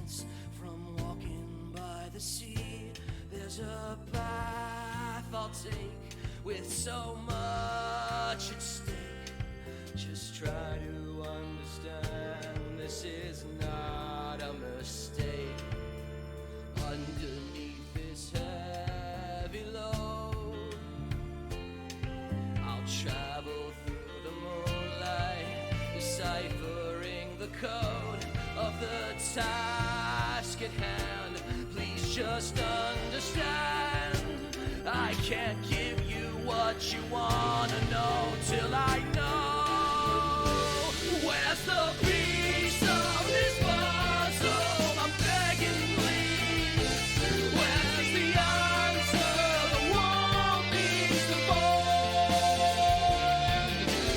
minutes from walking by the sea. There's a path I'll take with so much at stake. Just try to understand this is not a mistake. Underneath this heavy load, I'll travel through the moonlight, deciphering the code of the task at hand. Please just understand, I can't give you what you wanna know till I know. Where's the piece of this puzzle? I'm begging, please. Where's the answer? The world needs to find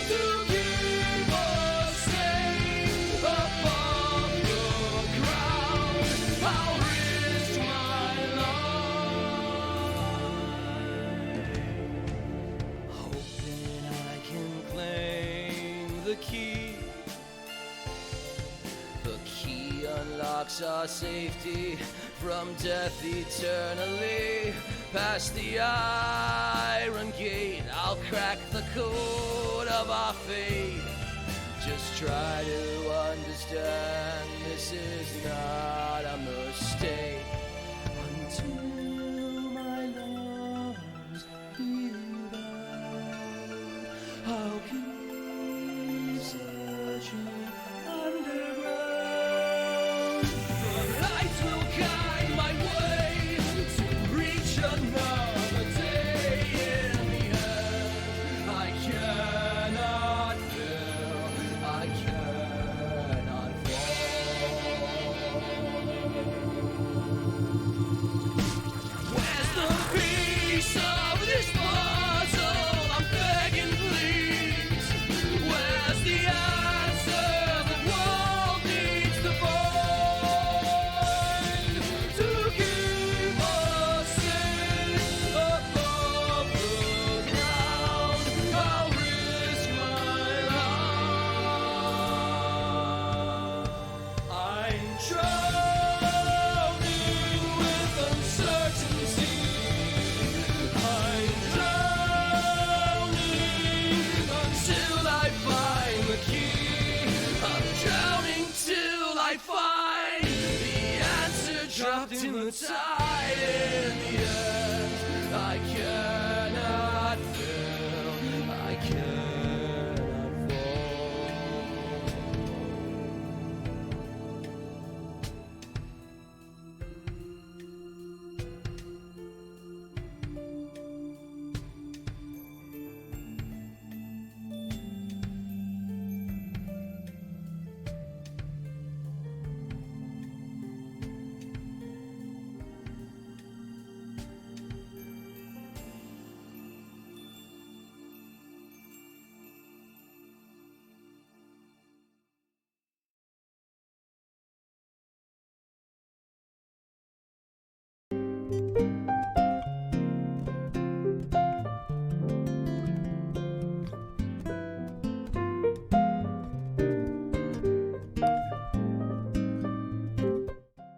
to keep us safe above the ground. I'll risk my life, hoping I can claim the key. The key unlocks our safety from death eternally. Past the iron gate, I'll crack the code of our fate. Just try to understand, this is not a mistake. Until my lungs feel bound, I'll keep searching underground. The light will guide my way to reach another day. In the end, I cannot fail, I cannot fall. Where's the piece of this puzzle? I'm begging, please. Where's the answer the world needs to find to keep us safe above the ground? I'll risk my life. I'm drowning with uncertainty. I'm drowning until I find the key. I'm drowning till I find the answer dropped in the tide. In the end, I cannot fail, I cannot fall.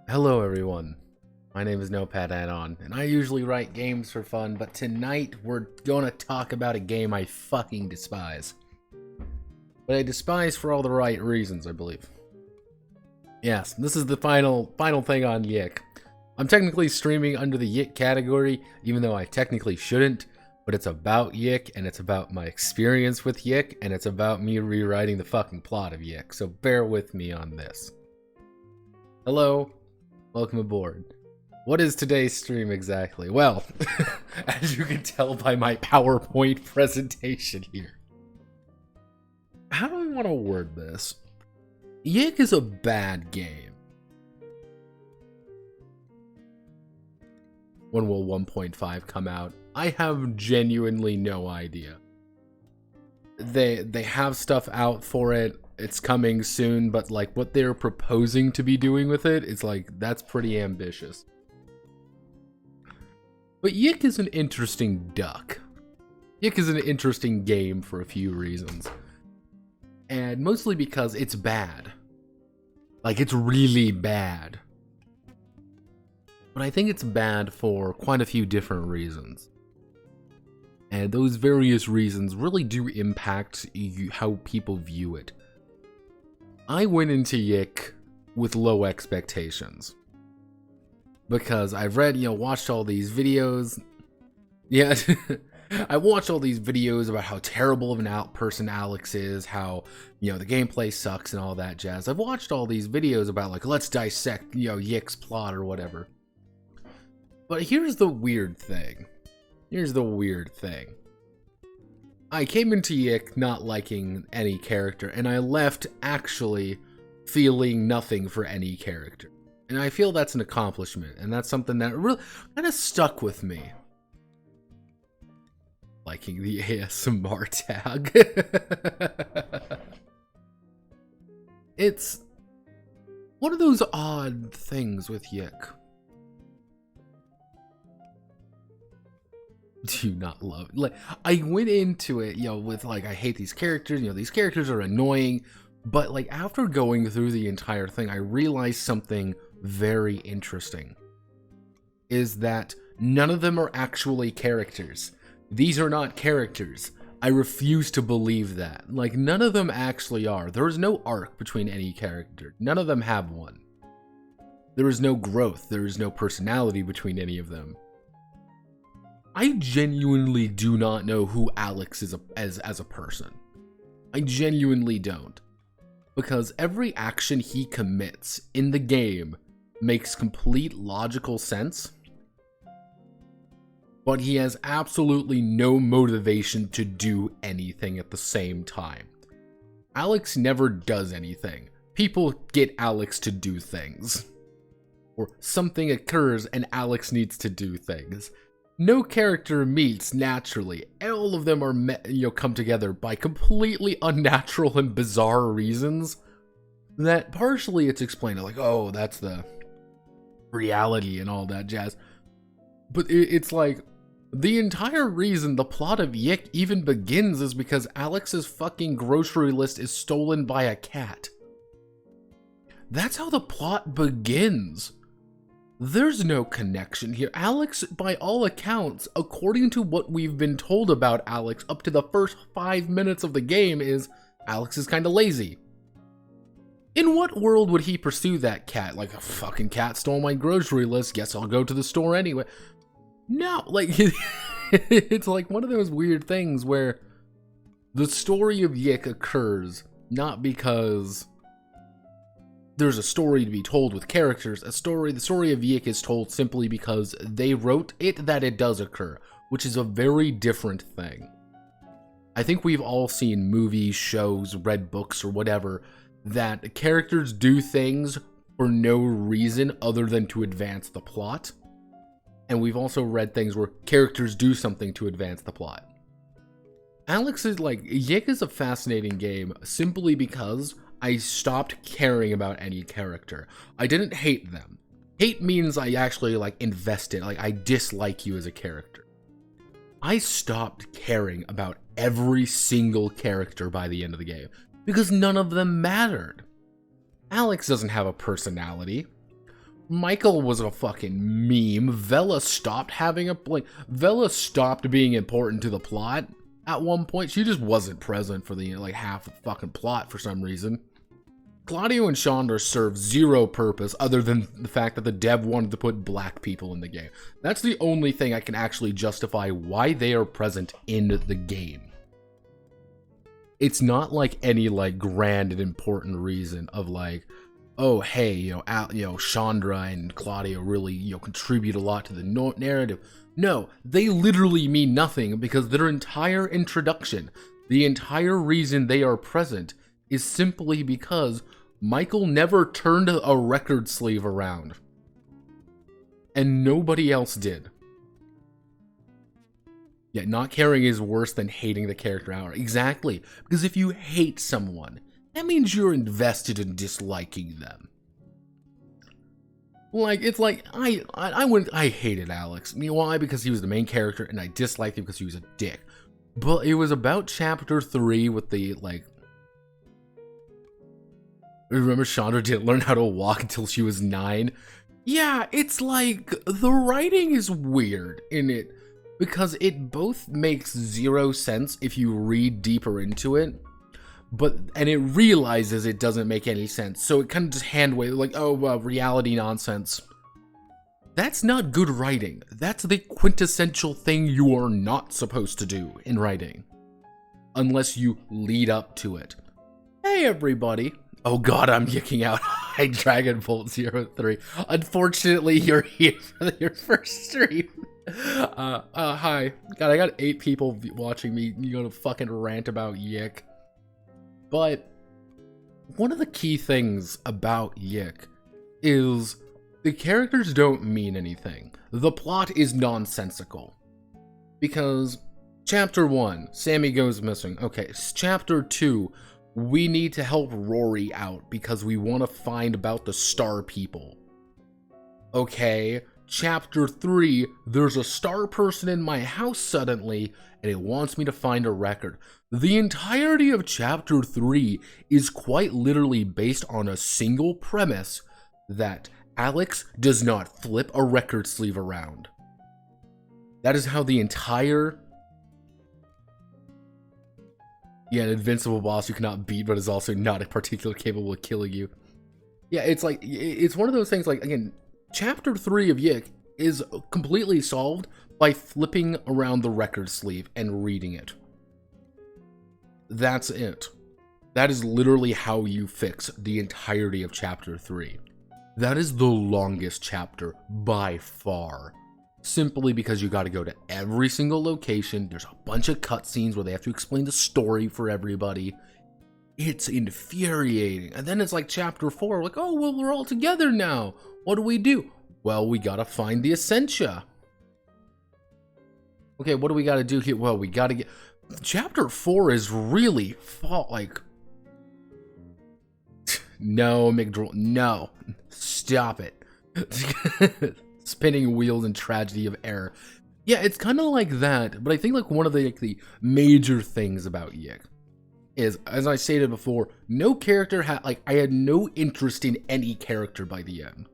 Hello everyone, my name is Notepad Add-on, and I usually write games for fun, but tonight we're gonna talk about a game I fucking despise. But I despise for all the right reasons, I believe. Yes, this is the final thing on YIIK. I'm technically streaming under the YIIK category, even though I technically shouldn't, but it's about YIIK, and it's about my experience with YIIK, and it's about me rewriting the fucking plot of YIIK, so bear with me on this. Hello. Welcome aboard. What is today's stream exactly? Well, as you can tell by my PowerPoint presentation here. How do I want to word this? YIIK is a bad game. When will 1.5 come out? I have genuinely no idea. They have stuff out for it. It's coming soon, but like what they're proposing to be doing with it, it's like that's pretty ambitious. But YIIK is an interesting duck. YIIK is an interesting game for a few reasons. And mostly because it's bad. Like, it's really bad. But I think it's bad for quite a few different reasons. And those various reasons really do impact how people view it. I went into YIIK with low expectations. Because I've read, watched all these videos. Yeah, I watched all these videos about how terrible of an person Alex is, how, the gameplay sucks and all that jazz. I've watched all these videos about, like, let's dissect, YIIK's plot or whatever. But here's the weird thing. I came into YIIK not liking any character, and I left actually feeling nothing for any character. And I feel that's an accomplishment, and that's something that really kind of stuck with me. Liking the ASMR tag. It's one of those odd things with YIIK. Do you not love it? Like, I went into it, with like, I hate these characters, these characters are annoying, but like after going through the entire thing, I realized something very interesting. Is that none of them are actually characters. These are not characters. I refuse to believe that. Like, none of them actually are. There is no arc between any character. None of them have one. There is no growth. There is no personality between any of them. I genuinely do not know who Alex is as a person. I genuinely don't. Because every action he commits in the game makes complete logical sense, but he has absolutely no motivation to do anything at the same time. Alex never does anything. People get Alex to do things. Or something occurs and Alex needs to do things. No character meets naturally. All of them are come together by completely unnatural and bizarre reasons that partially it's explained like, oh, that's the reality and all that jazz. But it's like the entire reason the plot of YIIK even begins is because Alex's fucking grocery list is stolen by a cat. That's how the plot begins. There's no connection here. Alex, by all accounts, according to what we've been told about Alex up to the first 5 minutes of the game, is Alex is kind of lazy. In what world would he pursue that cat? Like, a fucking cat stole my grocery list, guess I'll go to the store anyway. No, like, it's like one of those weird things where the story of YIIK occurs not because there's a story to be told with characters. The story of YIIK is told simply because they wrote it that it does occur, which is a very different thing. I think we've all seen movies, shows, read books, or whatever, that characters do things for no reason other than to advance the plot. And we've also read things where characters do something to advance the plot. Alex is like, YIIK is a fascinating game simply because I stopped caring about any character. I didn't hate them. Hate means I actually like invested, like I dislike you as a character. I stopped caring about every single character by the end of the game because none of them mattered. Alex doesn't have a personality. Michael was a fucking meme. Vela stopped being important to the plot at one point. She just wasn't present for the like half of the fucking plot for some reason. Claudio and Chandra serve zero purpose other than the fact that the dev wanted to put black people in the game. That's the only thing I can actually justify why they are present in the game. It's not like any like grand and important reason of like, oh hey, Chandra and Claudio really contribute a lot to the narrative. No, they literally mean nothing because their entire introduction, the entire reason they are present, is simply because Michael never turned a record sleeve around. And nobody else did. Yet not caring is worse than hating the character outright. Exactly. Because if you hate someone, that means you're invested in disliking them. Like, it's like, I hated Alex. You know why? Because he was the main character, and I disliked him because he was a dick. But it was about chapter 3 with the, like... Remember Chandra didn't learn how to walk until she was 9? Yeah, it's like the writing is weird in it because it both makes zero sense if you read deeper into it, and it realizes it doesn't make any sense. So it kind of just hand wave like, oh, reality nonsense. That's not good writing. That's the quintessential thing you are not supposed to do in writing. Unless you lead up to it. Hey everybody. Oh god, I'm yicking out. Hi Dragon Bolt 03. Unfortunately, you're here for your first stream. Hi. God, I got 8 people watching me, fucking rant about YIIK. But one of the key things about YIIK is the characters don't mean anything. The plot is nonsensical. Because Chapter 1, Sammy goes missing. Okay, Chapter 2, we need to help Rory out because we want to find about the star people. Okay, Chapter 3, there's a star person in my house suddenly, and it wants me to find a record. The entirety of Chapter 3 is quite literally based on a single premise that Alex does not flip a record sleeve around. That is how the entire... Yeah, an invincible boss you cannot beat, but is also not particularly capable of killing you. Yeah, it's like, it's one of those things, like, again, Chapter 3 of YIIK is completely solved by flipping around the record sleeve and reading it. That's it. That is literally how you fix the entirety of Chapter 3. That is the longest chapter by far. Simply because you gotta go to every single location, there's a bunch of cutscenes where they have to explain the story for everybody. It's infuriating. And then it's like Chapter 4, like, oh, well, we're all together now. What do we do? Well, we gotta find the Essentia. Okay, what do we gotta do here? Well, we gotta get... Chapter 4 is really like... No, McDroll, no. Stop it. Spinning wheels and tragedy of error. Yeah, it's kind of like that, but I think like one of the major things about YIIK is, as I stated before, no character had, like, I had no interest in any character by the end.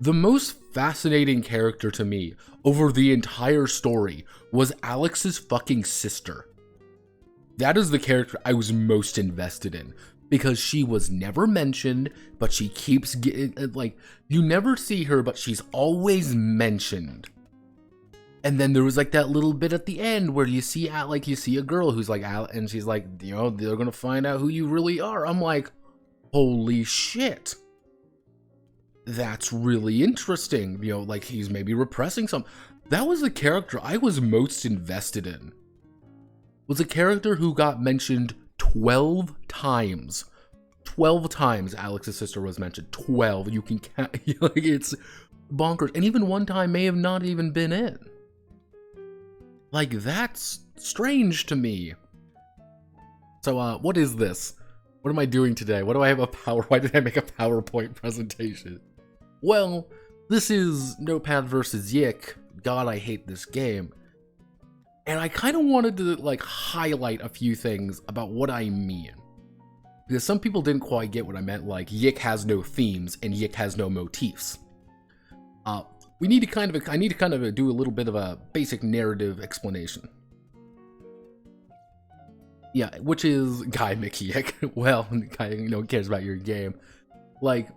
The most fascinating character to me over the entire story was Alex's fucking sister. That is the character I was most invested in. Because she was never mentioned, but she keeps getting, like, you never see her, but she's always mentioned. And then there was like that little bit at the end where you see, like, you see a girl who's like, and she's like, you know, they're gonna find out who you really are. I'm like, holy shit. That's really interesting. You know, like, he's maybe repressing something. That was the character I was most invested in. Was a character who got mentioned 12 times. 12 times Alex's sister was mentioned. 12. You can count. Like, it's bonkers. And even one time may have not even been it. Like, that's strange to me. So, what is this? What am I doing today? What do I have why did I make a PowerPoint presentation? Well, this is Notepad vs. YIIK. God, I hate this game. And I kind of wanted to, like, highlight a few things about what I mean. Because some people didn't quite get what I meant, like, YIIK has no themes and YIIK has no motifs. I need to kind of do a little bit of a basic narrative explanation. Yeah, which is Guy McYick. Well, guy, cares about your game. Like,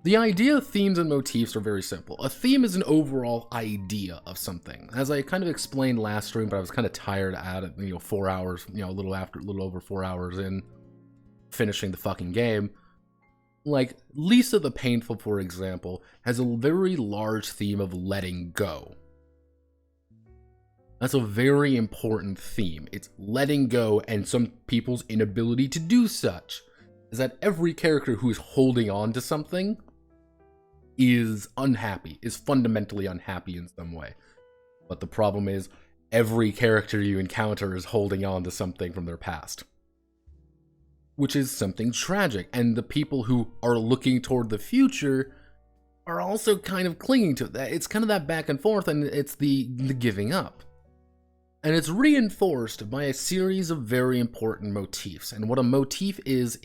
the idea of themes and motifs are very simple. A theme is an overall idea of something. As I kind of explained last stream, but I was kind of tired at it, 4 hours, a little over 4 hours in finishing the fucking game. Like, Lisa the Painful, for example, has a very large theme of letting go. That's a very important theme. It's letting go and some people's inability to do such. Is that every character who is holding on to something is unhappy, is fundamentally unhappy in some way. But the problem is, every character you encounter is holding on to something from their past. Which is something tragic, and the people who are looking toward the future are also kind of clinging to it. It's kind of that back and forth, and it's the giving up. And it's reinforced by a series of very important motifs. And what a motif is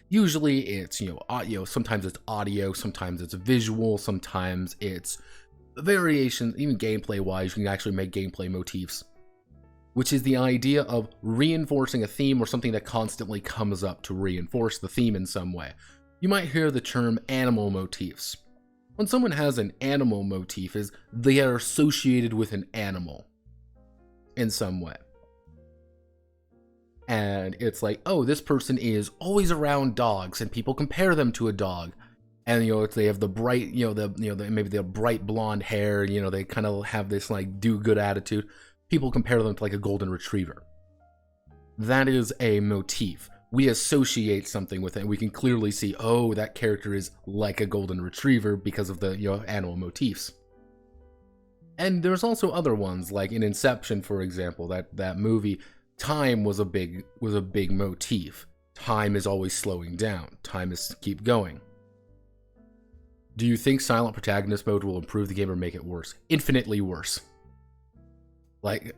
usually it's, audio, sometimes it's audio, sometimes it's visual, sometimes it's variations, even gameplay wise, you can actually make gameplay motifs, which is the idea of reinforcing a theme or something that constantly comes up to reinforce the theme in some way. You might hear the term animal motifs. When someone has an animal motif, is they are associated with an animal in some way. And it's like, oh, this person is always around dogs, and people compare them to a dog. And they have the bright, maybe the bright blonde hair, they kind of have this like do-good attitude. People compare them to like a golden retriever. That is a motif. We associate something with it, and we can clearly see, oh, that character is like a golden retriever because of the animal motifs. And there's also other ones, like in Inception, for example, that movie, time was a big motif. Time is always slowing down. Time is keep going. Do you think silent protagonist mode will improve the game or make it worse? Infinitely worse. Like,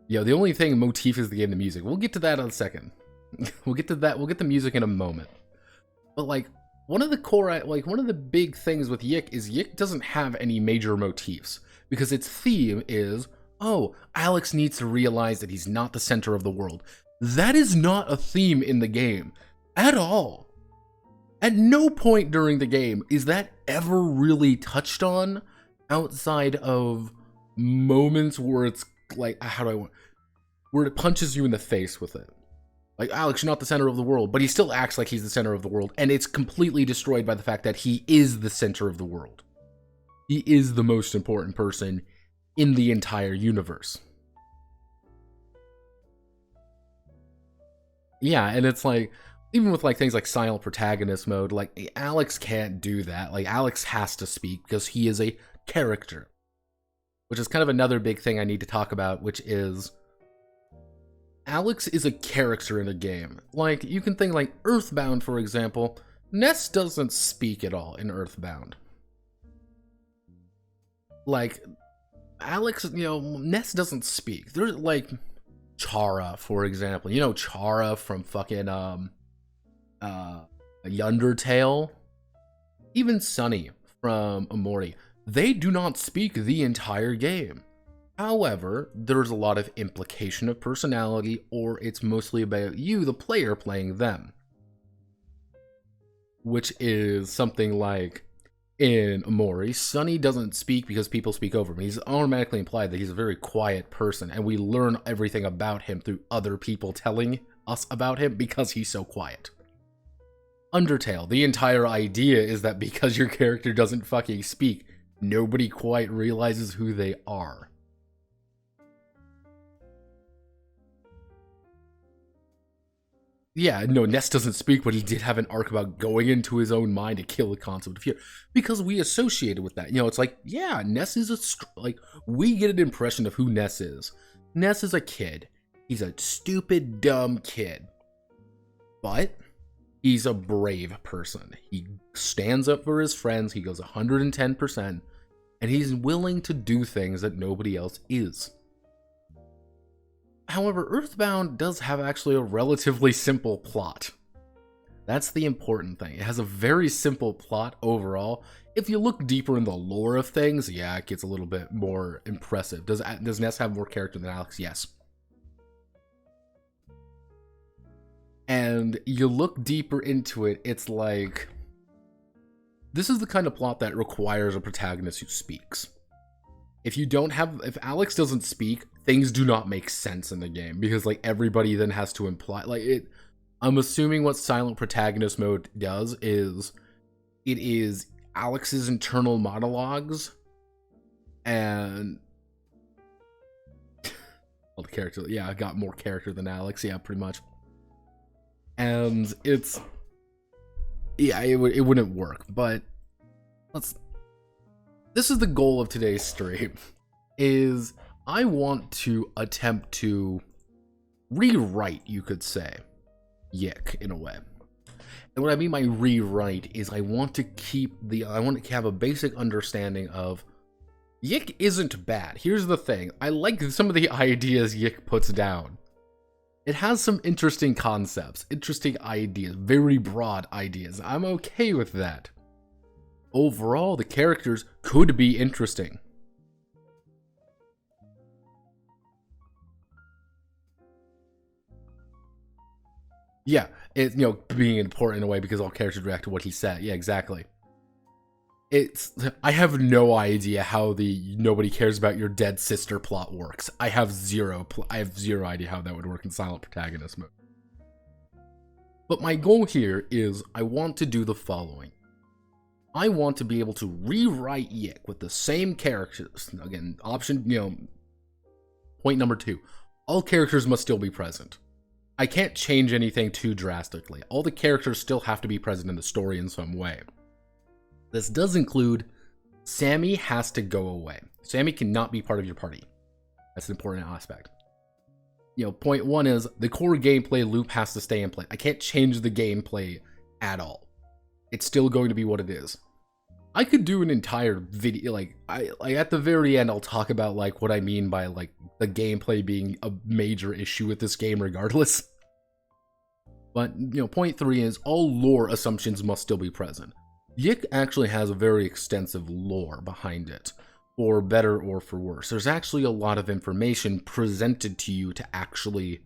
the only thing motif is the game, the music. We'll get to that in a second. We'll get to that. We'll get the music in a moment. But like, one of the big things with YIIK is YIIK doesn't have any major motifs, because its theme is, oh, Alex needs to realize that he's not the center of the world. That is not a theme in the game at all. At no point during the game is that ever really touched on, outside of moments where it's like, where it punches you in the face with it. Like, Alex, you're not the center of the world, but he still acts like he's the center of the world, and it's completely destroyed by the fact that he is the center of the world. He is the most important person in the entire universe. Yeah, and it's like, even with like things like silent protagonist mode, like Alex can't do that. Like, Alex has to speak because he is a character. Which is kind of another big thing I need to talk about, which is Alex is a character in a game. Like, you can think like Earthbound, for example. Ness doesn't speak at all in Earthbound. Like, Alex, Ness doesn't speak. There's like Chara, for example. Chara from fucking Undertale. Even Sunny from Amori. They do not speak the entire game. However, there's a lot of implication of personality, or it's mostly about you, the player, playing them. Which is something like in Amori, Sunny doesn't speak because people speak over him. He's automatically implied that he's a very quiet person, and we learn everything about him through other people telling us about him because he's so quiet. Undertale, the entire idea is that because your character doesn't fucking speak, nobody quite realizes who they are. Yeah, no, Ness doesn't speak, but he did have an arc about going into his own mind to kill the concept of fear. Because we associated with that. It's like, yeah, Ness is we get an impression of who Ness is. Ness is a kid. He's a stupid, dumb kid. But he's a brave person. He stands up for his friends. He goes 110%. And he's willing to do things that nobody else is. However, Earthbound does have actually a relatively simple plot. That's the important thing. It has a very simple plot overall. If you look deeper in the lore of things, yeah, it gets a little bit more impressive. Does Ness have more character than Alex? Yes. And you look deeper into it, it's like, this is the kind of plot that requires a protagonist who speaks. If Alex doesn't speak, things do not make sense in the game, because like everybody then has to imply I'm assuming what silent protagonist mode does is it is Alex's internal monologues and all the character. Yeah, I got more character than Alex. Yeah, pretty much. And it wouldn't work, but this is the goal of today's stream, is I want to attempt to rewrite, you could say, YIIK in a way. And what I mean by rewrite is I want to have a basic understanding of YIIK isn't bad. Here's the thing. I like some of the ideas YIIK puts down. It has some interesting concepts, interesting ideas, very broad ideas. I'm okay with that. Overall, the characters could be interesting. Yeah, it, you know, being important in a way because all characters react to what he said. Yeah, exactly. I have no idea how the nobody cares about your dead sister plot works. I have zero idea how that would work in silent protagonist mode. But my goal here is I want to do the following. I want to be able to rewrite YIIK with the same characters. Again, point number 2. All characters must still be present. I can't change anything too drastically. All the characters still have to be present in the story in some way. This does include Sammy has to go away. Sammy cannot be part of your party. That's an important aspect. Point 1 is the core gameplay loop has to stay in place. I can't change the gameplay at all. It's still going to be what it is. I could do an entire video, at the very end, I'll talk about what I mean by the gameplay being a major issue with this game regardless. But, point 3 is all lore assumptions must still be present. YIIK actually has a very extensive lore behind it, for better or for worse. There's actually a lot of information presented to you to actually,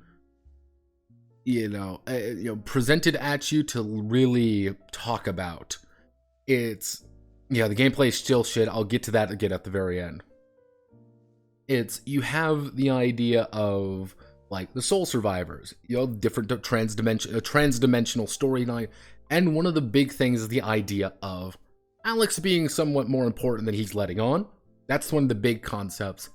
presented at you to really talk about. The gameplay is still shit. I'll get to that again at the very end. You have the idea of the soul survivors, different transdimensional storyline. And one of the big things is the idea of Alex being somewhat more important than he's letting on. That's one of the big concepts.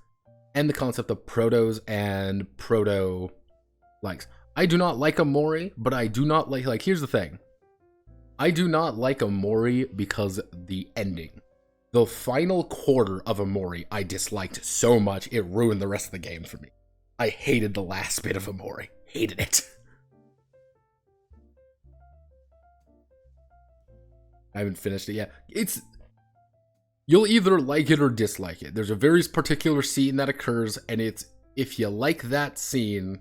And the concept of protos and proto-likes. I do not like Amori, but I do not here's the thing. I do not like Amori because the ending. The final quarter of Amori I disliked so much, it ruined the rest of the game for me. I hated the last bit of Amori. Hated it. I haven't finished it yet. You'll either like it or dislike it. There's a very particular scene that occurs, and if you like that scene,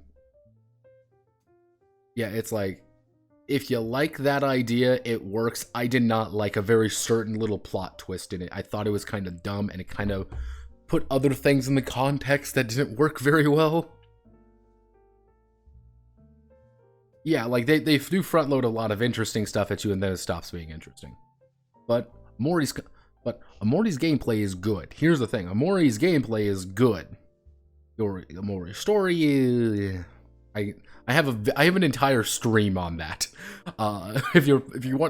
if you like that idea, it works. I did not like a very certain little plot twist in it. I thought it was kind of dumb, and it kind of put other things in the context that didn't work very well. Yeah, they do front load a lot of interesting stuff at you, and then it stops being interesting. But Amori's gameplay is good. Here's the thing: Amori's gameplay is good. Amori's story is. I have an entire stream on that. If you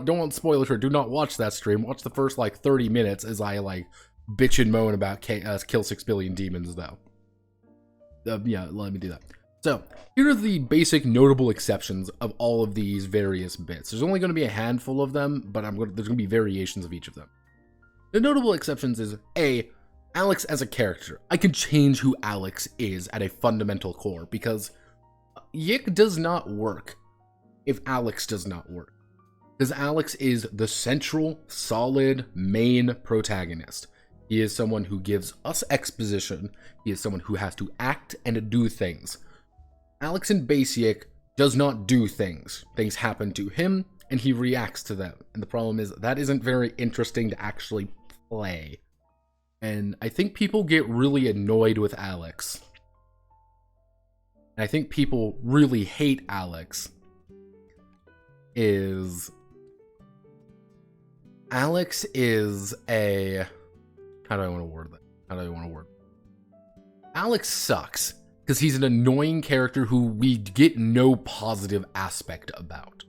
don't want spoilers, or do not watch that stream. Watch the first 30 minutes as I bitch and moan about kill 6 billion demons though. Yeah, let me do that. So, here are the basic notable exceptions of all of these various bits. There's only going to be a handful of them, but there's going to be variations of each of them. The notable exceptions is, A, Alex as a character. I can change who Alex is at a fundamental core, because YIIK does not work if Alex does not work. Because Alex is the central, solid, main protagonist. He is someone who gives us exposition. He is someone who has to act and do things. Alex in base YIIK does not do things. Things happen to him, and he reacts to them. And the problem is, that isn't very interesting to actually play. And I think people get really annoyed with Alex. And I think people really hate Alex. Alex is a... How do I want to word that? Alex sucks. Because he's an annoying character who we get no positive aspect about.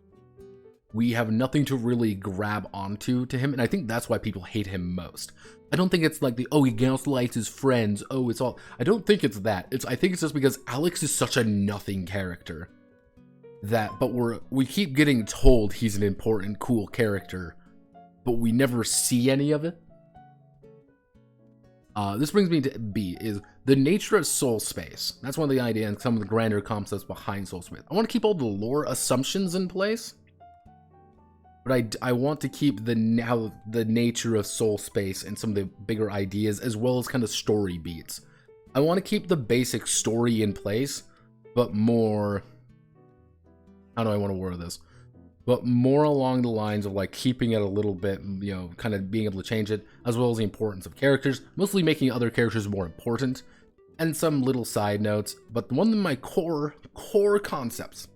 We have nothing to really grab onto to him, and I think that's why people hate him most. I don't think it's he gaslights his friends, it's all... I don't think it's that. I think it's just because Alex is such a nothing character. But we keep getting told he's an important, cool character, but we never see any of it. This brings me to B, is the nature of soul space. That's one of the ideas and some of the grander concepts behind soul space. I want to keep all the lore assumptions in place. but I want to keep the nature of Soul Space and some of the bigger ideas, as well as kind of story beats. I want to keep the basic story in place, but more, how do I want to word this? But more along the lines of like keeping it a little bit, you know, kind of being able to change it, as well as the importance of characters, mostly making other characters more important, and some little side notes. But one of my core concepts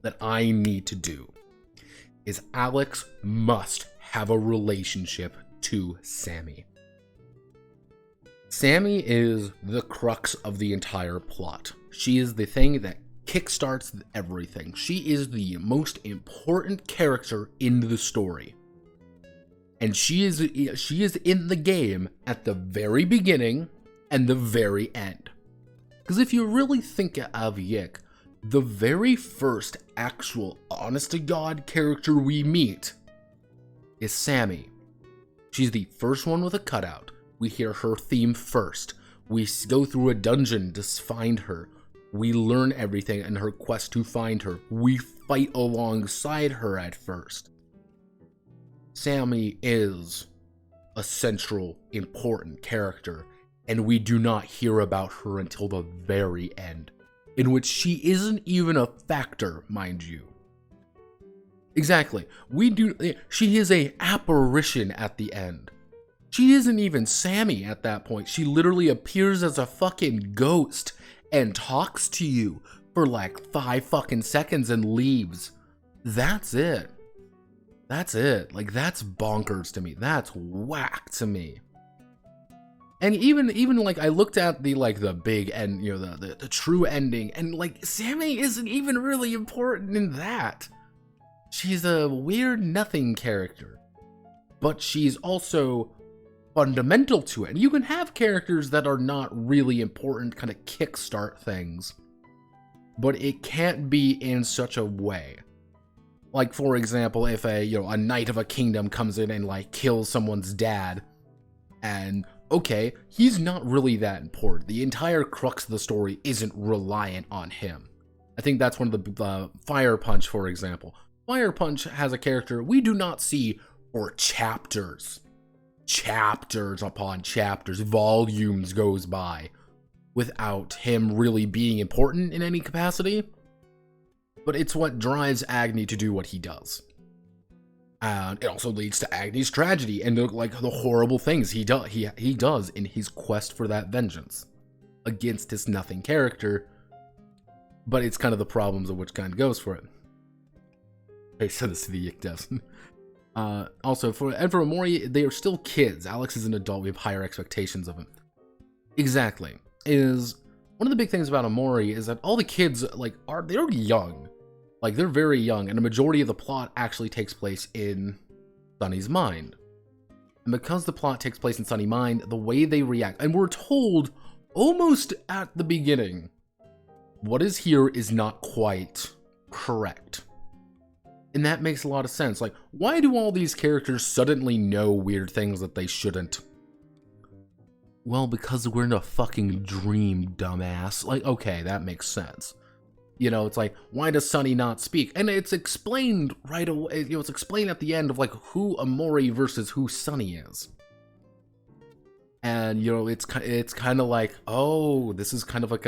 that I need to do is Alex must have a relationship to Sammy. Sammy is the crux of the entire plot. She is the thing that kickstarts everything. She is the most important character in the story. And she is in the game at the very beginning and the very end. Because if you really think of YIIK, the very first actual honest-to-God character we meet is Sammy. She's the first one with a cutout. We hear her theme first. We go through a dungeon to find her. We learn everything in her quest to find her. We fight alongside her at first. Sammy is a central, important character, and we do not hear about her until the very end, in which she isn't even a factor, mind you. Exactly. She is an apparition at the end. She isn't even Sammy at that point. She literally appears as a fucking ghost and talks to you for like 5 fucking seconds and leaves. That's it. That's it. Like, that's bonkers to me. That's whack to me. And even like I looked at the big end, you know, the true ending, and like Sammy isn't even really important in that. She's a weird nothing character, but she's also fundamental to it. And you can have characters that are not really important, kind of kickstart things, but it can't be in such a way. Like, for example, if a knight of a kingdom comes in and like kills someone's dad, and okay, he's not really that important. The entire crux of the story isn't reliant on him. I think that's one of the Fire Punch, for example. Fire Punch has a character we do not see for chapters. Chapters upon chapters, volumes goes by without him really being important in any capacity. But it's what drives Agni to do what he does. And it also leads to Agni's tragedy and the horrible things he does in his quest for that vengeance against his nothing character. But it's kind of the problems of which kind goes for it. I said this to the YIIK devs. Also, for Amori, they are still kids. Alex is an adult. We have higher expectations of him. Exactly. One of the big things about Amori is that all the kids they're young. Like, they're very young, and a majority of the plot actually takes place in Sunny's mind. And because the plot takes place in Sunny's mind, the way they react, and we're told almost at the beginning, what is here is not quite correct. And that makes a lot of sense. Like, why do all these characters suddenly know weird things that they shouldn't? Well, because we're in a fucking dream, dumbass. Like, okay, that makes sense. You know, it's like, why does Sunny not speak? And it's explained right away. You know, it's explained at the end of like who Amori versus who Sunny is. And, you know, it's kind of like, oh, this is kind of like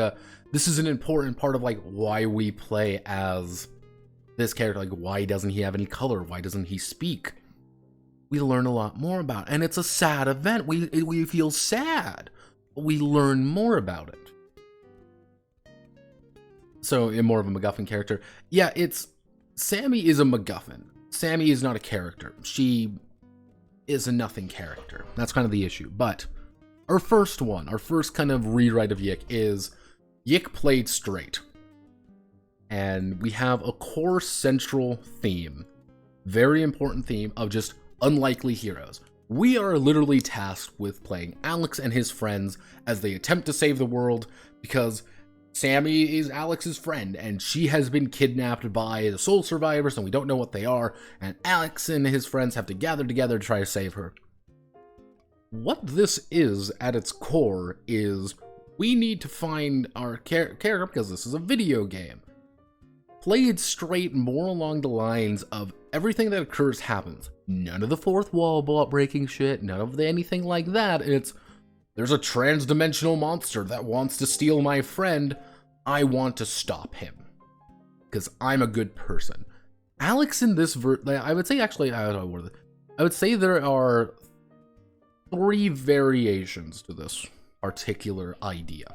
this is an important part of like why we play as this character. Like, why doesn't he have any color? Why doesn't he speak? We learn a lot more about it. And it's a sad event. We feel sad, but we learn more about it. So, more of a MacGuffin character. Yeah, Sammy is a MacGuffin. Sammy is not a character. She is a nothing character. That's kind of the issue. But our first kind of rewrite of YIIK is YIIK played straight. And we have a core central theme. Very important theme of just unlikely heroes. We are literally tasked with playing Alex and his friends as they attempt to save the world because Sammy is Alex's friend, and she has been kidnapped by the soul survivors, and we don't know what they are, and Alex and his friends have to gather together to try to save her. What this is, at its core, is we need to find our character, because this is a video game. played straight more along the lines of everything that occurs happens. None of the fourth wall breaking shit, none of anything like that. It's, there's a trans-dimensional monster that wants to steal my friend. I want to stop him. Because I'm a good person. Alex in this I would say actually, I would say there are 3 variations to this particular idea.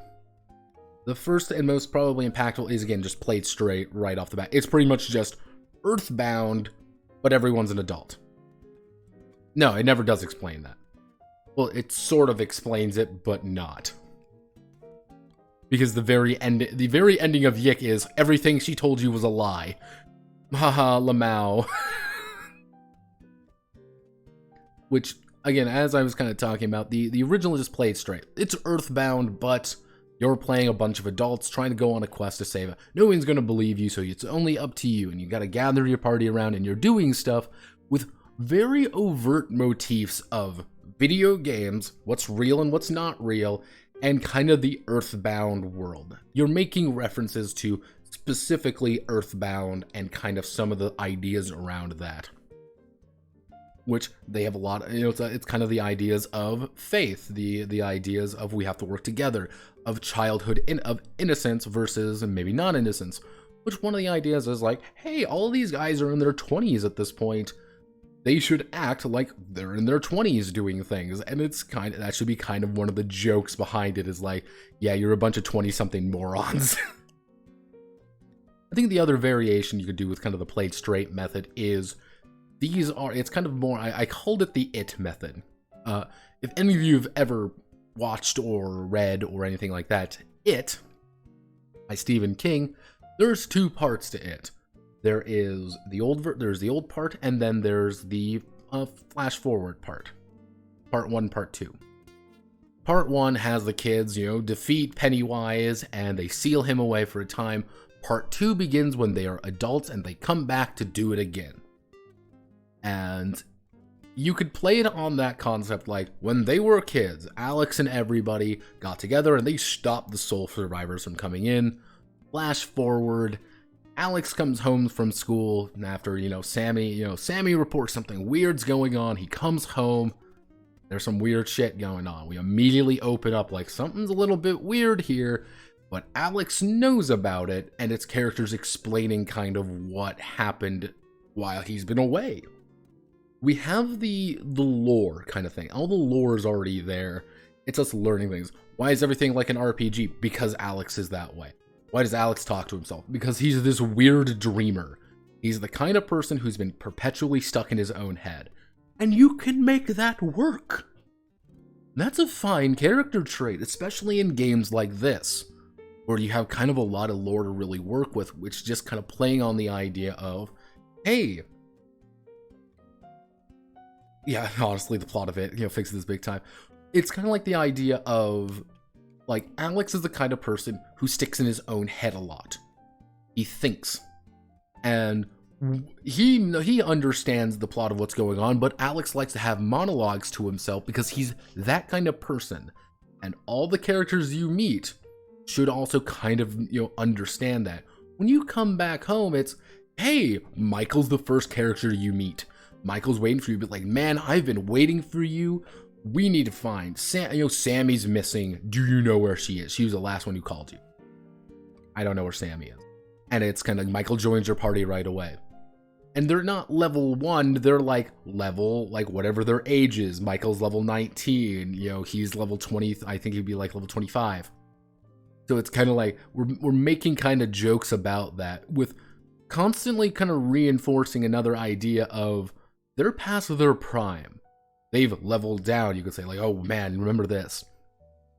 The first and most probably impactful is, again, just played straight right off the bat. It's pretty much just Earthbound, but everyone's an adult. No, it never does explain that. Well, it sort of explains it, but not. Because the very ending of YIIK is, everything she told you was a lie. Haha, Lamau. Which, again, as I was kind of talking about, the original is played straight. It's Earthbound, but you're playing a bunch of adults trying to go on a quest to save it. No one's going to believe you, so it's only up to you, and you got to gather your party around, and you're doing stuff with very overt motifs of video games, what's real and what's not real, and kind of the Earthbound world. You're making references to specifically Earthbound and kind of some of the ideas around that. Which they have a lot of, it's kind of the ideas of faith, the ideas of we have to work together, of childhood, of innocence versus maybe non-innocence. Which one of the ideas is like, hey, all of these guys are in their 20s at this point. They should act like they're in their 20s doing things. And it's that should be kind of one of the jokes behind it, is like, yeah, you're a bunch of 20-something morons. I think the other variation you could do with kind of the played straight method is, it's kind of more, I called it the IT method. If any of you have ever watched or read or anything like that, It, by Stephen King, there's 2 parts to It. There's the old part, and then there's the flash forward part. Part 1, part 2. Part 1 has the kids, defeat Pennywise, and they seal him away for a time. Part 2 begins when they are adults, and they come back to do it again. And you could play it on that concept, like, when they were kids, Alex and everybody got together, and they stopped the soul survivors from coming in. Flash forward, Alex comes home from school after, Sammy reports something weird's going on. He comes home. There's some weird shit going on. We immediately open up like something's a little bit weird here, but Alex knows about it, and its characters explaining kind of what happened while he's been away. We have the lore kind of thing. All the lore is already there. It's us learning things. Why is everything like an RPG? Because Alex is that way. Why does Alex talk to himself? Because he's this weird dreamer. He's the kind of person who's been perpetually stuck in his own head. And you can make that work. That's a fine character trait, especially in games like this, where you have kind of a lot of lore to really work with, which is just kind of playing on the idea of, hey, yeah, honestly, the plot of it, fixes this big time. It's kind of like the idea of, like, Alex is the kind of person who sticks in his own head a lot. He thinks. And he understands the plot of what's going on, but Alex likes to have monologues to himself because he's that kind of person. And all the characters you meet should also kind of, understand that. When you come back home, it's, hey, Michael's the first character you meet. Michael's waiting for you, but like, man, I've been waiting for you. We need to find Sammy's missing. Do you know where she is? She was the last one who called you. I don't know where Sammy is. And it's kind of Michael joins your party right away. And they're not level 1, they're like level, like whatever their age is. Michael's level 19, he's level 20, I think he'd be like level 25. So it's kind of like, we're making kind of jokes about that, with constantly kind of reinforcing another idea of they're past their prime. They've leveled down, you could say, like, oh man, remember this.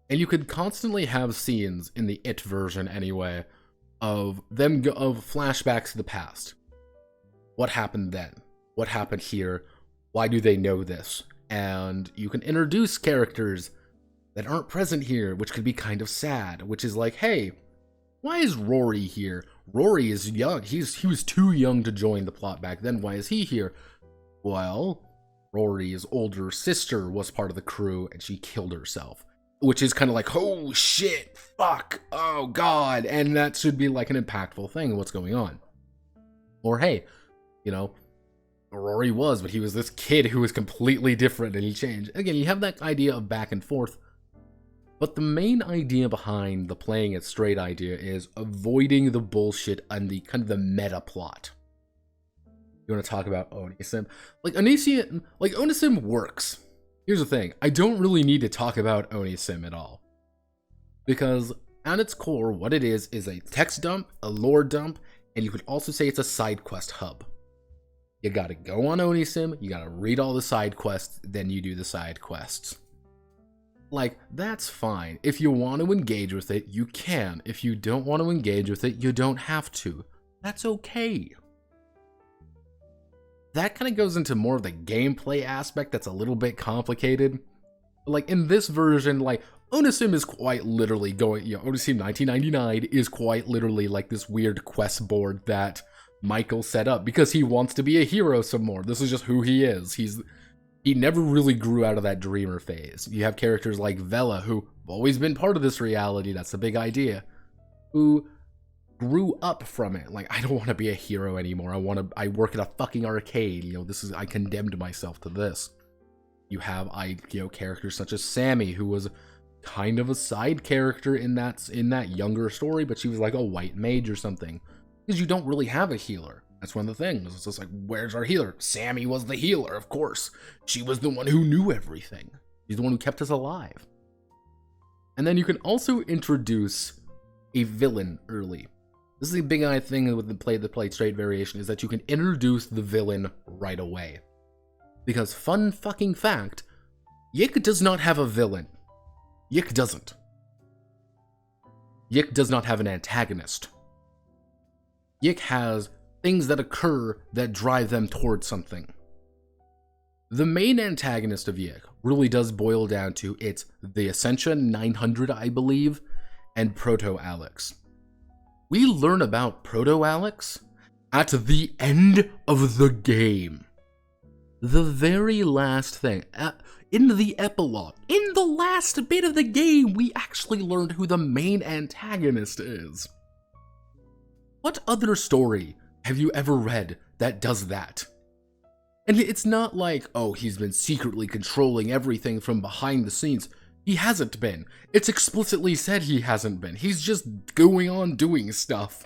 And you could constantly have scenes, in the It version anyway, of flashbacks to the past. What happened then? What happened here? Why do they know this? And you can introduce characters that aren't present here, which could be kind of sad, which is like, hey, why is Rory here? Rory is young. He was too young to join the plot back then. Why is he here? Well, Rory's older sister was part of the crew, and she killed herself. Which is kind of like, oh shit, fuck, oh god. And that should be like an impactful thing, what's going on. Or hey, you know, Rory was, but he was this kid who was completely different and he changed. Again, you have that idea of back and forth. But the main idea behind the playing it straight idea is avoiding the bullshit and the kind of the meta plot. You want to talk about Onisim? Onisim works. Here's the thing, I don't really need to talk about Onisim at all. Because at its core, what it is a text dump, a lore dump, and you could also say it's a side quest hub. You gotta go on Onisim, you gotta read all the side quests, then you do the side quests. Like, that's fine. If you want to engage with it, you can. If you don't want to engage with it, you don't have to. That's okay. That kind of goes into more of the gameplay aspect that's a little bit complicated. Like, in this version, like, Onisim is quite literally going, Onisim 1999 is quite literally like this weird quest board that Michael set up because he wants to be a hero some more. This is just who he is. He never really grew out of that dreamer phase. You have characters like Vela, who've always been part of this reality, that's the big idea, who grew up from it. Like, I don't want to be a hero anymore. I work at a fucking arcade. I condemned myself to this. You have, characters such as Sammy, who was kind of a side character in that younger story, but she was like a white mage or something. Because you don't really have a healer. That's one of the things. It's just like, where's our healer? Sammy was the healer, of course. She was the one who knew everything. She's the one who kept us alive. And then you can also introduce a villain early. This is the big thing with the play straight variation, is that you can introduce the villain right away. Because fun fucking fact, YIIK does not have a villain. YIIK doesn't. YIIK does not have an antagonist. YIIK has things that occur that drive them towards something. The main antagonist of YIIK really does boil down to it's the Ascension 900, I believe, and Proto-Alex. We learn about Proto-Alex at the end of the game. The very last thing, in the epilogue, in the last bit of the game, we actually learned who the main antagonist is. What other story have you ever read that does that? And it's not like, oh, he's been secretly controlling everything from behind the scenes. He hasn't been. It's explicitly said he hasn't been. He's just going on doing stuff.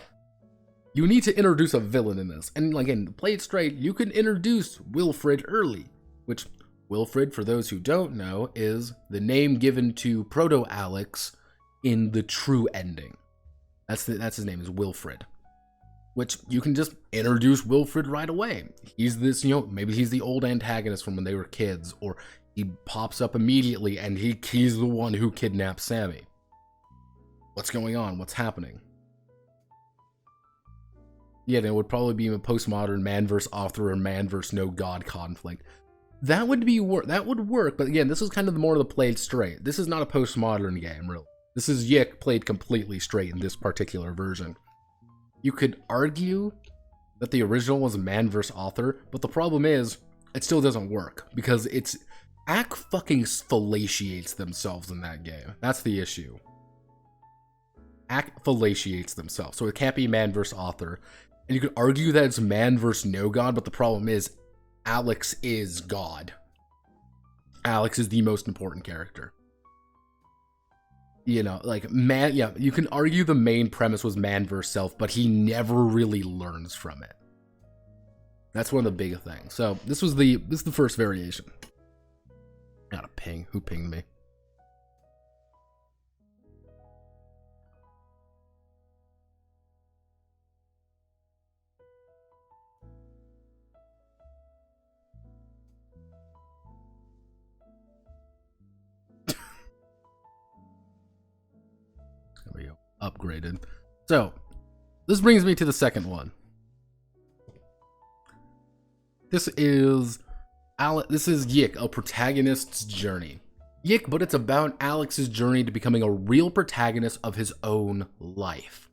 You need to introduce a villain in this. And again, play it straight, you can introduce Wilfred early. Which, Wilfred, for those who don't know, is the name given to Proto-Alex in the true ending. That's his name, is Wilfred. Which you can just introduce Wilfred right away. He's this, maybe he's the old antagonist from when they were kids, or he pops up immediately and he's the one who kidnaps Sammy. What's going on? What's happening? Yeah, there would probably be a postmodern man versus author or man versus no god conflict. That would work, but again, this is kind of more of the played straight. This is not a postmodern game, really. This is YIIK played completely straight in this particular version. You could argue that the original was man versus author, but the problem is, it still doesn't work, because ACK fucking fellatiates themselves in that game. That's the issue. ACK fellatiates themselves, so it can't be man versus author. And you could argue that it's man versus no god, but the problem is, Alex is God. Alex is the most important character. You can argue the main premise was man versus self, but he never really learns from it. That's one of the big things. So this is the first variation. Got a ping. Who pinged me? There we go. Upgraded. So, this brings me to the second one. This is YIIK, a protagonist's journey. YIIK, but it's about Alex's journey to becoming a real protagonist of his own life.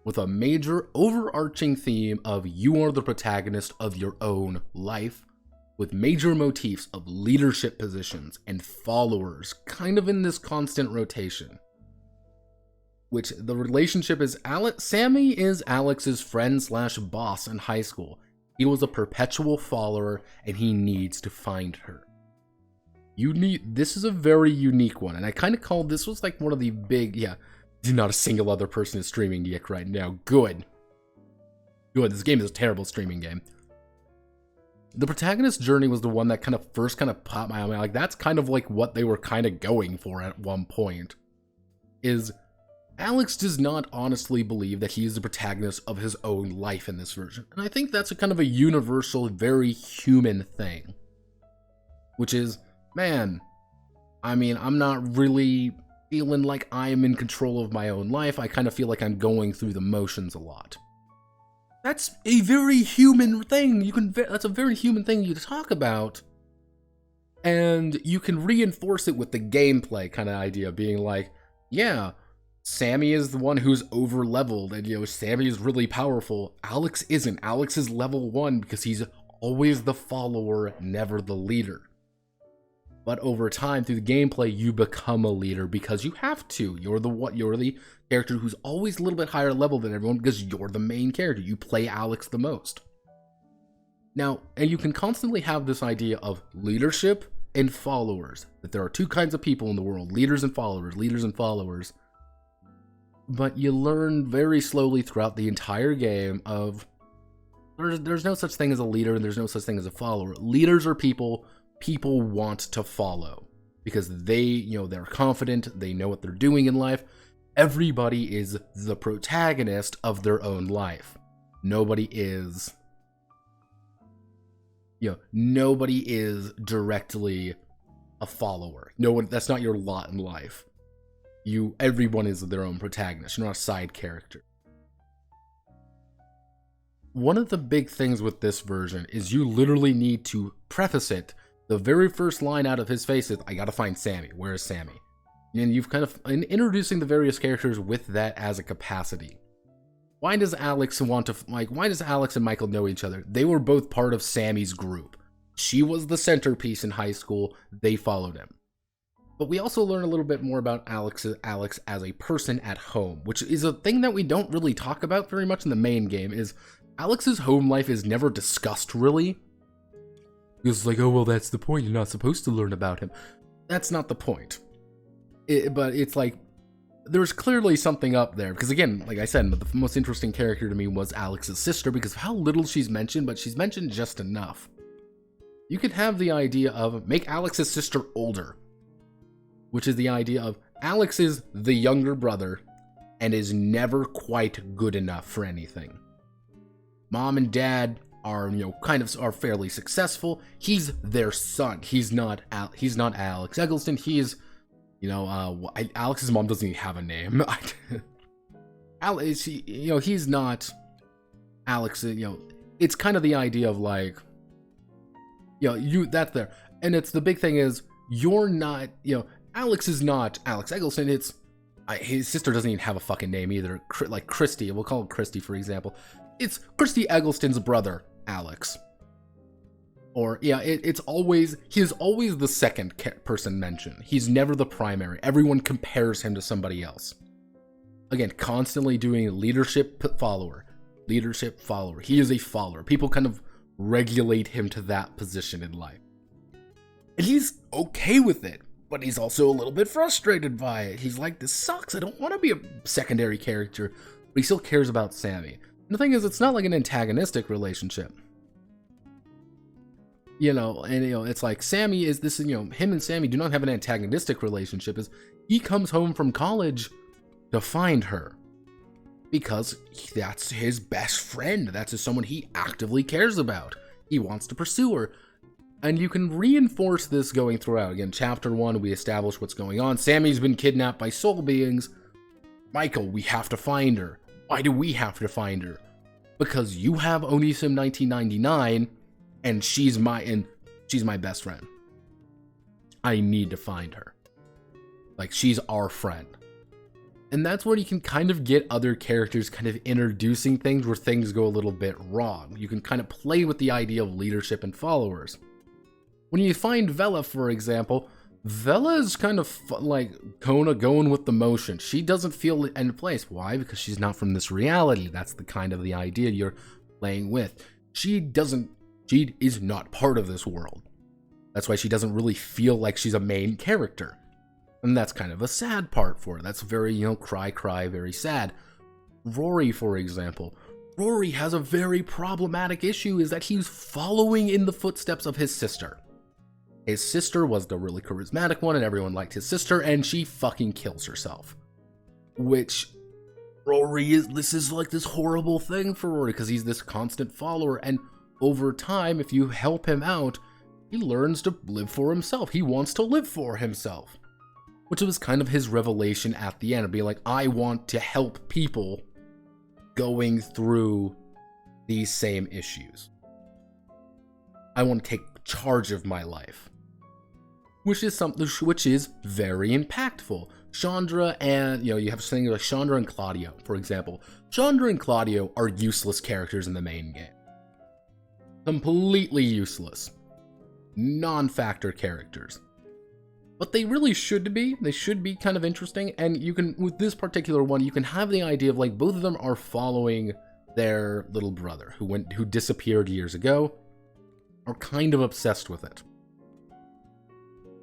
With a major overarching theme of you are the protagonist of your own life, with major motifs of leadership positions and followers kind of in this constant rotation. which the relationship is Sammy is Alex's friend slash boss in high school. He was a perpetual follower, and he needs to find her. This is a very unique one, and I kind of called this was like one of the big, not a single other person is streaming YIIK right now. Good. This game is a terrible streaming game. The protagonist's journey was the one that kind of first popped my eye. Like, that's kind of like what they were kind of going for at one point. Is Alex does not honestly believe that he is the protagonist of his own life in this version. And I think that's a kind of a universal, very human thing. Which is, man, I mean, I'm not really feeling like I am in control of my own life. I kind of feel like I'm going through the motions a lot. That's a very human thing. That's a very human thing you talk about. And you can reinforce it with the gameplay kind of idea, being like, yeah, Sammy is the one who's over-leveled, and, Sammy is really powerful. Alex isn't. Alex is level 1 because he's always the follower, never the leader. But over time, through the gameplay, you become a leader because you have to. You're the character who's always a little bit higher level than everyone because you're the main character. You play Alex the most. Now, and you can constantly have this idea of leadership and followers. That there are two kinds of people in the world, leaders and followers. But you learn very slowly throughout the entire game of there's no such thing as a leader and there's no such thing as a follower. Leaders are people want to follow because they're confident, they know what they're doing in life. Everybody is the protagonist of their own life. Nobody is directly a follower. No one, that's not your lot in life. Everyone is their own protagonist. You're not a side character. One of the big things with this version is you literally need to preface it. The very first line out of his face is, I gotta find Sammy. Where is Sammy? And you've kind of introducing the various characters with that as a capacity. Why does Alex and Michael know each other? They were both part of Sammy's group. She was the centerpiece in high school. They followed him. But we also learn a little bit more about Alex as a person at home, which is a thing that we don't really talk about very much in the main game, is Alex's home life is never discussed, really. It's like, oh, well, that's the point. You're not supposed to learn about him. That's not the point. But it's like, there's clearly something up there. Because again, like I said, the most interesting character to me was Alex's sister because of how little she's mentioned, but she's mentioned just enough. You could have the idea of make Alex's sister older, which is the idea of Alex is the younger brother and is never quite good enough for anything. Mom and dad are, are fairly successful. He's their son. He's not Alex Eggleston. He's, Alex's mom doesn't even have a name. Alex, he's not Alex. It's kind of the idea of like, that's there. And it's the big thing is you're not, Alex is not Alex Eggleston. His sister doesn't even have a fucking name either. Like Christy, we'll call it Christy for example. It's Christy Eggleston's brother, Alex. Or, he's always the second person mentioned. He's never the primary. Everyone compares him to somebody else. Again, constantly doing leadership follower. He is a follower. People kind of regulate him to that position in life. And he's okay with it, but he's also a little bit frustrated by it. He's like, this sucks. I don't want to be a secondary character. But he still cares about Sammy. And the thing is, it's not like an antagonistic relationship. It's like Sammy is this, him and Sammy do not have an antagonistic relationship. He comes home from college to find her because that's his best friend. That's someone he actively cares about. He wants to pursue her. And you can reinforce this going throughout. Again, chapter 1, we establish what's going on. Sammy's been kidnapped by soul beings. Michael, we have to find her. Why do we have to find her? Because you have Onisim 1999, and she's my best friend. I need to find her. Like, she's our friend. And that's where you can kind of get other characters kind of introducing things where things go a little bit wrong. You can kind of play with the idea of leadership and followers. When you find Vela, for example, Vela is kind of like Kona going with the motion. She doesn't feel in place. Why? Because she's not from this reality. That's the kind of the idea you're playing with. She is not part of this world. That's why she doesn't really feel like she's a main character. And that's kind of a sad part for her. That's very, cry, very sad. Rory, for example. Rory has a very problematic issue, is that he's following in the footsteps of his sister. His sister was the really charismatic one, and everyone liked his sister, and she fucking kills herself. Which, this is like this horrible thing for Rory, because he's this constant follower, and over time, if you help him out, he learns to live for himself. He wants to live for himself. Which was kind of his revelation at the end, of being like, I want to help people going through these same issues. I want to take charge of my life. Which is very impactful. Chandra and, you have things like Chandra and Claudio, for example. Chandra and Claudio are useless characters in the main game. Completely useless. Non-factor characters. But they really should be. They should be kind of interesting, and you can, with this particular one, you can have the idea of like both of them are following their little brother who disappeared years ago, are kind of obsessed with it.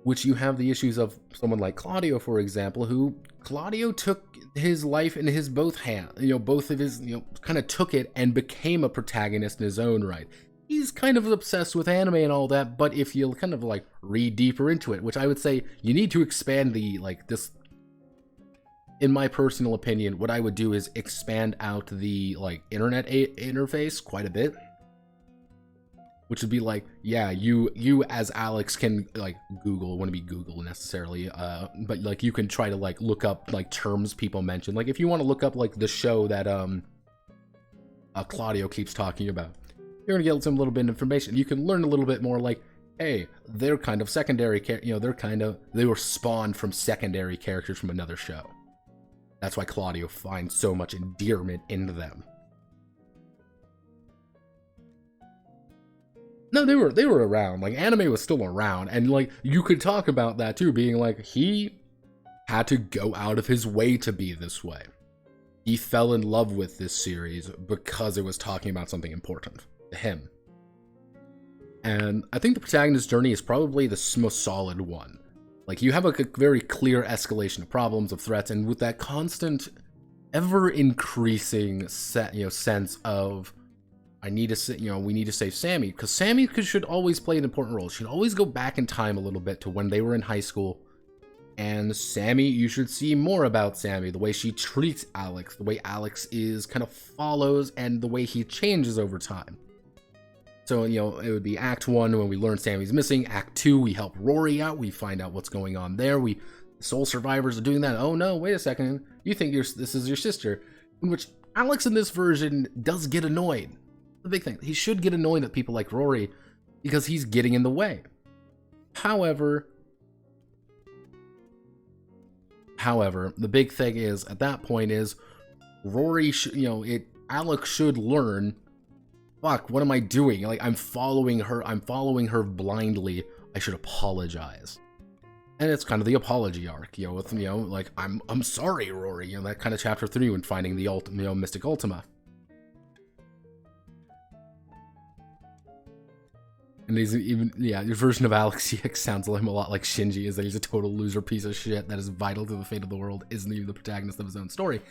Which you have the issues of someone like Claudio, for example, who Claudio took his life in his both hands, both of his, kind of took it and became a protagonist in his own right. He's kind of obsessed with anime and all that, but if you kind of like read deeper into it, which I would say you need to expand this, in my personal opinion, what I would do is expand out the internet interface quite a bit. Which would be like, yeah, you as Alex can Google, wouldn't be Google necessarily, but you can try to look up terms people mention. If you want to look up the show that Claudio keeps talking about, you're gonna get some little bit of information. You can learn a little bit more hey, they're kind of secondary, they were spawned from secondary characters from another show. That's why Claudio finds so much endearment into them. No, they were around. Anime was still around, and you could talk about that too, being he had to go out of his way to be this way. He fell in love with this series because it was talking about something important to him. And I think the protagonist's journey is probably the most solid one. You have a very clear escalation of problems, of threats, and with that constant, ever-increasing sense of we need to save Sammy, because Sammy should always play an important role. She should always go back in time a little bit to when they were in high school. And Sammy, you should see more about Sammy, the way she treats Alex, the way Alex kind of follows, and the way he changes over time. So, it would be Act 1 when we learn Sammy's missing. Act 2, we help Rory out. We find out what's going on there. The sole survivors are doing that. Oh no, wait a second. You think this is your sister. In which Alex in this version does get annoyed. The big thing, he should get annoyed at people like Rory because he's getting in the way. However, the big thing is at that point is Rory Alex should learn, fuck, what am I doing? I'm following her blindly. I should apologize. And it's kind of the apology arc, with I'm sorry, Rory, that kind of chapter 3 when finding the Mystic Ultima. And he's even, your version of Alex YIIK sounds a lot like Shinji, is that he's a total loser piece of shit that is vital to the fate of the world, isn't even the protagonist of his own story.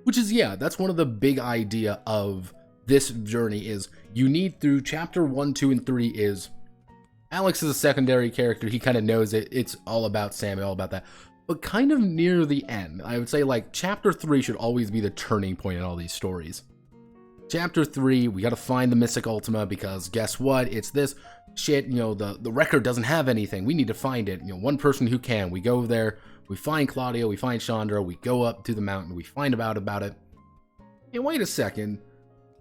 Which is, that's one of the big idea of this journey is, you need through chapter 1, 2, and 3 is, Alex is a secondary character, he kind of knows it, it's all about Sammy, all about that. But kind of near the end, I would say chapter 3 should always be the turning point in all these stories. Chapter 3, we gotta find the Mystic Ultima because guess what? It's this shit, the record doesn't have anything. We need to find it. One person who can. We go there, we find Claudio, we find Chandra, we go up to the mountain, we find out about it. Hey, wait a second.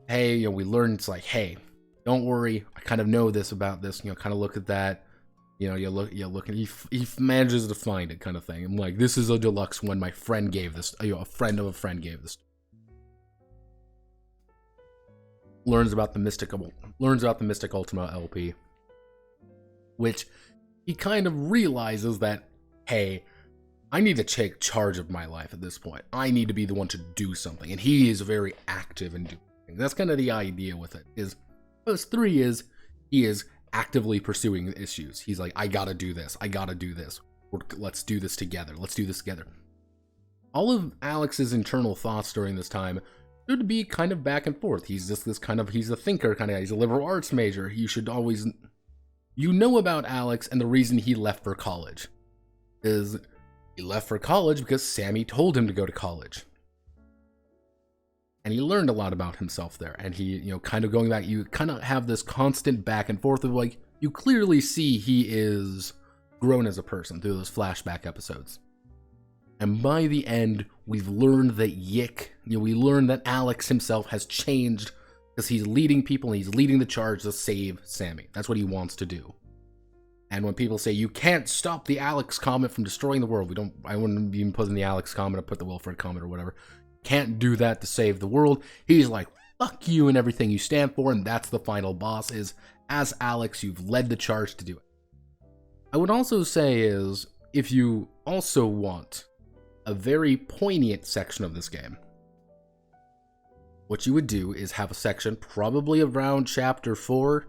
Hey, we learn it's hey, don't worry, I kind of know about this, kind of look at that. You look and he manages to find it kind of thing. I'm this is a deluxe one my friend gave this, a friend of a friend gave this. Learns about the Mystic Ultima LP, which he kind of realizes that hey, I need to take charge of my life at this point. I need to be the one to do something. And he is very active in doing things. That's kind of the idea with it. Is Post 3 is he is actively pursuing issues. He's like, I gotta do this. I gotta do this. Let's do this together. Let's do this together. All of Alex's internal thoughts during this time should be kind of back and forth. He's just this kind of, he's a thinker kind of guy. He's a liberal arts major. You should always, you know about Alex, and the reason he left for college is he left for college because Sammy told him to go to college. And he learned a lot about himself there. And he, you know, kind of going back, you kind of have this constant back and forth of like, you clearly see he is grown as a person through those flashback episodes. And by the end, we've learned that YIIK, you know, we learned that Alex himself has changed because he's leading people and he's leading the charge to save Sammy. That's what he wants to do. And when people say, you can't stop the Alex comet from destroying the world, I wouldn't even put in the Alex comet, I put the Wilfred comet or whatever. Can't do that to save the world. He's like, fuck you and everything you stand for, and that's the final boss is, as Alex, you've led the charge to do it. I would also say is, if you also want a very poignant section of this game, what you would do is have a section probably around chapter 4.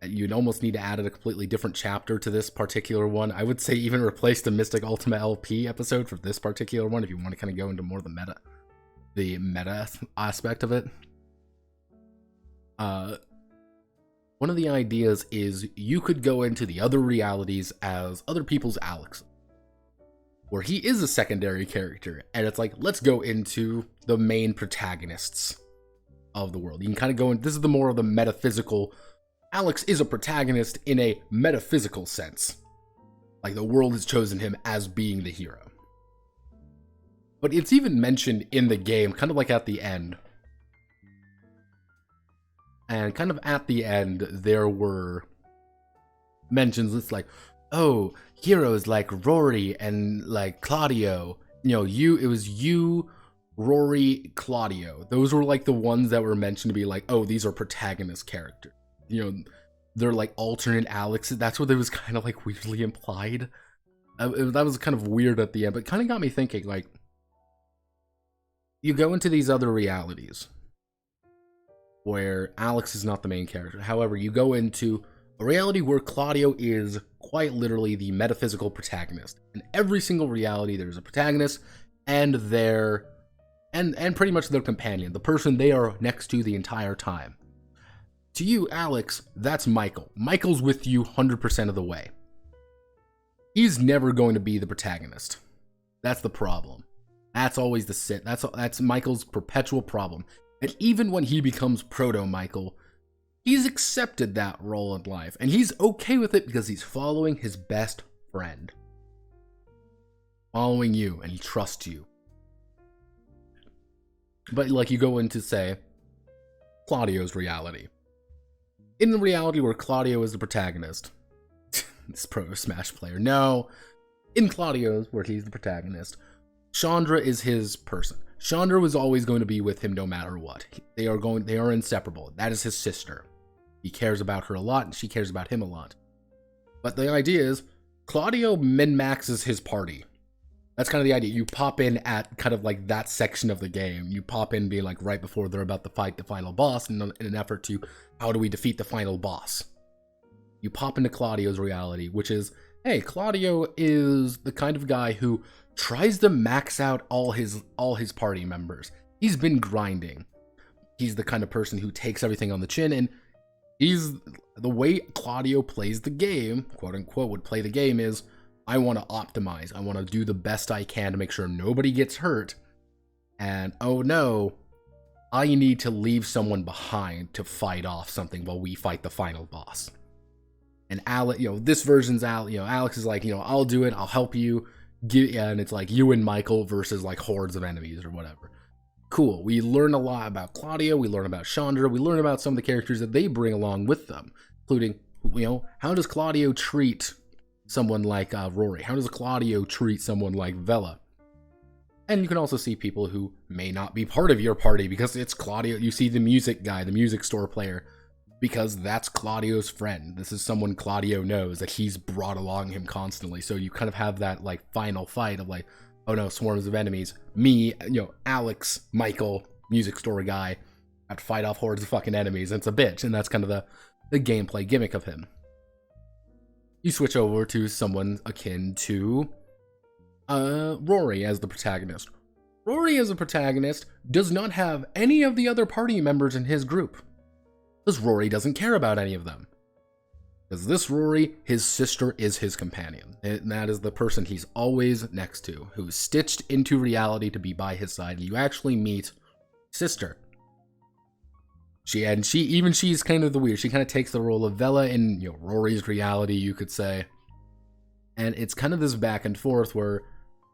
You'd almost need to add a completely different chapter to this particular one. I would say even replace the Mystic Ultima LP episode for this particular one if you want to kind of go into more the meta aspect of it. One of the ideas is you could go into the other realities as other people's Alex, where he is a secondary character, and it's like, let's go into the main protagonists of the world. You can kind of go in, this is the more of the metaphysical, Alex is a protagonist in a metaphysical sense. Like the world has chosen him as being the hero. But it's even mentioned in the game, kind of like at the end. And kind of at the end, there were mentions, it's like, oh, heroes like Rory and like Claudio, you know, it was you, Rory, Claudio. Those were like the ones that were mentioned to be like, oh, these are protagonist characters. You know, they're like alternate Alexes. That's what it was kind of like weirdly implied. That was kind of weird at the end, but kind of got me thinking, like, you go into these other realities where Alex is not the main character. However, you go into a reality where Claudio is quite literally the metaphysical protagonist. In every single reality, there's a protagonist and and pretty much their companion, the person they are next to the entire time. To you, Alex, that's Michael. Michael's with you 100% of the way. He's never going to be the protagonist. That's the problem. That's always the sit. That's Michael's perpetual problem. And even when he becomes Proto-Michael, he's accepted that role in life. And he's okay with it because he's following his best friend. Following you, and he trusts you. But like you go into, say, Claudio's reality. In the reality where Claudio is the protagonist, this Pro Smash player, no. In Claudio's, where he's the protagonist, Chandra is his person. Chandra was always going to be with him no matter what. They are inseparable. That is his sister. He cares about her a lot, and she cares about him a lot. But the idea is, Claudio min-maxes his party. That's kind of the idea. You pop in at kind of like that section of the game. You pop in being like right before they're about to fight the final boss in an effort to, how do we defeat the final boss? You pop into Claudio's reality, which is, hey, Claudio is the kind of guy who tries to max out all his party members. He's been grinding. He's the kind of person who takes everything on the chin, and he's the way Claudio plays the game, quote unquote, would play the game is, I want to optimize. I want to do the best I can to make sure nobody gets hurt. And oh no, I need to leave someone behind to fight off something while we fight the final boss. And Alex, this version's Alex is like, I'll do it. I'll help you. And it's like you and Michael versus like hordes of enemies or whatever. Cool. We learn a lot about Claudio. We learn about Chandra. We learn about some of the characters that they bring along with them, including, how does Claudio treat someone like Rory? How does Claudio treat someone like Vela? And you can also see people who may not be part of your party because it's Claudio. You see the music guy, the music store player. because that's Claudio's friend. This is someone Claudio knows that he's brought along him constantly. So you kind of have that like final fight of like, oh no, swarms of enemies. Me, Alex, Michael, music store guy, have to fight off hordes of fucking enemies. And it's a bitch, and that's kind of the gameplay gimmick of him. You switch over to someone akin to Rory as the protagonist. Rory as a protagonist does not have any of the other party members in his group, because Rory doesn't care about any of them. Because this Rory, his sister is his companion, and that is the person he's always next to, who's stitched into reality to be by his side. You actually meet sister. She's kind of the weird. She kind of takes the role of Vela in Rory's reality, you could say. And it's kind of this back and forth where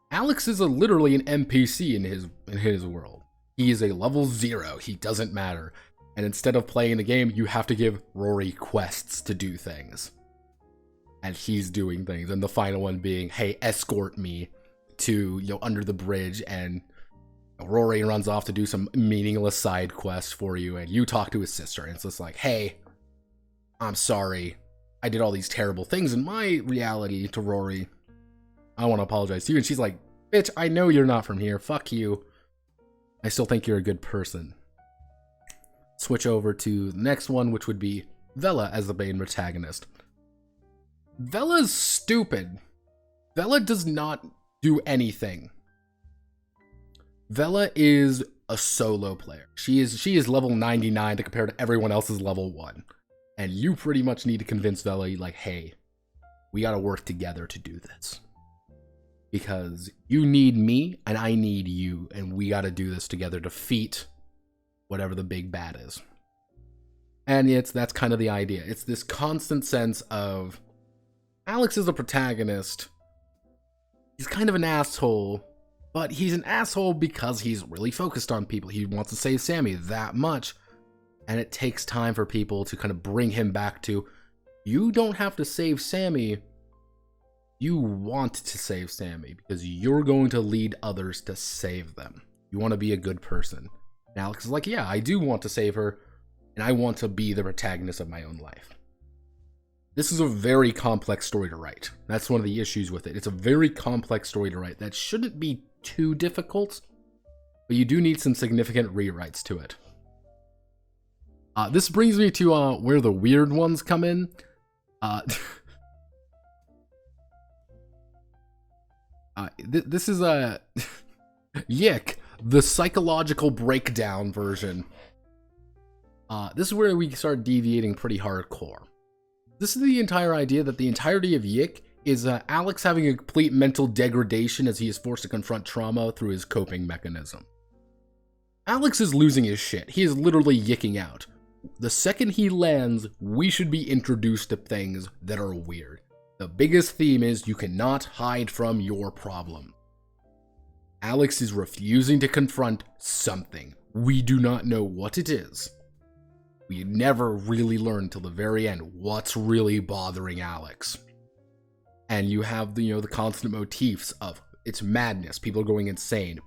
Alex is literally an NPC in his world. He is a level 0. He doesn't matter. And instead of playing the game, you have to give Rory quests to do things. And he's doing things. And the final one being, hey, escort me to under the bridge, and Rory runs off to do some meaningless side quest for you, and you talk to his sister, and it's just like, hey, I'm sorry. I did all these terrible things in my reality to Rory. I want to apologize to you. And she's like, bitch, I know you're not from here. Fuck you. I still think you're a good person. Switch over to the next one, which would be Vela as the main protagonist. Vela's stupid. Vela does not do anything. Vela is a solo player. She is level 99 to compare to everyone else's level 1. And you pretty much need to convince Vela, like, hey, we gotta work together to do this. Because you need me, and I need you, and we gotta do this together to defeat whatever the big bad is. And that's kind of the idea. It's this constant sense of Alex is the protagonist. He's kind of an asshole, but he's an asshole because he's really focused on people. He wants to save Sammy that much, and it takes time for people to kind of bring him back to, you don't have to save Sammy. You want to save Sammy because you're going to lead others to save them. You want to be a good person. And Alex is like, yeah, I do want to save her, and I want to be the protagonist of my own life. This is a very complex story to write. That's one of the issues with it. It's a very complex story to write that shouldn't be too difficult, but you do need some significant rewrites to it. This brings me to where the weird ones come in. This is a YIIK, the psychological breakdown version. This is where we start deviating pretty hardcore. This is the entire idea that the entirety of YIIK is Alex having a complete mental degradation as he is forced to confront trauma through his coping mechanism. Alex is losing his shit. He is literally yicking out. The second he lands, we should be introduced to things that are weird. The biggest theme is you cannot hide from your problem. Alex is refusing to confront something. We do not know what it is. We never really learn till the very end what's really bothering Alex. And you have the constant motifs of it's madness, people are going insane,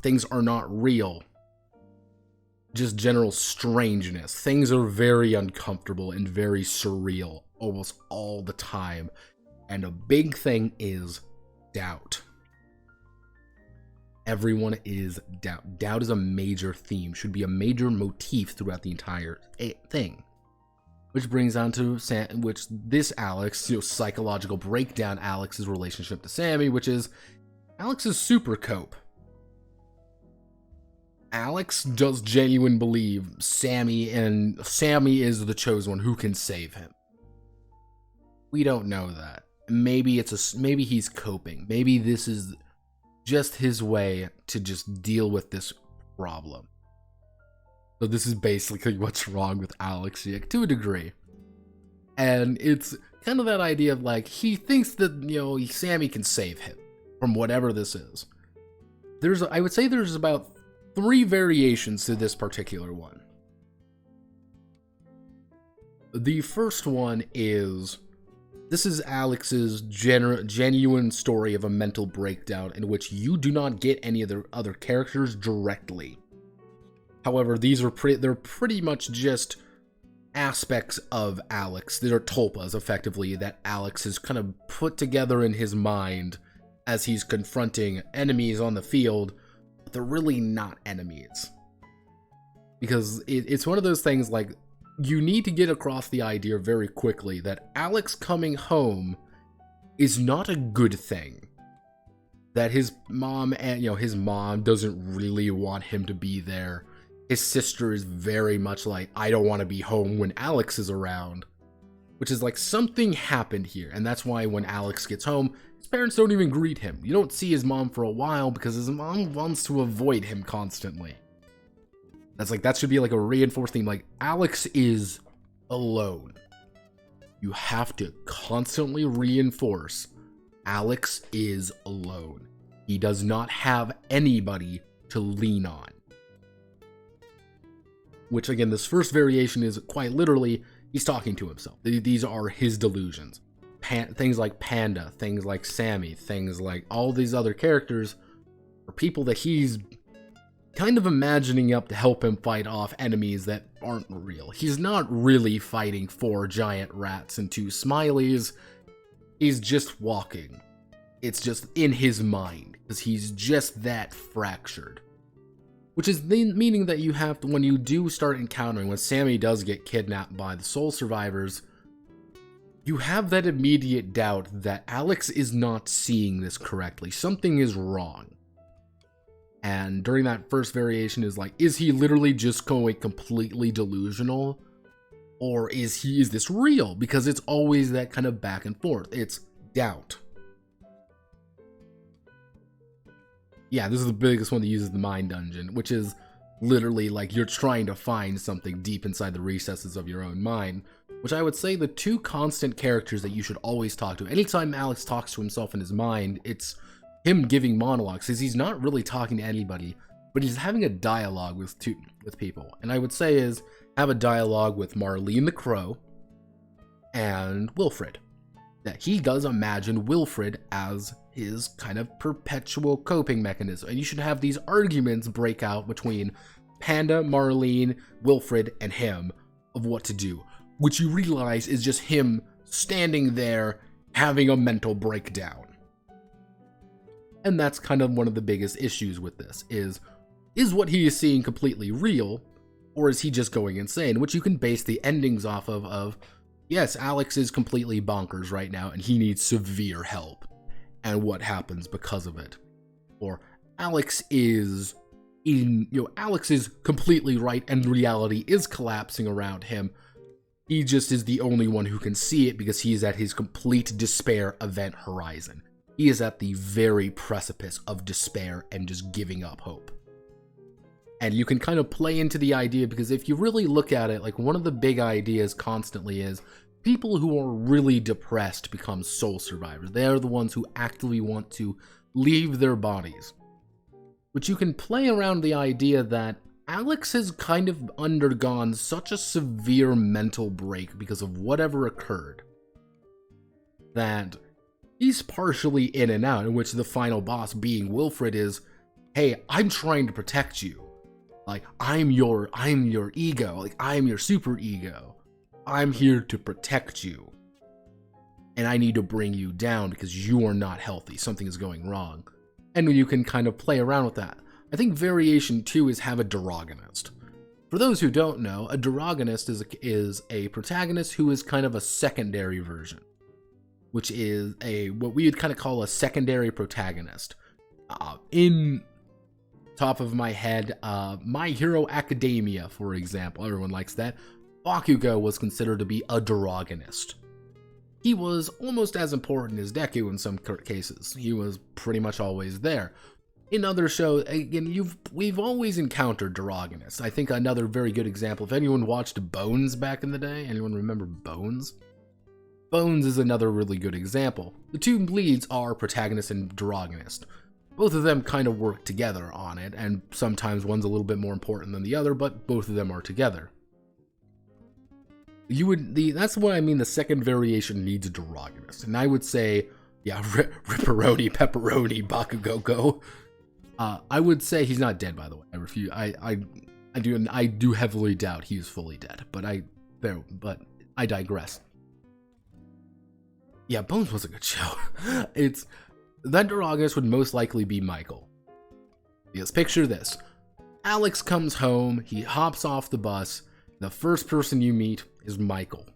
things are not real. Just general strangeness. Things are very uncomfortable and very surreal almost all the time. And a big thing is doubt. Everyone is doubt. Doubt is a major theme, should be a major motif throughout the entire thing. Which brings on to this Alex, psychological breakdown Alex's relationship to Sammy, which is Alex's super cope. Alex does genuinely believe Sammy is the chosen one who can save him. We don't know that. Maybe he's coping. Maybe this is just his way to just deal with this problem. So this is basically what's wrong with Alex YIIK to a degree. And it's kind of that idea of like, he thinks that, Sammy can save him from whatever this is. I would say there's about 3 variations to this particular one. The first one is, this is Alex's genuine story of a mental breakdown in which you do not get any of the other characters directly. However, these are they're pretty much just aspects of Alex that are tulpas, effectively, that Alex has kind of put together in his mind as he's confronting enemies on the field, but they're really not enemies. Because it's one of those things, like, you need to get across the idea very quickly that Alex coming home is not a good thing. That his mom and, his mom doesn't really want him to be there. His sister is very much like, I don't want to be home when Alex is around. Which is like, something happened here. And that's why when Alex gets home, his parents don't even greet him. You don't see his mom for a while because his mom wants to avoid him constantly. That should be like a reinforced theme. Like, Alex is alone. You have to constantly reinforce Alex is alone. He does not have anybody to lean on. Which, again, this first variation is quite literally, he's talking to himself. These are his delusions. Things like Panda, things like Sammy, things like all these other characters are people that he's kind of imagining up to help him fight off enemies that aren't real. He's not really fighting 4 giant rats and 2 smileys. He's just walking. It's just in his mind, because he's just that fractured. Which is the meaning that you have to, when you do start encountering, when Sammy does get kidnapped by the soul survivors, you have that immediate doubt that Alex is not seeing this correctly. Something is wrong. And during that first variation is like, is he literally just going completely delusional? Or is this real? Because it's always that kind of back and forth. It's doubt. Yeah, this is the biggest one that uses the mind dungeon, which is literally like you're trying to find something deep inside the recesses of your own mind, which I would say the 2 constant characters that you should always talk to. Anytime Alex talks to himself in his mind, it's him giving monologues, because he's not really talking to anybody, but he's having a dialogue with people. And I would say is, have a dialogue with Marlene the Crow and Wilfred. That he does imagine Wilfred as his kind of perpetual coping mechanism. And you should have these arguments break out between Panda, Marlene, Wilfred, and him of what to do. Which you realize is just him standing there having a mental breakdown. And that's kind of one of the biggest issues with this, is what he is seeing completely real, or is he just going insane? Which you can base the endings off of, yes, Alex is completely bonkers right now, and he needs severe help, and what happens because of it. Or, Alex is completely right, and reality is collapsing around him. He just is the only one who can see it, because he is at his complete despair event horizon. He is at the very precipice of despair and just giving up hope. And you can kind of play into the idea, because if you really look at it, like, one of the big ideas constantly is people who are really depressed become soul survivors. They are the ones who actively want to leave their bodies. But you can play around the idea that Alex has kind of undergone such a severe mental break because of whatever occurred that he's partially in and out, in which the final boss, being Wilfred, is, hey, I'm trying to protect you. Like, I'm your ego. Like, I'm your super ego. I'm here to protect you. And I need to bring you down because you are not healthy. Something is going wrong. And you can kind of play around with that. I think variation 2 is have a Dorogonist. For those who don't know, a Dorogonist is a protagonist who is kind of a secondary version, which is what we would kind of call a secondary protagonist. In top of my head, My Hero Academia, for example, everyone likes that. Bakugo was considered to be a Dorogonist. He was almost as important as Deku in some cases. He was pretty much always there. In other shows, again, we've always encountered Dorogonists. I think another very good example, if anyone watched Bones back in the day, anyone remember Bones? Bones is another really good example. The 2 leads are protagonist and Dorogonist. Both of them kind of work together on it, and sometimes one's a little bit more important than the other, but both of them are together. That's what I mean, the second variation needs a Dorogonist. And I would say, yeah, Ripperoni, Pepperoni, Bakugo. I would say he's not dead, by the way. I refuse. I do heavily doubt he's fully dead, but I but I digress. Yeah, Bones was a good show. That protagonist would most likely be Michael. Because picture this. Alex comes home, he hops off the bus, the first person you meet is Michael.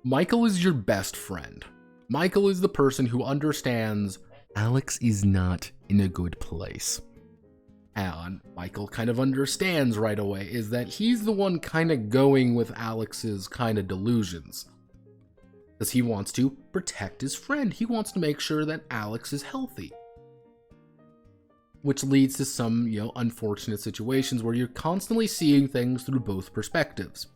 Michael is your best friend. Michael is the person who understands Alex is not in a good place. And Michael kind of understands right away is that he's the one kind of going with Alex's kind of delusions. Because he wants to protect his friend. He wants to make sure that Alex is healthy. Which leads to some, unfortunate situations where you're constantly seeing things through both perspectives.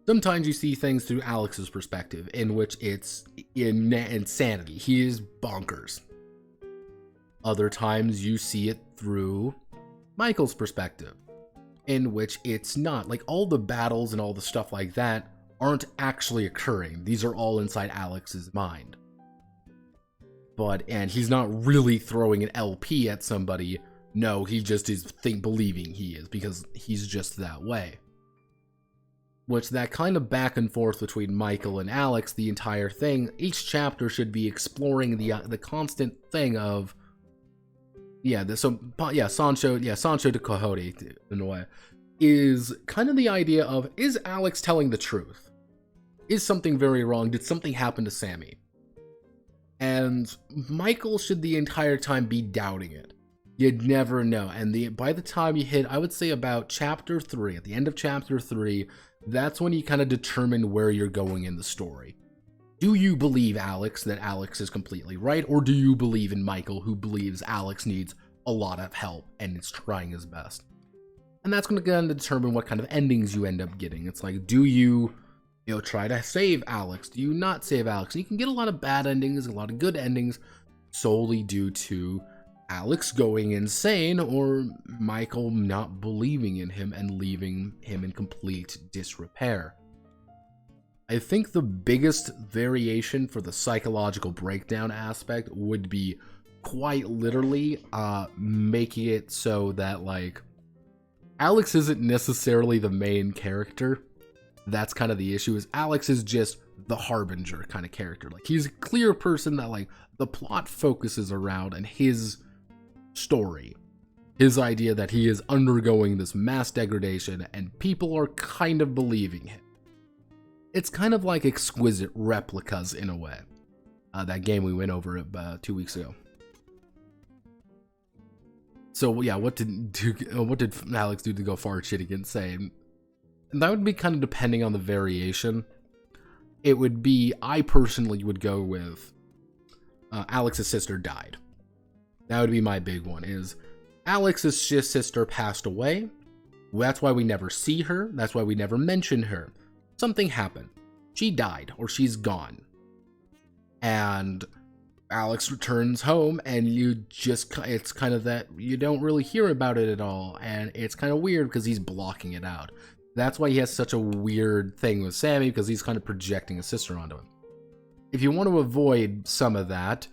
Sometimes you see things through Alex's perspective, in which it's insanity. He is bonkers. Other times you see it through Michael's perspective, in which it's not. Like, all the battles and all the stuff like that aren't actually occurring. These are all inside Alex's mind. And he's not really throwing an LP at somebody. No, he just is believing he is, because he's just that way. Which, that kind of back and forth between Michael and Alex, the entire thing, each chapter should be exploring the constant thing of, Sancho de Quixote, in a way, is kind of the idea of, is Alex telling the truth? Is something very wrong? Did something happen to Sammy? And Michael should the entire time be doubting it. You'd never know. And by the time you hit, I would say about chapter 3, at the end of chapter 3, that's when you kind of determine where you're going in the story. Do you believe Alex, that Alex is completely right, or do you believe in Michael, who believes Alex needs a lot of help and is trying his best? And that's going to kind of determine what kind of endings you end up getting. It's like, do you try to save Alex? Do you not save Alex? And you can get a lot of bad endings, a lot of good endings, solely due to Alex going insane or Michael not believing in him and leaving him in complete disrepair. I think the biggest variation for the psychological breakdown aspect would be quite literally making it so that, like, Alex isn't necessarily the main character. That's kind of the issue, is Alex is just the harbinger kind of character. Like, he's a clear person that, like, the plot focuses around, and his story, his idea that he is undergoing this mass degradation and people are kind of believing him. It's kind of like Exquisite Replicas in a way. That game we went over 2 weeks ago. So yeah, what did Alex do to go far shitting insane? And that would be kind of depending on the variation. It would be, I personally would go with Alex's sister died. That would be my big one, is Alex's sister passed away. That's why we never see her. That's why we never mention her. Something happened. She died, or she's gone. And Alex returns home, and it's kind of that, you don't really hear about it at all, and it's kind of weird because he's blocking it out. That's why he has such a weird thing with Sammy, because he's kind of projecting his sister onto him. If you want to avoid some of that,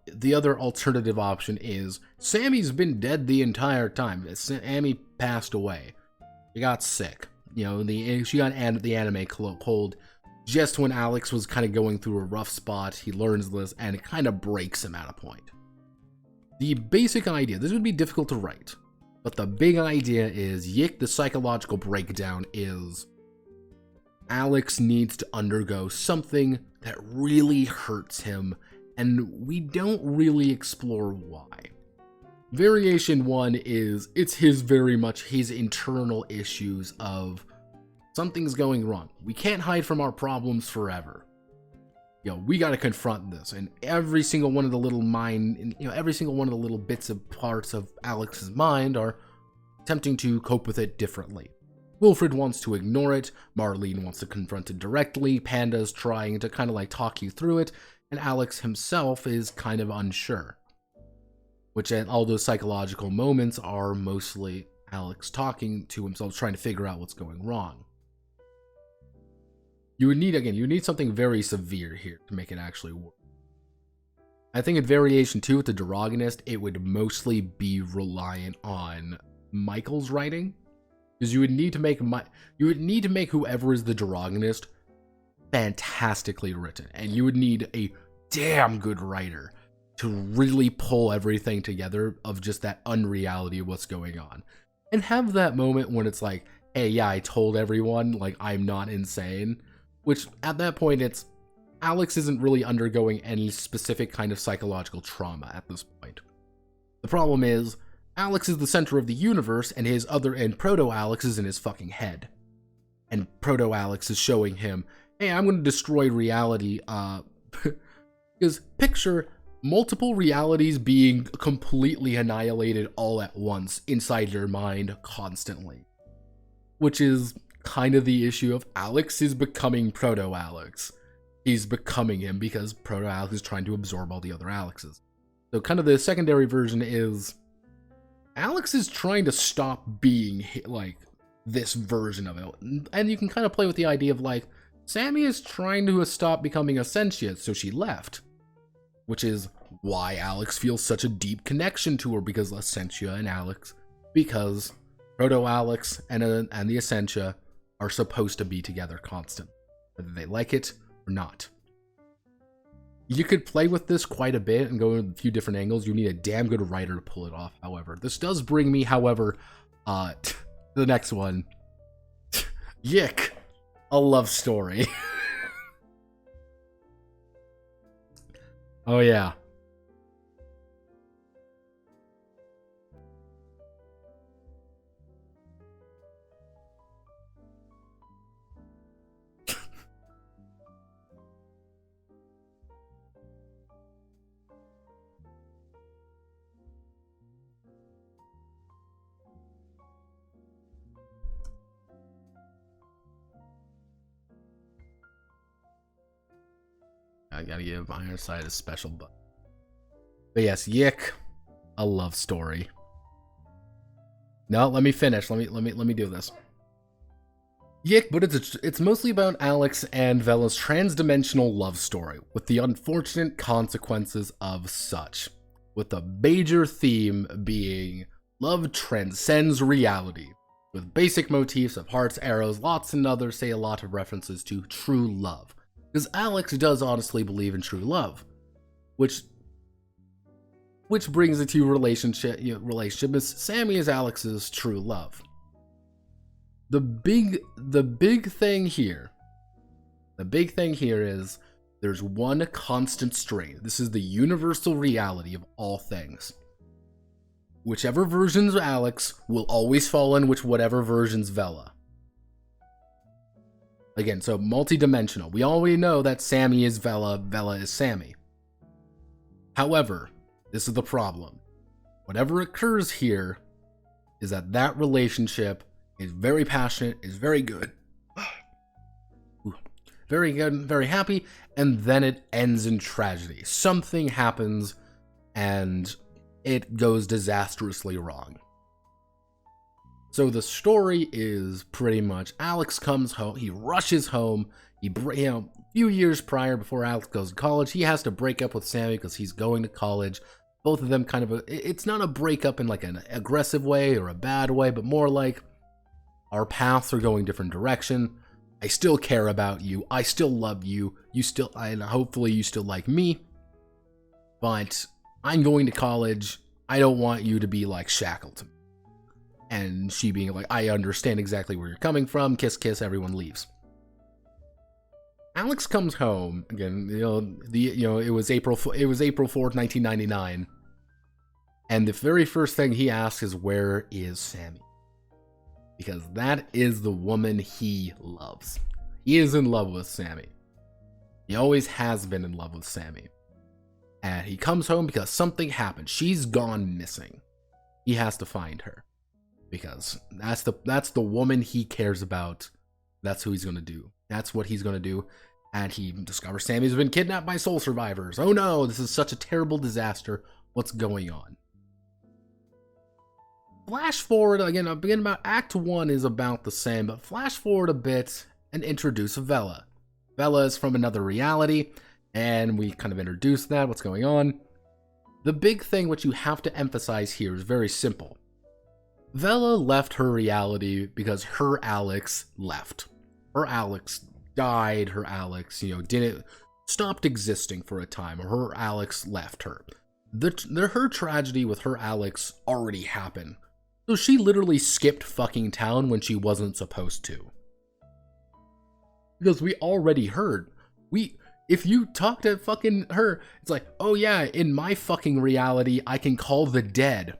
the other alternative option is Sammy's been dead the entire time. Sammy passed away. She got sick. She got the anime cold just when Alex was kind of going through a rough spot. He learns this, and it kind of breaks him at a point. The basic idea, this would be difficult to write, but the big idea is YIIK, the psychological breakdown, is Alex needs to undergo something that really hurts him, and we don't really explore why. Variation 1 is, it's very much his internal issues of something's going wrong. We can't hide from our problems forever. We gotta confront this, and every single one of the little every single one of the little bits of parts of Alex's mind are attempting to cope with it differently. Wilfred wants to ignore it, Marlene wants to confront it directly, Panda's trying to kind of like talk you through it, and Alex himself is kind of unsure. Which, and all those psychological moments are mostly Alex talking to himself, trying to figure out what's going wrong. You need something very severe here to make it actually work. I think in Variation 2 with the protagonist, it would mostly be reliant on Michael's writing. Because you would need to make whoever is the protagonist fantastically written, and you would need a damn good writer to really pull everything together of just that unreality of what's going on. And have that moment when it's like, hey, yeah, I told everyone, like, I'm not insane. Which, at that point, it's Alex isn't really undergoing any specific kind of psychological trauma at this point. The problem is, Alex is the center of the universe, and Proto-Alex is in his fucking head. And Proto-Alex is showing him, hey, I'm going to destroy reality, because picture multiple realities being completely annihilated all at once inside your mind constantly. Which is kind of the issue of Alex is becoming Proto-Alex. He's becoming him because Proto-Alex is trying to absorb all the other Alexes. So kind of the secondary version is Alex is trying to stop being like this version of it. And you can kind of play with the idea of like, Sammy is trying to stop becoming a sentient, so she left. Which is why Alex feels such a deep connection to her, because Essentia and Alex, because Proto-Alex and the Essentia are supposed to be together constantly, whether they like it or not. You could play with this quite a bit and go in a few different angles. You need a damn good writer to pull it off, however. This does bring me, however, to the next one. YIIK, a love story. Oh yeah. I gotta give Ironside a special but yes, YIIK, a love story. No, let me finish. Let me do this. YIIK, but it's mostly about Alex and Vela's transdimensional love story, with the unfortunate consequences of such. With the major theme being love transcends reality, with basic motifs of hearts, arrows, lots and others say a lot of references to true love. Because Alex does honestly believe in true love, which brings it to relationship is Sammy is Alex's true love. The big thing here is there's one constant strain. This is the universal reality of all things. Whichever version's Alex will always fall in with whatever version's Vela. Again, so multi-dimensional. We already know that Sammy is Vela, Vela is Sammy. However, this is the problem. Whatever occurs here is that relationship is very passionate, is very good. Very good, very happy, and then it ends in tragedy. Something happens, and it goes disastrously wrong. So the story is pretty much Alex comes home, he rushes home, a few years prior before Alex goes to college, he has to break up with Sammy because he's going to college. Both of them kind of, it's not a breakup in like an aggressive way or a bad way, but more like our paths are going different direction. I still care about you, I still love you, and hopefully you still like me, but I'm going to college, I don't want you to be like shackled to me. And she being like, I understand exactly where you're coming from. Kiss, kiss, everyone leaves. Alex comes home again. It was April 4th, 1999, and the very first thing he asks is, "Where is Sammy?" Because that is the woman he loves. He is in love with Sammy. He always has been in love with Sammy. And he comes home because something happened. She's gone missing. He has to find her. Because that's the woman he cares about. That's who he's going to do. That's what he's going to do. And he discovers Sammy's been kidnapped by soul survivors. Oh no, this is such a terrible disaster. What's going on? Flash forward, again about Act 1 is about the same, but flash forward a bit and introduce Vela. Vela is from another reality, and we kind of introduce that, what's going on. The big thing which you have to emphasize here is very simple. Vela left her reality because her Alex left. Her Alex died, her Alex, didn't stopped existing for a time, or her Alex left her. Her tragedy with her Alex already happened. So she literally skipped fucking town when she wasn't supposed to. Because we already heard. If you talk to fucking her, it's like, oh yeah, in my fucking reality, I can call the dead.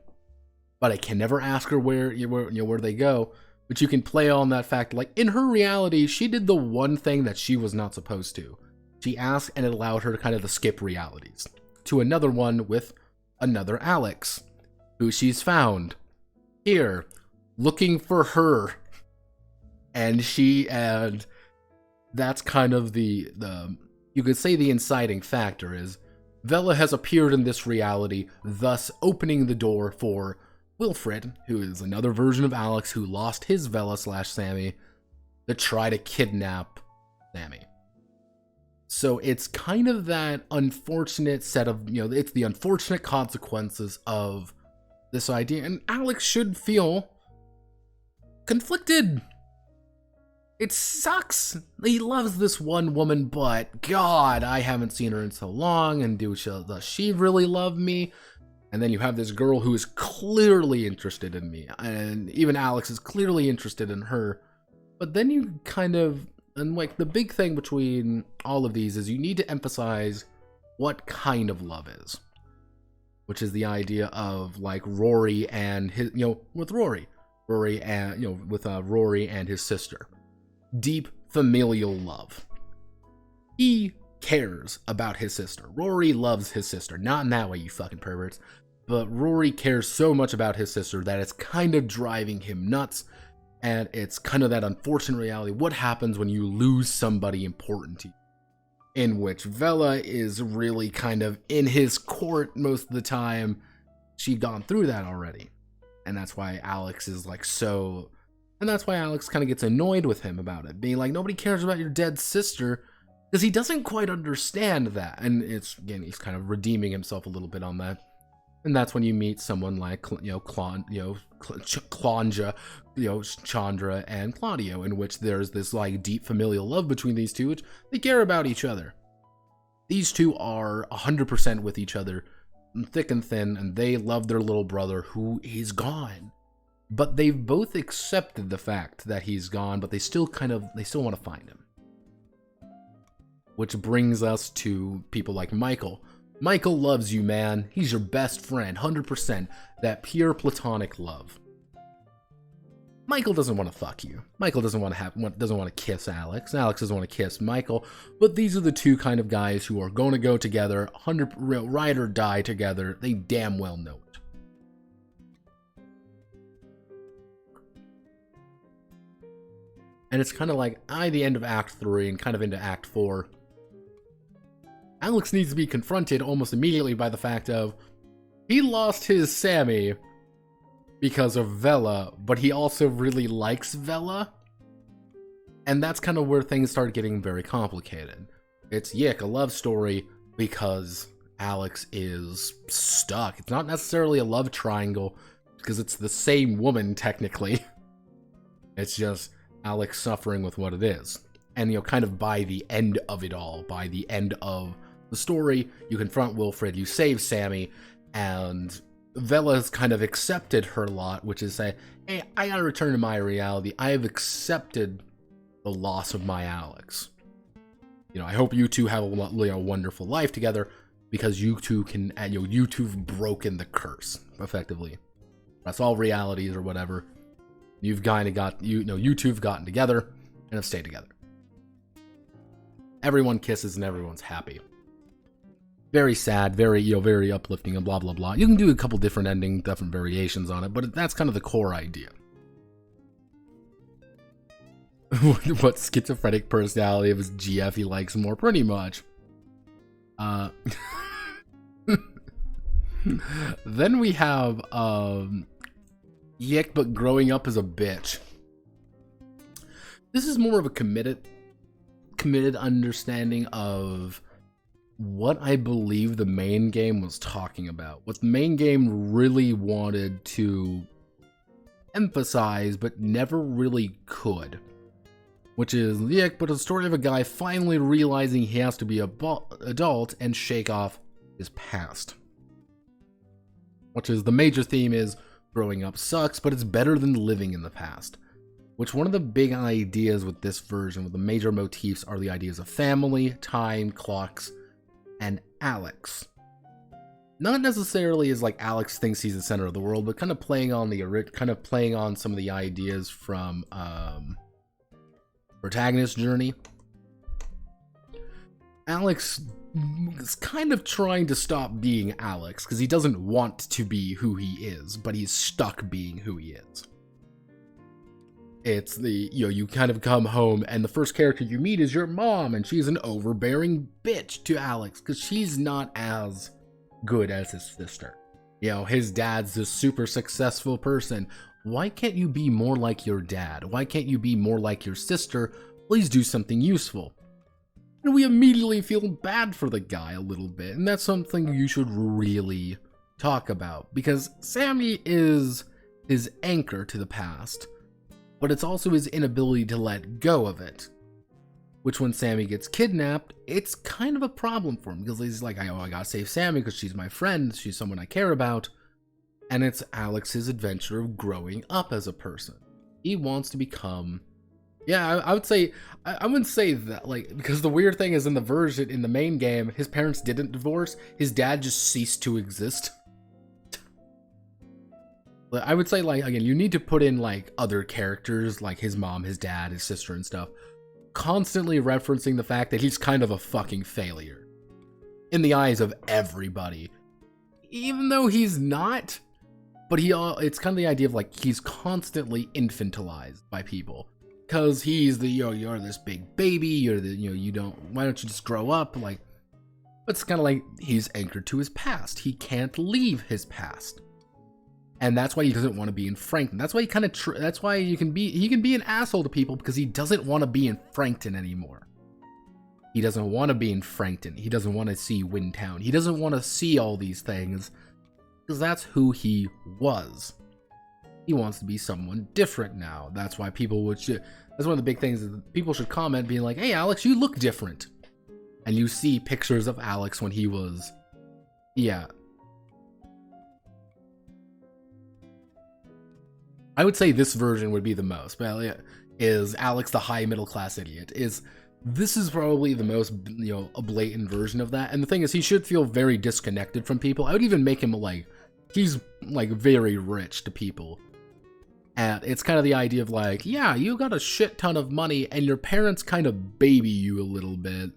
But I can never ask her where they go. But you can play on that fact, like, in her reality, she did the one thing that she was not supposed to. She asked, and it allowed her to kind of skip realities. To another one with another Alex, who she's found. Here, looking for her. And that's kind of the you could say the inciting factor is Vela has appeared in this reality, thus opening the door for Wilfred, who is another version of Alex who lost his Vela/Sammy, to try to kidnap Sammy. So it's kind of that unfortunate set of, it's the unfortunate consequences of this idea, and Alex should feel conflicted. It sucks. He loves this one woman, but God, I haven't seen her in so long, and does she really love me? And then you have this girl who is clearly interested in me, and even Alex is clearly interested in her. But then you kind of, and like the big thing between all of these is you need to emphasize what kind of love is. Which is the idea of like Rory and his, with Rory and, with Rory and his sister. Deep familial love. He cares about his sister. Rory loves his sister. Not in that way, you fucking perverts. But Rory cares so much about his sister that it's kind of driving him nuts. And it's kind of that unfortunate reality. What happens when you lose somebody important to you? In which Vela is really kind of in his court most of the time. She'd gone through that already. And that's why Alex is like so... And that's why Alex kind of gets annoyed with him about it. Being like, nobody cares about your dead sister. Because he doesn't quite understand that. And it's, again, he's kind of redeeming himself a little bit on that. And that's when you meet someone like, Chandra and Claudio, in which there's this like deep familial love between these two, which they care about each other. These two are 100% with each other, thick and thin, and they love their little brother who is gone. But they've both accepted the fact that he's gone, but they still want to find him. Which brings us to people like Michael. Michael loves you, man. He's your best friend, 100%. That pure platonic love. Michael doesn't want to fuck you. Michael doesn't want to kiss Alex. Alex doesn't want to kiss Michael. But these are the two kind of guys who are going to go together, ride or die together. They damn well know it. And it's kind of like, the end of Act 3 and kind of into Act 4. Alex needs to be confronted almost immediately by the fact of, he lost his Sammy because of Vela, but he also really likes Vela. And that's kind of where things start getting very complicated. It's YIIK, a love story, because Alex is stuck. It's not necessarily a love triangle, because it's the same woman, technically. It's just Alex suffering with what it is. And, kind of by the end of it all, by the end of the story, you confront Wilfred, you save Sammy, and Vela's kind of accepted her lot, which is say, hey, I gotta return to my reality. I have accepted the loss of my Alex. I hope you two have a wonderful life together, because you two can, you two have broken the curse, effectively. That's all realities or whatever. You've kind of you two have gotten together and have stayed together. Everyone kisses and everyone's happy. Very sad, very uplifting and blah, blah, blah. You can do a couple different different variations on it, but that's kind of the core idea. What schizophrenic personality of his GF he likes more, pretty much. Then we have, YIIK, but growing up as a bitch. This is more of a committed understanding of what I believe the main game was talking about. What the main game really wanted to emphasize but never really could. Which is YIIK, but a story of a guy finally realizing he has to be an adult and shake off his past. Which is the major theme is growing up sucks, but it's better than living in the past. Which one of the big ideas with this version, with the major motifs, are the ideas of family, time, clocks, and Alex. Not necessarily as like Alex thinks he's the center of the world, but kind of playing on some of the ideas from protagonist journey. Alex is kind of trying to stop being Alex because he doesn't want to be who he is, but he's stuck being who he is. It's the, you kind of come home and the first character you meet is your mom, and she's an overbearing bitch to Alex because she's not as good as his sister. His dad's this super successful person. Why can't you be more like your dad? Why can't you be more like your sister? Please do something useful. And we immediately feel bad for the guy a little bit, and that's something you should really talk about, because Sammy is his anchor to the past, but it's also his inability to let go of it. Which, when Sammy gets kidnapped, it's kind of a problem for him, because he's like, I gotta save Sammy because she's my friend, she's someone I care about. And it's Alex's adventure of growing up as a person. He wants to become... I would say... I wouldn't say that, because the weird thing is in the main game, his parents didn't divorce. His dad just ceased to exist. But I would say, again, you need to put in, other characters, like his mom, his dad, his sister, and stuff. Constantly referencing the fact that he's kind of a fucking failure. In the eyes of everybody. Even though he's not... But it's kind of the idea of he's constantly infantilized by people, because he's the you're this big baby, you're the why don't you just grow up? But it's kind of like he's anchored to his past. He can't leave his past, and that's why he doesn't want to be in Frankton. That's why he can be an asshole to people, because he doesn't want to be in Frankton anymore. He doesn't want to be in Frankton. He doesn't want to see Windtown. He doesn't want to see all these things. Because that's who he was. He wants to be someone different now. That's why that's one of the big things that people should comment, being like, hey Alex, you look different. And you see pictures of Alex when he was... I would say this version would be the most, but is Alex the high middle class idiot. This is probably the most, a blatant version of that. And the thing is, he should feel very disconnected from people. I would even make him he's very rich to people. And it's kind of the idea of you got a shit ton of money and your parents kind of baby you a little bit.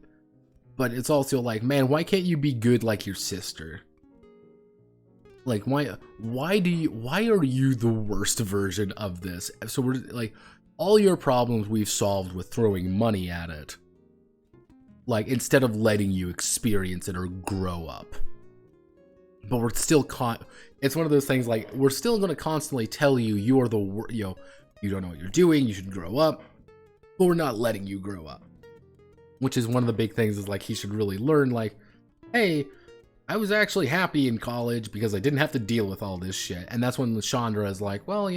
But it's also man, why can't you be good like your sister? Why are you the worst version of this? So we're all your problems we've solved with throwing money at it. Instead of letting you experience it or grow up. But we're still it's one of those things we're still going to constantly tell you you're the you don't know what you're doing, you should grow up, but we're not letting you grow up. Which is one of the big things is he should really learn hey, I was actually happy in college because I didn't have to deal with all this shit. And that's when Chandra is were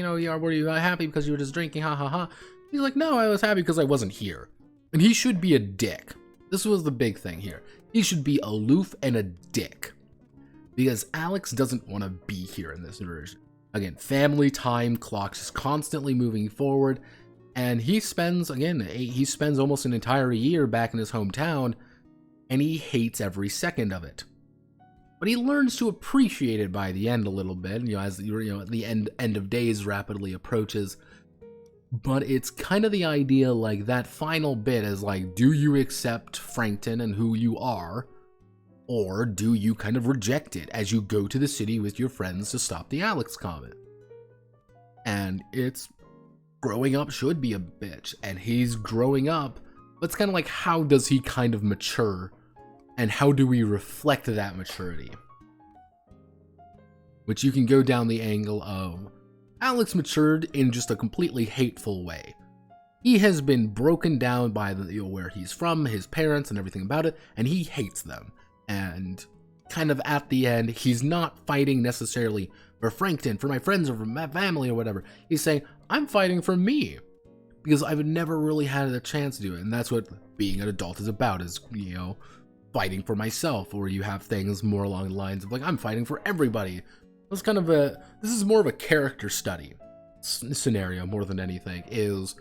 you happy because you were just drinking, ha ha ha. He's no, I was happy because I wasn't here. And he should be a dick. This was the big thing here. He should be aloof and a dick. Because Alex doesn't want to be here in this version. Again, family, time, clocks is constantly moving forward. And he spends almost an entire year back in his hometown. And he hates every second of it. But he learns to appreciate it by the end a little bit, as the end of days rapidly approaches. But it's kind of the idea that final bit is do you accept Frankton and who you are, or do you kind of reject it as you go to the city with your friends to stop the Alex comet? And it's growing up should be a bitch, and he's growing up, but it's kind of how does he kind of mature? And how do we reflect that maturity? Which you can go down the angle of Alex matured in just a completely hateful way. He has been broken down by where he's from, his parents, and everything about it, and he hates them. And kind of at the end, he's not fighting necessarily for Frankton, for my friends, or for my family, or whatever. He's saying, I'm fighting for me. Because I've never really had a chance to do it. And that's what being an adult is about, is, you know, fighting for myself. Or you have things more along the lines of, like, I'm fighting for everybody. This is more of a character study scenario more than anything, is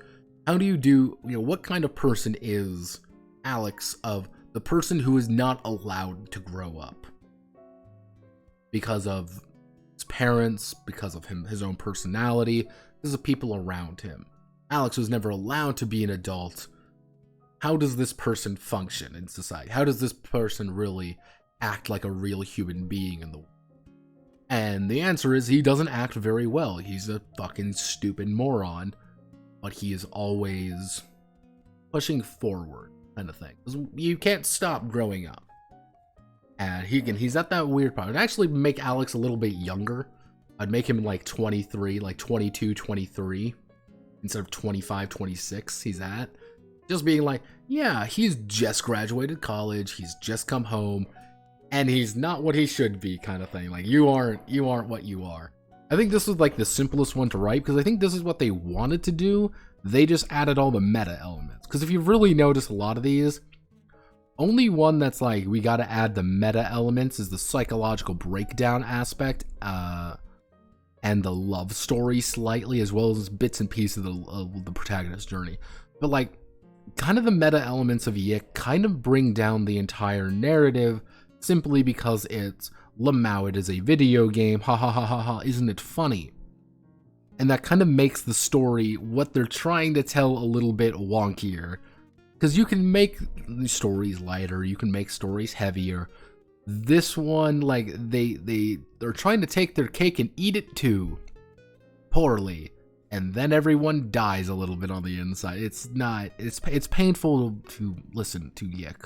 how do you do, you know, what kind of person is Alex, of the person who is not allowed to grow up because of his parents, because of his own personality, because of people around him. Alex was never allowed to be an adult. How does this person function in society? How does this person really act like a real human being in the world? And the answer is, he doesn't act very well. He's a fucking stupid moron, but he is always pushing forward, kind of thing. You can't stop growing up. And he's at that weird part. I'd actually make Alex a little bit younger. I'd make him like 23, like 22, 23, instead of 25, 26 he's at. Just being like, yeah, he's just graduated college, he's just come home, and he's not what he should be, kind of thing. Like, you aren't what you are. I think this was like the simplest one to write, because I think this is what they wanted to do. They just added all the meta elements. Because if you really notice, a lot of these, only one that's like, we gotta add the meta elements is the psychological breakdown aspect, and the love story slightly, as well as bits and pieces of the protagonist's journey. But like, kind of the meta elements of YIIK kind of bring down the entire narrative, simply because it's Lamau, it is a video game, ha ha ha ha ha, isn't it funny? And that kind of makes the story, what they're trying to tell, a little bit wonkier. Because you can make the stories lighter, you can make stories heavier. This one, like, they're trying to take their cake and eat it too. Poorly. And then everyone dies a little bit on the inside. It's painful to listen to YIIK.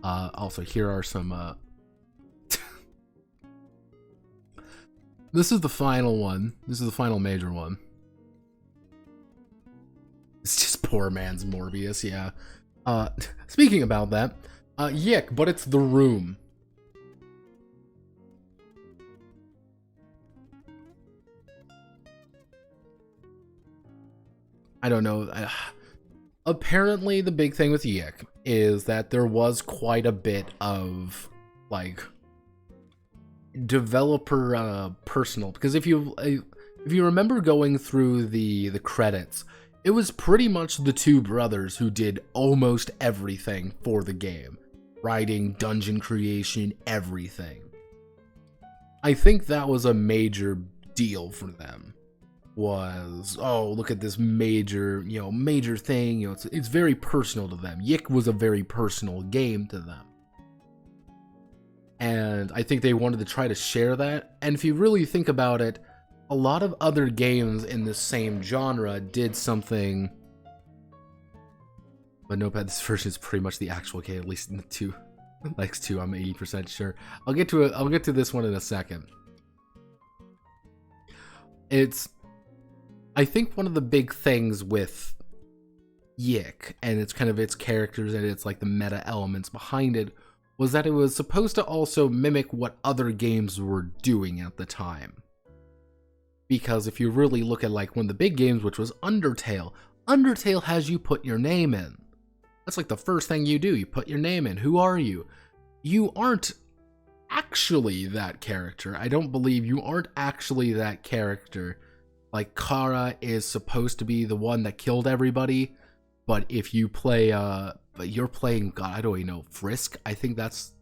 Also, here are some, this is the final one. This is the final major one. It's just poor man's Morbius, yeah. Speaking about that, YIIK, but it's The Room. I don't know. Apparently, the big thing with YIIK is that there was quite a bit of, like, developer personal. Because if you remember going through the credits, it was pretty much the two brothers who did almost everything for the game. Writing, dungeon creation, everything. I think that was a major deal for them. Was, oh, look at this major thing, it's very personal to them. YIIK was a very personal game to them. And I think they wanted to try to share that. And if you really think about it, a lot of other games in the same genre did something. But Notepad, this version is pretty much the actual game, at least in the 2. Likes 2, I'm 80% sure. I'll get to this one in a second. I think one of the big things with YIIK, and it's kind of its characters and it's like the meta elements behind it, was that it was supposed to also mimic what other games were doing at the time. Because if you really look at like one of the big games, which was Undertale has you put your name in. That's like the first thing you do, you put your name in. Who are you? You aren't actually that character. I don't believe you aren't actually that character. Like, Kara is supposed to be the one that killed everybody, but if you play, but you're playing, God, I don't even know, Frisk? I think that's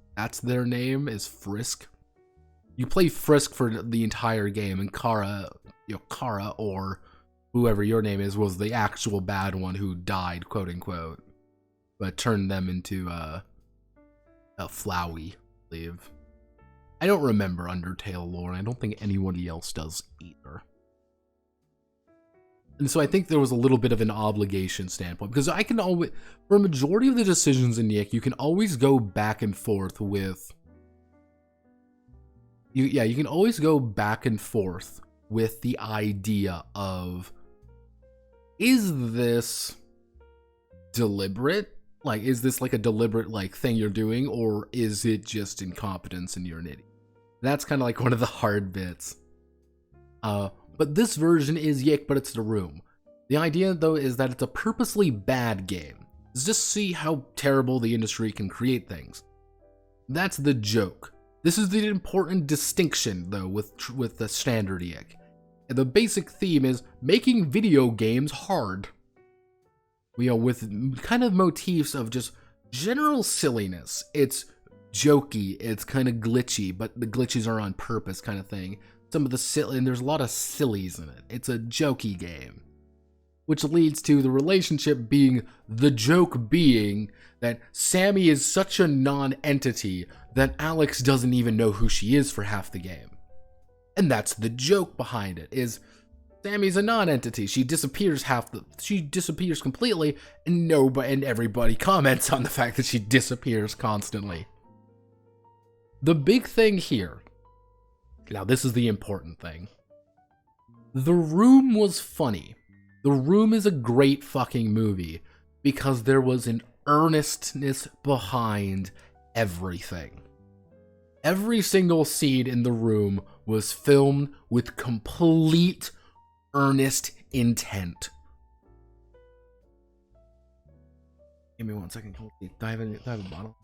their name, is Frisk. You play Frisk for the entire game, and Kara, or whoever your name is, was the actual bad one who died, quote unquote, but turned them into, a Flowey, I believe. I don't remember Undertale lore, and I don't think anybody else does either. And so I think there was a little bit of an obligation standpoint, because I can always, for a majority of the decisions in YIIK, you can always go back and forth with, you can always go back and forth with the idea of, is this deliberate? Like, is this like a deliberate like thing you're doing, or is it just incompetence and you're an idiot? That's kind of like one of the hard bits. But this version is YIIK, but it's The Room. The idea, though, is that it's a purposely bad game. Let's just see how terrible the industry can create things. That's the joke. This is the important distinction, though, with the standard YIIK. And the basic theme is making video games hard. With kind of motifs of just general silliness. It's jokey, it's kind of glitchy, but the glitches are on purpose kind of thing. Some of the silly, and there's a lot of sillies in it. It's a jokey game. Which leads to the relationship being, the joke being, that Sammy is such a non-entity that Alex doesn't even know who she is for half the game. And that's the joke behind it, is Sammy's a non-entity. She disappears completely, and everybody comments on the fact that she disappears constantly. The big thing here, now this is the important thing. The Room was funny. The Room is a great fucking movie because there was an earnestness behind everything. Every single scene in The Room was filmed with complete earnest intent. Give me 1 second. Do I have a bottle?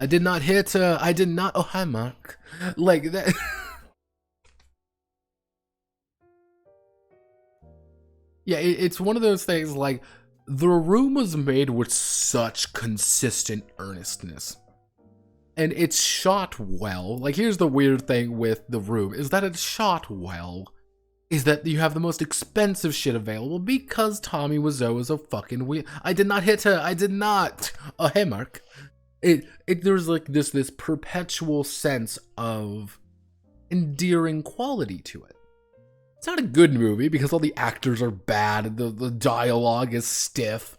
I did not, oh hi Mark. Like that. Yeah, it's one of those things like, The Room was made with such consistent earnestness. And it's shot well. Like, here's the weird thing with The Room, is that it's shot well. Is that you have the most expensive shit available because Tommy Wiseau is a fucking weird. I did not. Oh, hey, Mark. There's like this perpetual sense of endearing quality to it. It's not a good movie because all the actors are bad, the dialogue is stiff.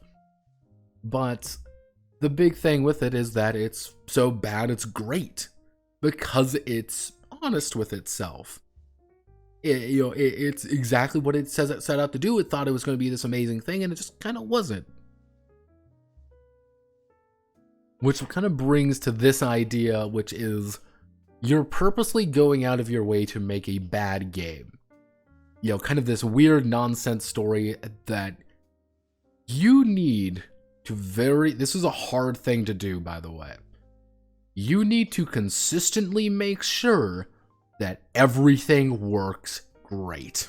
But the big thing with it is that it's so bad it's great because it's honest with itself. It's exactly what it set out to do. It thought it was going to be this amazing thing, and it just kind of wasn't. Which kind of brings to this idea, which is you're purposely going out of your way to make a bad game. Kind of this weird nonsense story that you need to this is a hard thing to do, by the way. You need to consistently make sure that everything works great.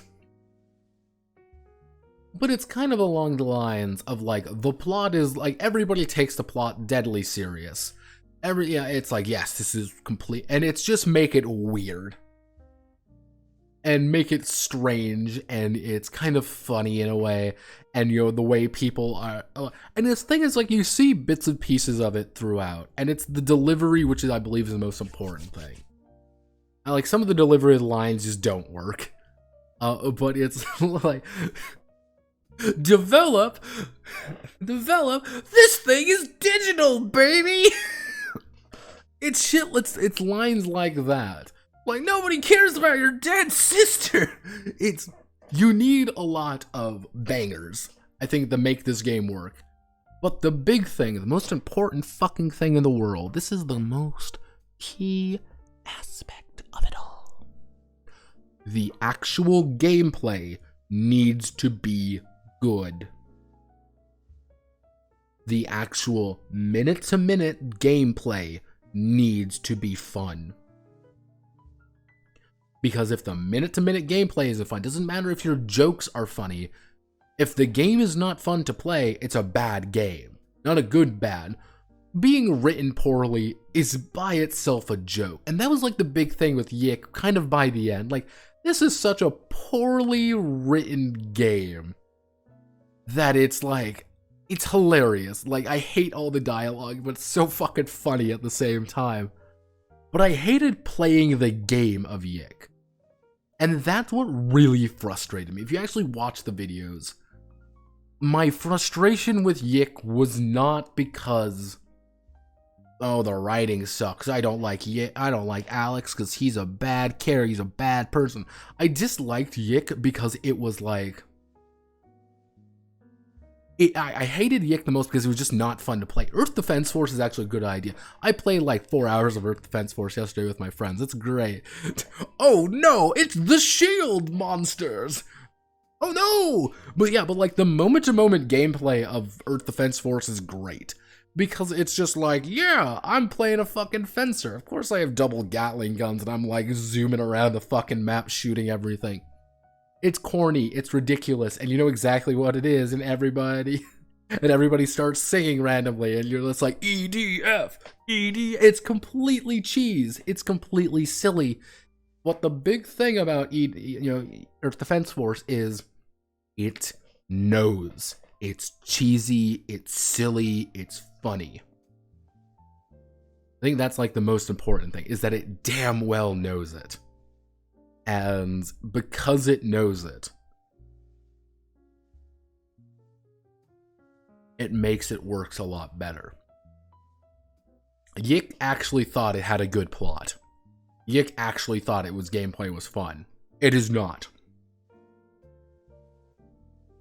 But it's kind of along the lines of like, the plot is like, everybody takes the plot deadly serious. It's like, yes, this is complete, and it's just make it weird. And make it strange, and it's kind of funny in a way, and the way people are, and this thing is like, you see bits and pieces of it throughout, and it's the delivery, which is, I believe, is the most important thing. Like, some of the delivery lines just don't work, but it's like, develop, this thing is digital, baby! It's shit, it's lines like that. Like, nobody cares about your dead sister. You need a lot of bangers, I think, to make this game work. But the big thing, the most important fucking thing in the world, this is the most key aspect of it all. The actual gameplay needs to be good. The actual minute-to-minute gameplay needs to be fun. Because if the minute-to-minute gameplay isn't fun, it doesn't matter if your jokes are funny. If the game is not fun to play, it's a bad game. Not a good bad. Being written poorly is by itself a joke. And that was like the big thing with YIIK, kind of by the end. Like, this is such a poorly written game that it's like, it's hilarious. Like, I hate all the dialogue, but it's so fucking funny at the same time. But I hated playing the game of YIIK. And that's what really frustrated me. If you actually watch the videos, my frustration with YIIK was not because, oh, the writing sucks. I don't like Alex because he's a bad character, he's a bad person. I disliked YIIK because it was like, I hated YIIK the most because it was just not fun to play. Earth Defense Force is actually a good idea. I played like 4 hours of Earth Defense Force yesterday with my friends. It's great. Oh no, it's the shield monsters. Oh no! But yeah, but like the moment-to-moment gameplay of Earth Defense Force is great. Because it's just like, yeah, I'm playing a fucking fencer. Of course I have double Gatling guns and I'm like zooming around the fucking map shooting everything. It's corny, it's ridiculous, and you know exactly what it is, and everybody starts singing randomly, and you're just like, EDF, ED. It's completely cheese. It's completely silly. But the big thing about Earth Defense Force is it knows. It's cheesy, it's silly, it's funny. I think that's like the most important thing, is that it damn well knows it. And because it knows it, it makes it works a lot better. YIIK actually thought it had a good plot. YIIK actually thought gameplay was fun. It is not.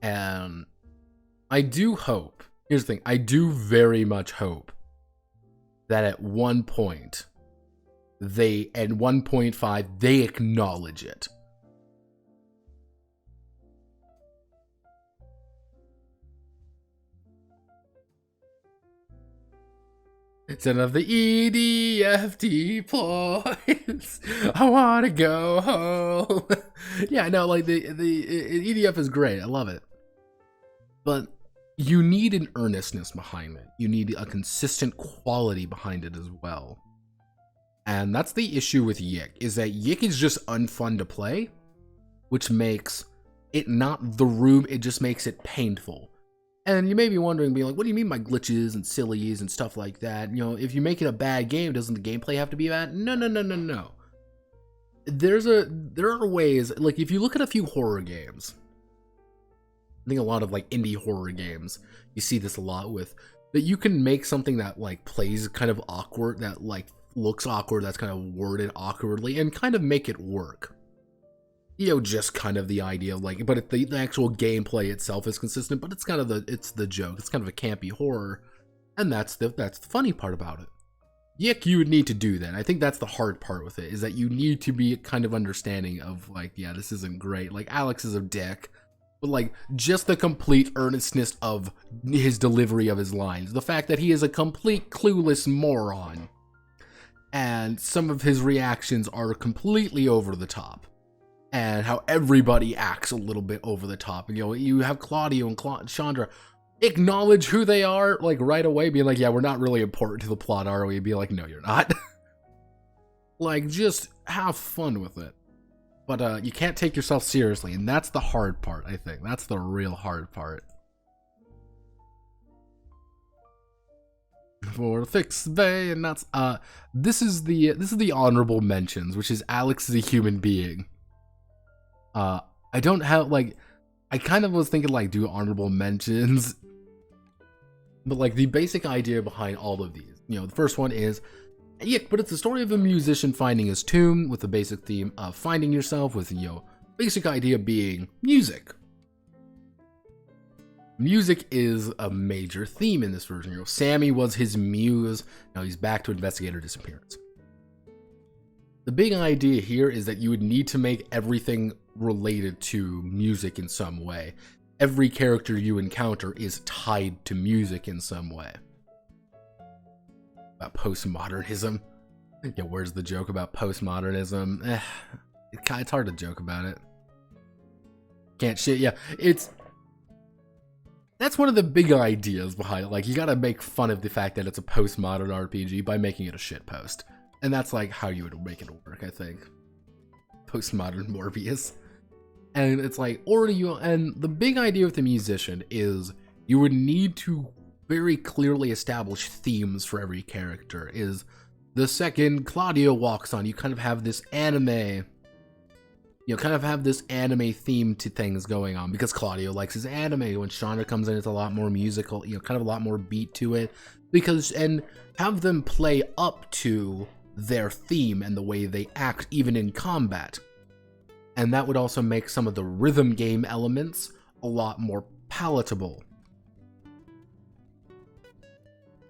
And I do hope, here's the thing, I do very much hope that at one point, at 1.5, they acknowledge it. Instead of the EDFT points, I want to go home. Yeah, no, like the EDF is great. I love it. But you need an earnestness behind it. You need a consistent quality behind it as well. And that's the issue with YIIK, is that YIIK is just unfun to play, which makes it not the room, it just makes it painful. And you may be wondering, being like, what do you mean by glitches and sillies and stuff like that? You know, if you make it a bad game, doesn't the gameplay have to be bad? No. There are ways, like if you look at a few horror games, I think a lot of like indie horror games, you see this a lot with, that you can make something that like plays kind of awkward, that like looks awkward, that's kind of worded awkwardly, and kind of make it work. You know, just kind of the idea of like, but the actual gameplay itself is consistent, but it's kind of the joke. It's kind of a campy horror, and that's the funny part about it. YIIK, you would need to do that. I think that's the hard part with it, is that you need to be kind of understanding of like, yeah, this isn't great. Like Alex is a dick, but like just the complete earnestness of his delivery of his lines, the fact that he is a complete clueless moron, and some of his reactions are completely over the top. And how everybody acts a little bit over the top. You know, you have Claudio and Chandra acknowledge who they are, like, right away, being like, yeah, we're not really important to the plot, are we? Be like, no, you're not. Like, just have fun with it. But you can't take yourself seriously, and that's the hard part, I think. That's the real hard part. For Fix Bay, and that's this is the honorable mentions, which is Alex is a human being. I don't have, like, I kind of was thinking, like, do honorable mentions, but, like, the basic idea behind all of these, you know, the first one is, YIIK, but it's the story of a musician finding his tune, with the basic theme of finding yourself, with, you know, basic idea being music. Music is a major theme in this version. You know, Sammy was his muse, now he's back to investigate her disappearance. The big idea here is that you would need to make everything related to music in some way. Every character you encounter is tied to music in some way. About postmodernism. Yeah, where's the joke about postmodernism? It's hard to joke about it. Can't shit, yeah. That's one of the big ideas behind it. Like, you gotta make fun of the fact that it's a postmodern RPG by making it a shitpost. And that's like how you would make it work, I think. Postmodern Morbius. And it's like, and the big idea with the musician is you would need to very clearly establish themes for every character. Is the second Claudio walks on, you kind of have this anime, theme to things going on, because Claudio likes his anime. When Chandra comes in, it's a lot more musical, you know, kind of a lot more beat to it, and have them play up to their theme and the way they act, even in combat. And that would also make some of the rhythm game elements a lot more palatable.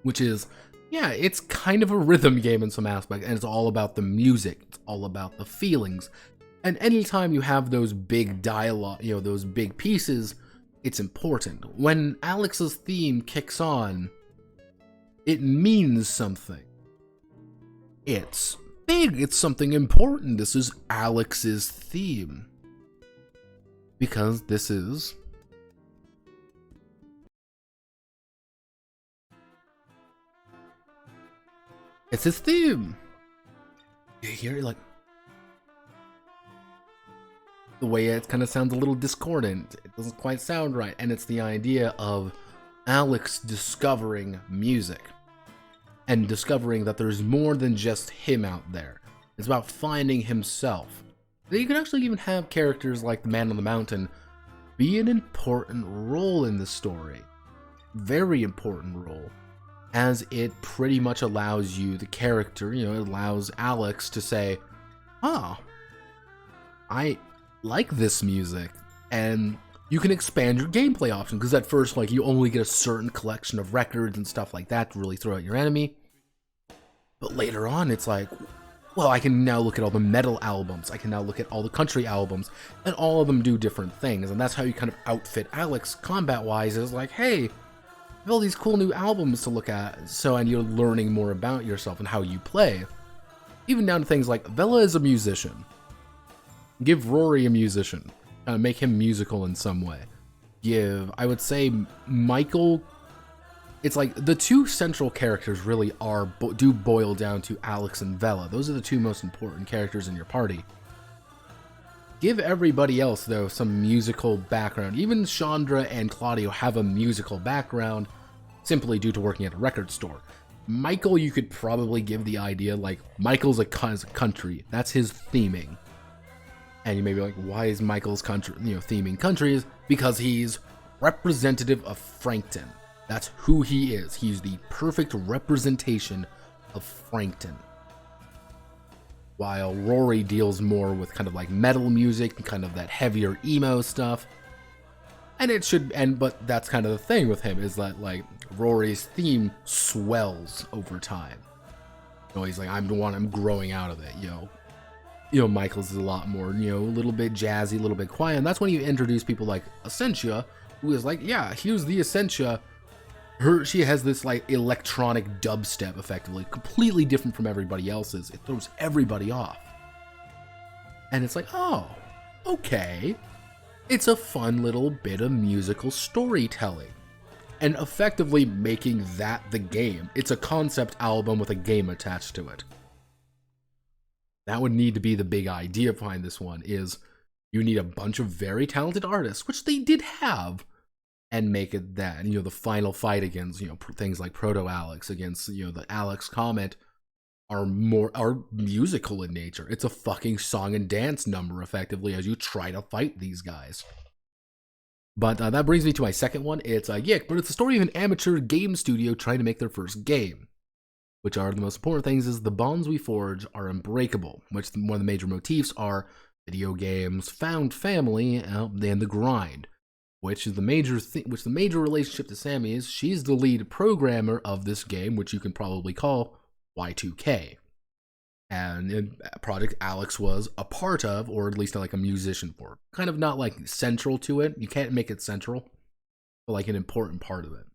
which is, yeah, it's kind of a rhythm game in some aspects, and it's all about the music, it's all about the feelings. And anytime you have those big dialogue, those big pieces, it's important. When Alex's theme kicks on, it means something. It's big, it's something important. This is Alex's theme. Because this is... it's his theme. You hear it, like... the way it kind of sounds a little discordant. It doesn't quite sound right. And it's the idea of Alex discovering music. And discovering that there's more than just him out there. It's about finding himself. You can actually even have characters like the Man on the Mountain be an important role in the story. Very important role. As it pretty much allows you, the character, it allows Alex to say, I like this music. And you can expand your gameplay options, because at first, like, you only get a certain collection of records and stuff like that to really throw at your enemy. But later on, it's like, well, I can now look at all the metal albums, I can now look at all the country albums, and all of them do different things, and that's how you kind of outfit Alex combat-wise, is like, hey, I have all these cool new albums to look at, and you're learning more about yourself and how you play. Even down to things like, Vela is a musician. Give Rory a musician. Make him musical in some way. I would say, Michael... it's like, the two central characters really do boil down to Alex and Vela. Those are the two most important characters in your party. Give everybody else, though, some musical background. Even Chandra and Claudio have a musical background, simply due to working at a record store. Michael, you could probably give the idea, like, Michael's a country. That's his theming. And you may be like, why is Michael's country, theming countries? Because he's representative of Frankton. That's who he is. He's the perfect representation of Frankton. While Rory deals more with kind of like metal music and kind of that heavier emo stuff. But that's kind of the thing with him, is that, like, Rory's theme swells over time. He's like, I'm growing out of it, Michael's is a lot more, a little bit jazzy, a little bit quiet. And that's when you introduce people like Essentia, who is like, yeah, here's the Essentia. She has this, like, electronic dubstep, effectively, completely different from everybody else's. It throws everybody off. And it's like, oh, okay. It's a fun little bit of musical storytelling. And effectively making that the game. It's a concept album with a game attached to it. That would need to be the big idea behind this one, is you need a bunch of very talented artists, which they did have, and make it that. And, the final fight against, things like Proto-Alex against, the Alex Comet are musical in nature. It's a fucking song and dance number, effectively, as you try to fight these guys. But that brings me to my second one. It's YIIK, but it's the story of an amateur game studio trying to make their first game. Which are the most important things, is the bonds we forge are unbreakable, which one of the major motifs are video games, found family, and the grind. Which is the major relationship to Sammy is she's the lead programmer of this game, which you can probably call Y2K. And a project Alex was a part of, or at least like a musician for. Kind of not like central to it. You can't make it central, but like an important part of it.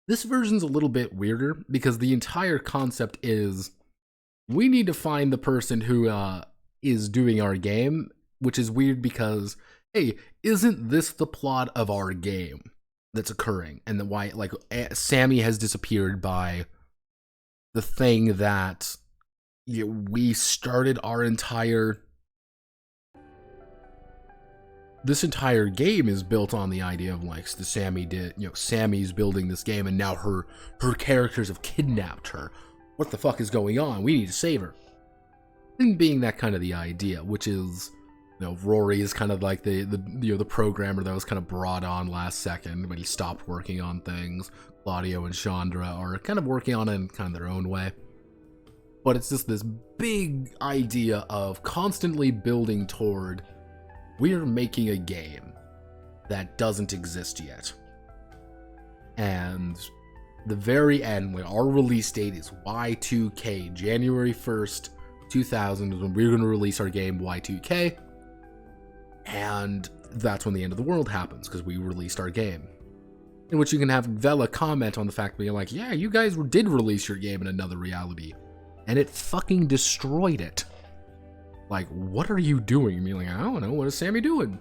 This version's a little bit weirder because the entire concept is we need to find the person who is doing our game, which is weird because, hey, isn't this the plot of our game that's occurring? And then why, like, Sammy has disappeared by the thing that we started our entire... This entire game is built on the idea of, like, Sammy's building this game, and now her characters have kidnapped her. What the fuck is going on? We need to save her. And being that kind of the idea, which is, Rory is kind of like the programmer that was kind of brought on last second, but he stopped working on things. Claudio and Chandra are kind of working on it in kind of their own way. But it's just this big idea of constantly building toward, we're making a game that doesn't exist yet. And the very end, when our release date is Y2K, January 1st, 2000 is when we're going to release our game Y2K, and that's when the end of the world happens, because we released our game. In which you can have Vela comment on the fact being like, yeah, you guys did release your game in another reality, and it fucking destroyed it. Like, what are you doing? I mean, like, I don't know, what is Sammy doing?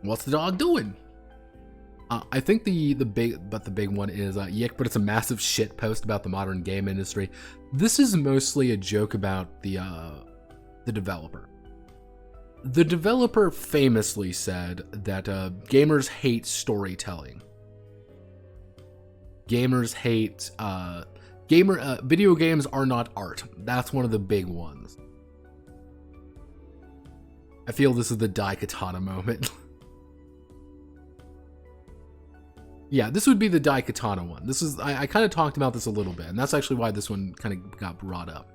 What's the dog doing? I think the big one is YIIK, but it's a massive shit post about the modern game industry. This is mostly a joke about the developer. The developer famously said that gamers hate storytelling. Gamers hate video games are not art. That's one of the big ones. I feel this is the Daikatana moment. Yeah, this would be the Daikatana one. This is I kind of talked about this a little bit, and that's actually why this one kind of got brought up.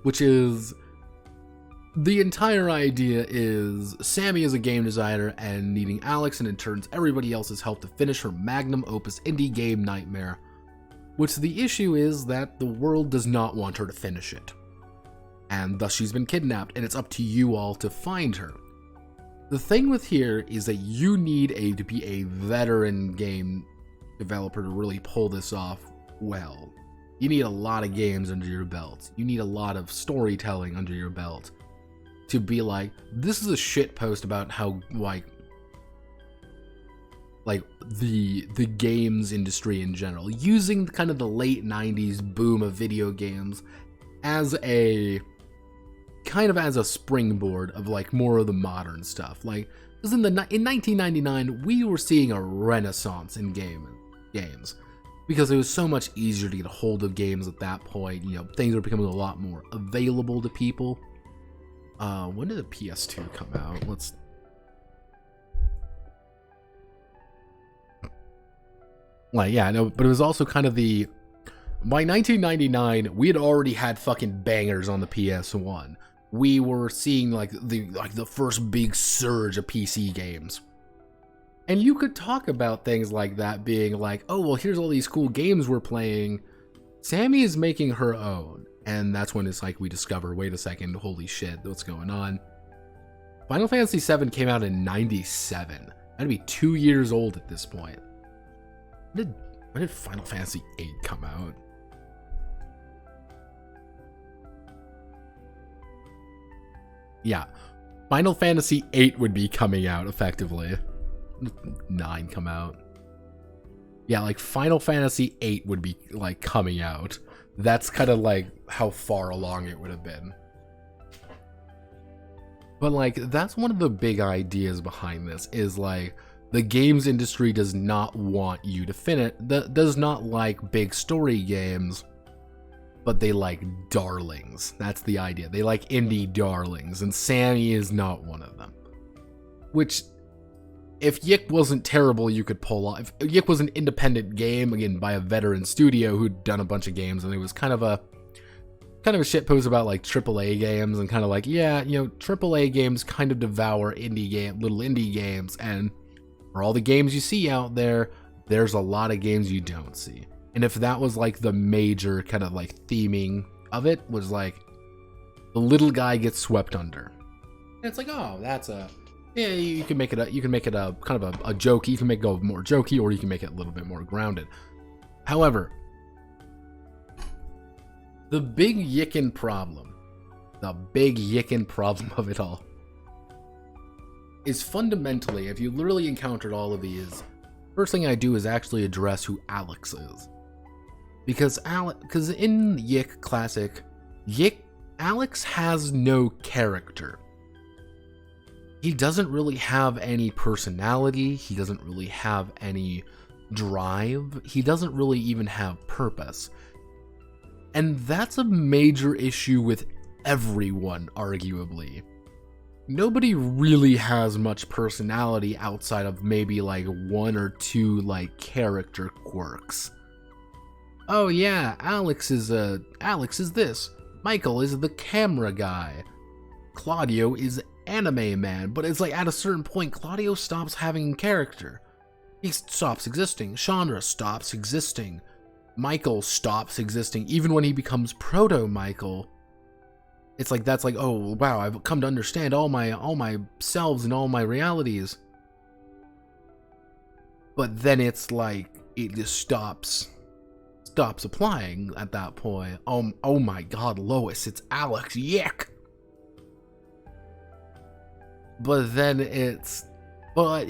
Which is, the entire idea is Sammy is a game designer and needing Alex and in turns everybody else's help to finish her magnum opus indie game nightmare. Which the issue is that the world does not want her to finish it. And thus she's been kidnapped, and it's up to you all to find her. The thing with here is that you need to be a veteran game developer to really pull this off well. You need a lot of games under your belt. You need a lot of storytelling under your belt to be like, this is a shit post about how like the games industry in general, using kind of the late 90s boom of video games as a kind of as a springboard of like more of the modern stuff. Like, because in 1999 we were seeing a renaissance in games because it was so much easier to get a hold of games at that point. You know, things were becoming a lot more available to people. When did the PS2 come out? But it was also kind of by 1999 we had already had fucking bangers on the PS1. We were seeing like the first big surge of PC games. And you could talk about things like that being like, oh, well, here's all these cool games we're playing. Sammy is making her own. And that's when it's like we discover, wait a second, holy shit, what's going on? Final Fantasy VII came out in 97. That'd be 2 years old at this point. When did Final Fantasy VIII come out? Yeah, Final Fantasy VIII would be coming out effectively. 9 come out. Yeah, like Final Fantasy VIII would be like coming out. That's kind of like how far along it would have been. But like, that's one of the big ideas behind this, is like, the games industry does not want you to finish, does not like big story games, but they like darlings. That's the idea. They like indie darlings, and Sammy is not one of them. Which, if YIIK wasn't terrible, you could pull off. If YIIK was an independent game, again, by a veteran studio who'd done a bunch of games, and it was kind of a shitpost about like AAA games, and kind of like, yeah, you know, AAA games kind of devour little indie games, and for all the games you see out there, there's a lot of games you don't see. And if that was like the major kind of like theming of it, was like the little guy gets swept under. And it's like, oh, that's yeah, you can make it a kind of a jokey. You can make it go more jokey, or you can make it a little bit more grounded. However, the big YIIK problem of it all is fundamentally, if you literally encountered all of these, first thing I do is actually address who Alex is. Because in YIIK Classic, Alex has no character. He doesn't really have any personality, he doesn't really have any drive, he doesn't really even have purpose. And that's a major issue with everyone, arguably. Nobody really has much personality outside of maybe like one or two like character quirks. Oh yeah, Alex is this. Michael is the camera guy. Claudio is anime man, but it's like at a certain point Claudio stops having character. He stops existing. Chandra stops existing. Michael stops existing, even when he becomes Proto-Michael. It's like, that's like, oh wow, I've come to understand all my selves and all my realities. But then it's like, it just stops applying at that point. Oh my god, Lois, it's Alex, YIIK! But then it's I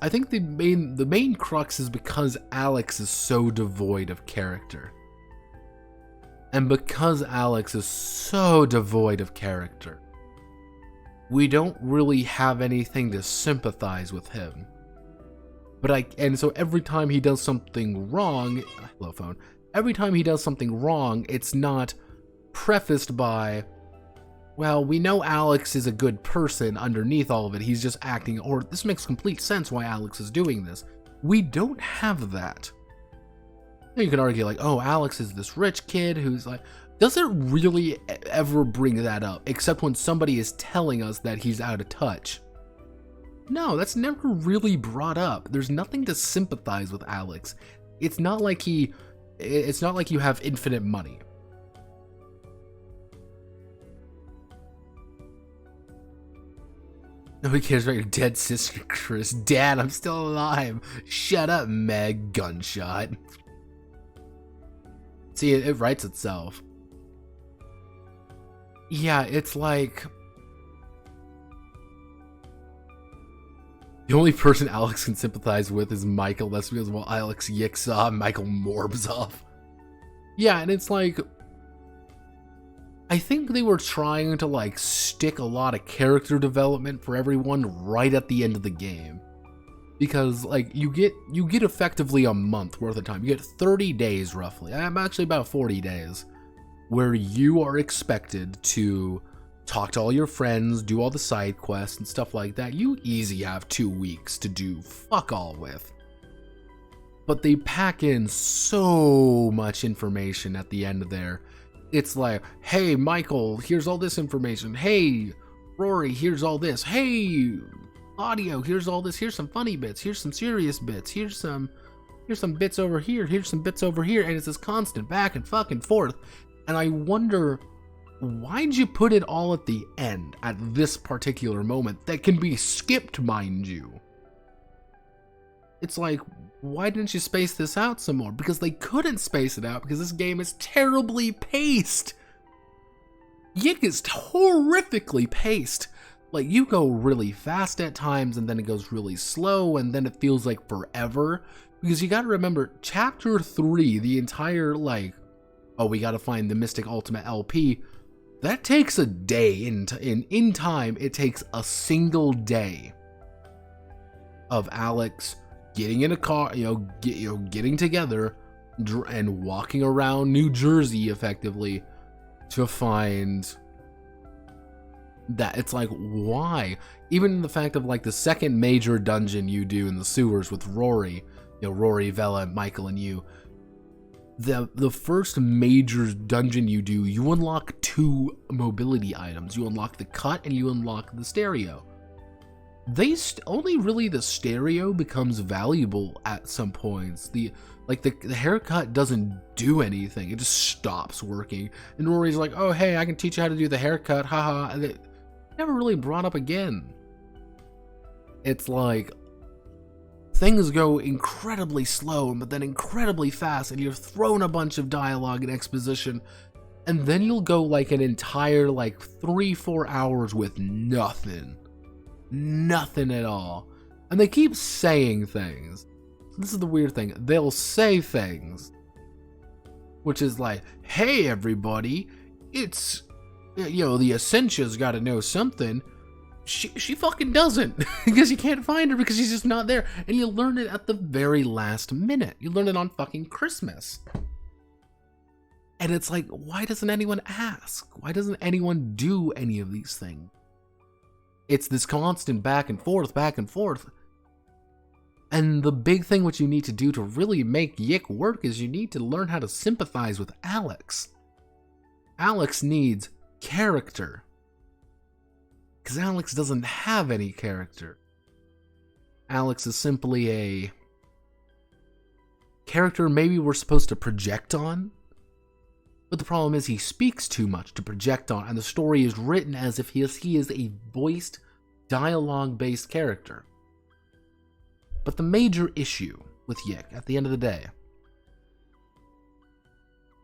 think the main crux is because Alex is so devoid of character. And because Alex is so devoid of character, we don't really have anything to sympathize with him. And so every time he does something wrong, hello phone, every time he does something wrong, it's not prefaced by, well, we know Alex is a good person underneath all of it, he's just acting, or this makes complete sense why Alex is doing this. We don't have that. You can argue like, oh, Alex is this rich kid who's like, does it really ever bring that up, except when somebody is telling us that he's out of touch? No, that's never really brought up. There's nothing to sympathize with Alex. It's not like you have infinite money. Nobody cares about your dead sister, Chris. Dad, I'm still alive. Shut up, Meg. Gunshot. See, it writes itself. Yeah, it's like, the only person Alex can sympathize with is Michael. That's because, well, Alex YIIK saw Michael Morbs off. Yeah, and it's like, I think they were trying to like stick a lot of character development for everyone right at the end of the game. Because like you get effectively a month worth of time. You get 30 days roughly. I'm actually about 40 days where you are expected to talk to all your friends, do all the side quests and stuff like that. You easy have 2 weeks to do fuck all with. But they pack in so much information at the end of there. It's like, hey, Michael, here's all this information. Hey, Rory, here's all this. Hey, Audio, here's all this. Here's some funny bits. Here's some serious bits. Here's some bits over here. Here's some bits over here. And it's this constant back and fucking forth. And I wonder, why'd you put it all at the end, at this particular moment that can be skipped, mind you? It's like, why didn't you space this out some more? Because they couldn't space it out because this game is terribly paced. YIIK is horrifically paced. Like, you go really fast at times and then it goes really slow and then it feels like forever. Because you gotta remember, chapter 3, the entire like, oh, we gotta find the Mystic Ultimate LP, that takes a day. In time, it takes a single day of Alex getting in a car, getting together and walking around New Jersey effectively to find that. It's like, why? Even the fact of like the second major dungeon you do in the sewers with Rory, Rory, Vela, Michael, and you. The first major dungeon you do, you unlock 2 mobility items. You unlock the cut and you unlock the stereo. Only really the stereo becomes valuable at some points. The haircut doesn't do anything. It just stops working. And Rory's like, oh hey, I can teach you how to do the haircut, haha. And it never really brought up again. It's like, things go incredibly slow, but then incredibly fast, and you're thrown a bunch of dialogue and exposition, and then you'll go like an entire like 3-4 hours with nothing at all. And they keep saying things. This is the weird thing. They'll say things, which is like, hey everybody, it's, the Essentia's got to know something. She fucking doesn't, because you can't find her because she's just not there. And you learn it at the very last minute. You learn it on fucking Christmas. And it's like, why doesn't anyone ask? Why doesn't anyone do any of these things? It's this constant back and forth. And the big thing what you need to do to really make YIIK work is you need to learn how to sympathize with Alex. Alex needs character. Because Alex doesn't have any character. Alex is simply character maybe we're supposed to project on. But the problem is he speaks too much to project on, and the story is written as if he is a voiced, dialogue-based character. But the major issue with YIIK, at the end of the day,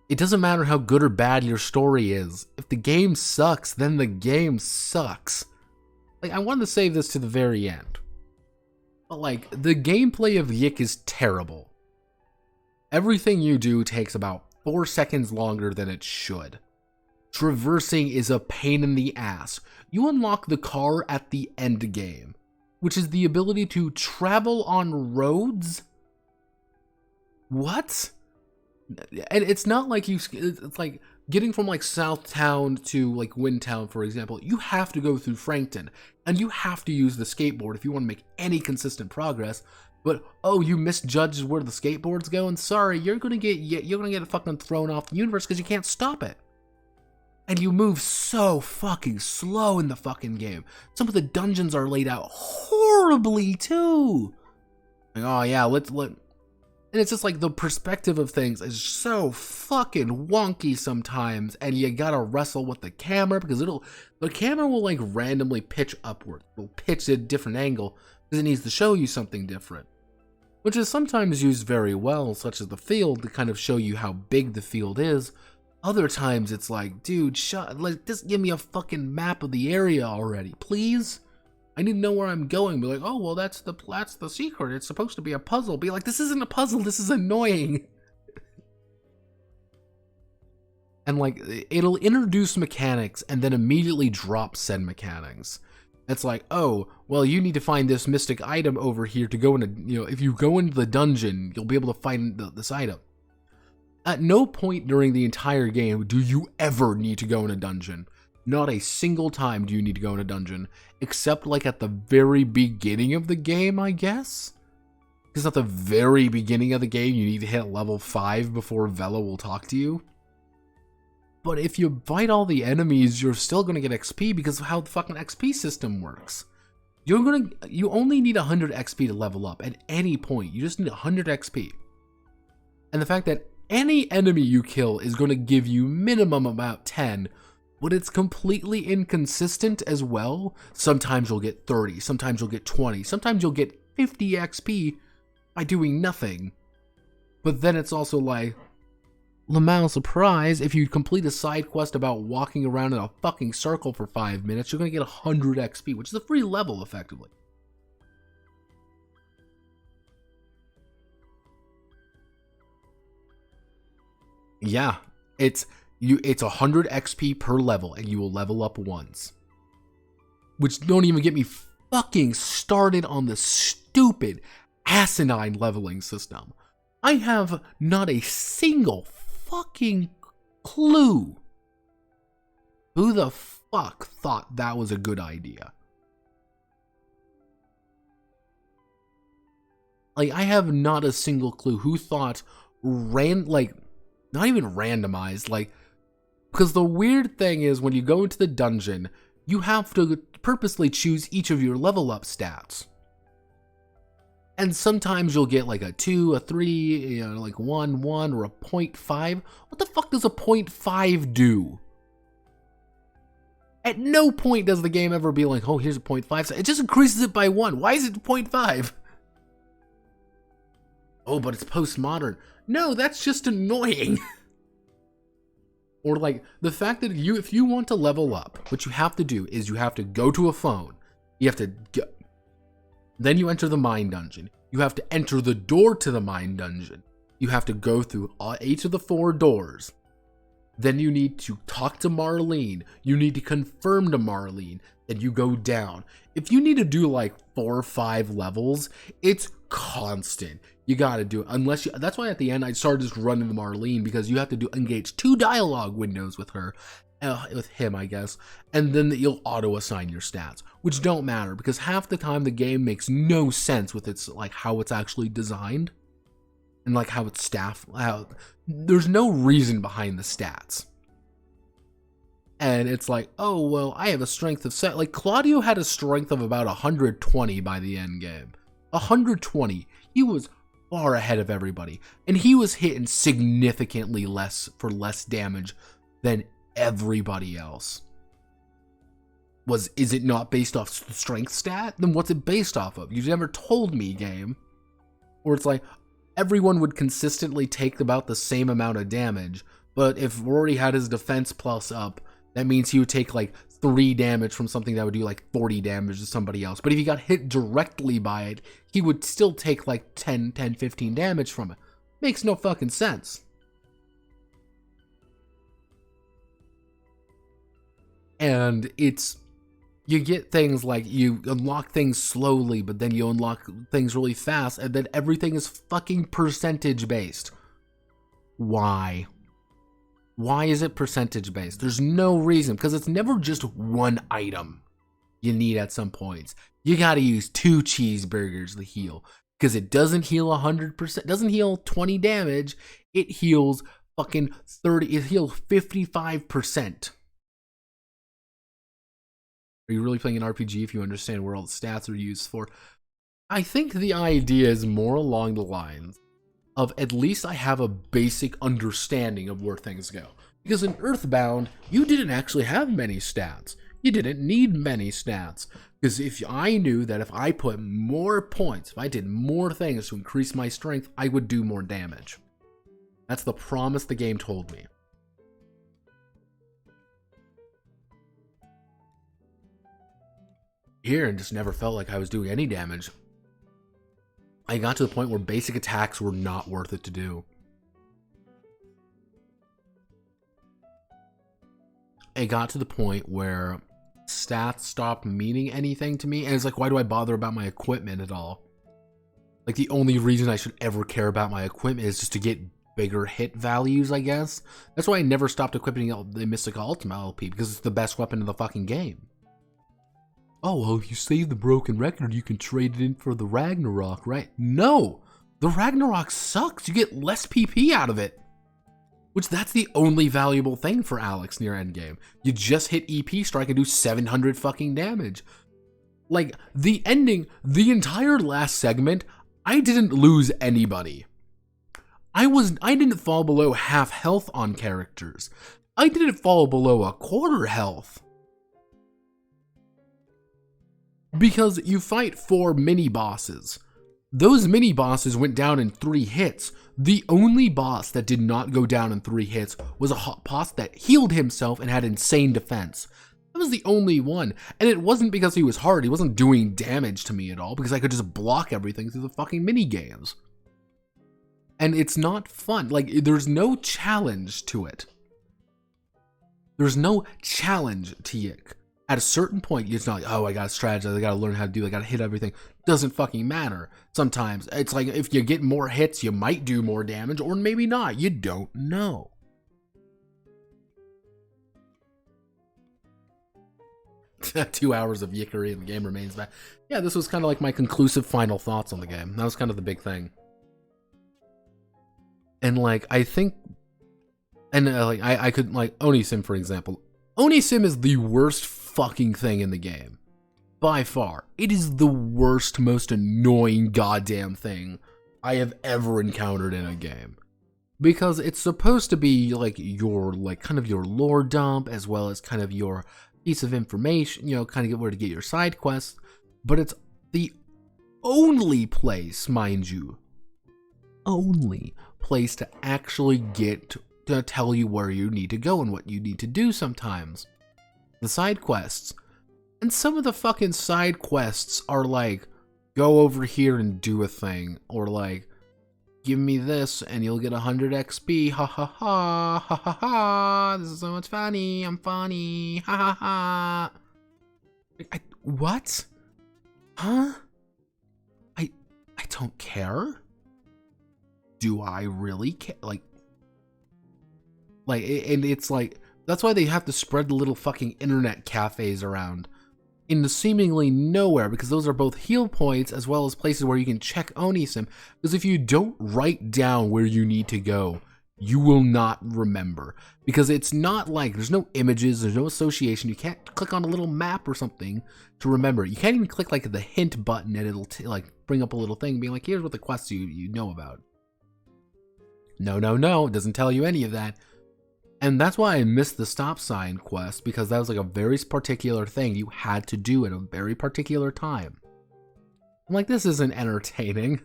it doesn't matter how good or bad your story is. If the game sucks, then the game sucks. Like, I wanted to save this to the very end. But, like, the gameplay of YIIK is terrible. Everything you do takes about 4 seconds longer than it should. Traversing is a pain in the ass. You unlock the car at the end game, which is the ability to travel on roads? What? And it's not like it's like getting from like Southtown to like Windtown, for example. You have to go through Frankton, and you have to use the skateboard if you want to make any consistent progress. But oh, you misjudged where the skateboard's going. Sorry, you're gonna get fucking thrown off the universe because you can't stop it. And you move so fucking slow in the fucking game. Some of the dungeons are laid out horribly too. Like, oh yeah, and it's just like the perspective of things is so fucking wonky sometimes, and you gotta wrestle with the camera because the camera will like randomly pitch upward. It'll pitch at a different angle because it needs to show you something different, which is sometimes used very well, such as the field, to kind of show you how big the field is. Other times it's like, dude, just give me a fucking map of the area already, please. I need to know where I'm going. Be like, oh, well, that's the secret. It's supposed to be a puzzle. Be like, this isn't a puzzle. This is annoying. And like, it'll introduce mechanics and then immediately drop said mechanics. It's like, oh, well, you need to find this mystic item over here to go into, if you go into the dungeon, you'll be able to find this item. At no point during the entire game do you ever need to go in a dungeon. Not a single time do you need to go in a dungeon, except like at the very beginning of the game, I guess? Because at the very beginning of the game, you need to hit level 5 before Vela will talk to you. But if you fight all the enemies, you're still going to get XP because of how the fucking XP system works. You only need 100 XP to level up at any point. You just need 100 XP. And the fact that any enemy you kill is going to give you minimum about 10, but it's completely inconsistent as well. Sometimes you'll get 30, sometimes you'll get 20, sometimes you'll get 50 XP by doing nothing. But then it's also like, Lamau surprise, if you complete a side quest about walking around in a fucking circle for 5 minutes, you're going to get 100 XP, which is a free level, effectively. Yeah, it's 100 XP per level, and you will level up once. Which don't even get me fucking started on the stupid, asinine leveling system. I have not a single fucking clue who the fuck thought that was a good idea. Like, I have not a single clue who thought not even randomized, like, because the weird thing is when you go into the dungeon, you have to purposely choose each of your level up stats. And sometimes you'll get like a 2, a 3, like 1, 1, or a 0.5. What the fuck does a 0.5 do? At no point does the game ever be like, oh, here's a 0.5. It just increases it by 1. Why is it 0.5? Oh, but it's postmodern. No, that's just annoying. Or like the fact that if you want to level up, what you have to do is you have to go to a phone. You have to go. Then you enter the mine dungeon. You have to enter the door to the mine dungeon. You have to go through each of the 4 doors. Then you need to talk to Marlene. You need to confirm to Marlene that you go down. If you need to do like 4 or 5 levels, it's constant. You gotta do it. That's why at the end I started just running to Marlene, because you have to engage 2 dialogue windows with her. With him, I guess, and then you'll auto-assign your stats, which don't matter because half the time the game makes no sense with its like how it's actually designed and like how it's staffed. There's no reason behind the stats, and it's like, oh well, I have a strength of set. Like Claudio had a strength of about 120 by the end game, 120. He was far ahead of everybody. And he was hitting significantly less for less damage than everybody else. Is it not based off strength stat? Then what's it based off of? You never told me, game. Or it's like, everyone would consistently take about the same amount of damage, but if Rory had his defense plus up, that means he would take like 3 damage from something that would do like 40 damage to somebody else. But if he got hit directly by it, he would still take like 10, 15 damage from it. Makes no fucking sense. And you get things like you unlock things slowly, but then you unlock things really fast, and then everything is fucking percentage based. Why? Why is it percentage based? There's no reason, because it's never just one item you need at some points. You gotta use 2 cheeseburgers to heal, because it doesn't heal 100%, doesn't heal 20 damage, it heals fucking 30, it heals 55%. Are you really playing an RPG if you understand where all the stats are used for? I think the idea is more along the lines of at least I have a basic understanding of where things go. Because in Earthbound, you didn't actually have many stats. You didn't need many stats. Because if I knew that if I put more points, if I did more things to increase my strength, I would do more damage. That's the promise the game told me. Here, and just never felt like I was doing any damage. I got to the point where basic attacks were not worth it to do. It got to the point where stats stopped meaning anything to me, and it's like, why do I bother about my equipment at all? Like, the only reason I should ever care about my equipment is just to get bigger hit values, I guess. That's why I never stopped equipping the Mystic Ultima LP, because it's the best weapon in the fucking game. Oh, well, if you save the broken record, you can trade it in for the Ragnarok, right? No! The Ragnarok sucks! You get less PP out of it! Which, that's the only valuable thing for Alex near endgame. You just hit EP strike and do 700 fucking damage. Like, the ending, the entire last segment, I didn't lose anybody. I didn't fall below half health on characters. I didn't fall below a quarter health. Because you fight 4 mini-bosses. Those mini-bosses went down in 3 hits. The only boss that did not go down in 3 hits was a boss that healed himself and had insane defense. That was the only one. And it wasn't because he was hard. He wasn't doing damage to me at all, because I could just block everything through the fucking mini-games. And it's not fun. Like, there's no challenge to it. There's no challenge to YIIK. At a certain point, it's not like, oh, I gotta strategize, I gotta learn how to do it, I gotta hit everything. Doesn't fucking matter. Sometimes, it's like, if you get more hits, you might do more damage, or maybe not. You don't know. 2 hours of yickery and the game remains back. Yeah, this was kind of like my conclusive final thoughts on the game. That was kind of the big thing. And, like, I think... And, like, I could, like, Onisim, for example. Onisim is the worst fucking thing in the game. By far. It is the worst, most annoying goddamn thing I have ever encountered in a game. Because it's supposed to be like your, like, kind of your lore dump, as well as kind of your piece of information, you know, kind of get where to get your side quests. But it's the only place, mind you, only place to actually get to tell you where you need to go and what you need to do sometimes. The side quests. And some of the fucking side quests are like, go over here and do a thing. Or like, give me this and you'll get 100 XP. Ha ha ha. Ha ha ha. This is so much funny. I'm funny. Ha ha ha. What? Huh? I don't care? Do I really care? Like, and it's like, that's why they have to spread the little fucking internet cafes around into seemingly nowhere, because those are both heal points as well as places where you can check Onisim. Because if you don't write down where you need to go, you will not remember. Because it's not like, there's no images, there's no association, you can't click on a little map or something to remember. You can't even click like the hint button and it'll like bring up a little thing being like, here's what the quests you know about. No, it doesn't tell you any of that. And that's why I missed the stop sign quest, because that was like a very particular thing you had to do at a very particular time. I'm like, this isn't entertaining.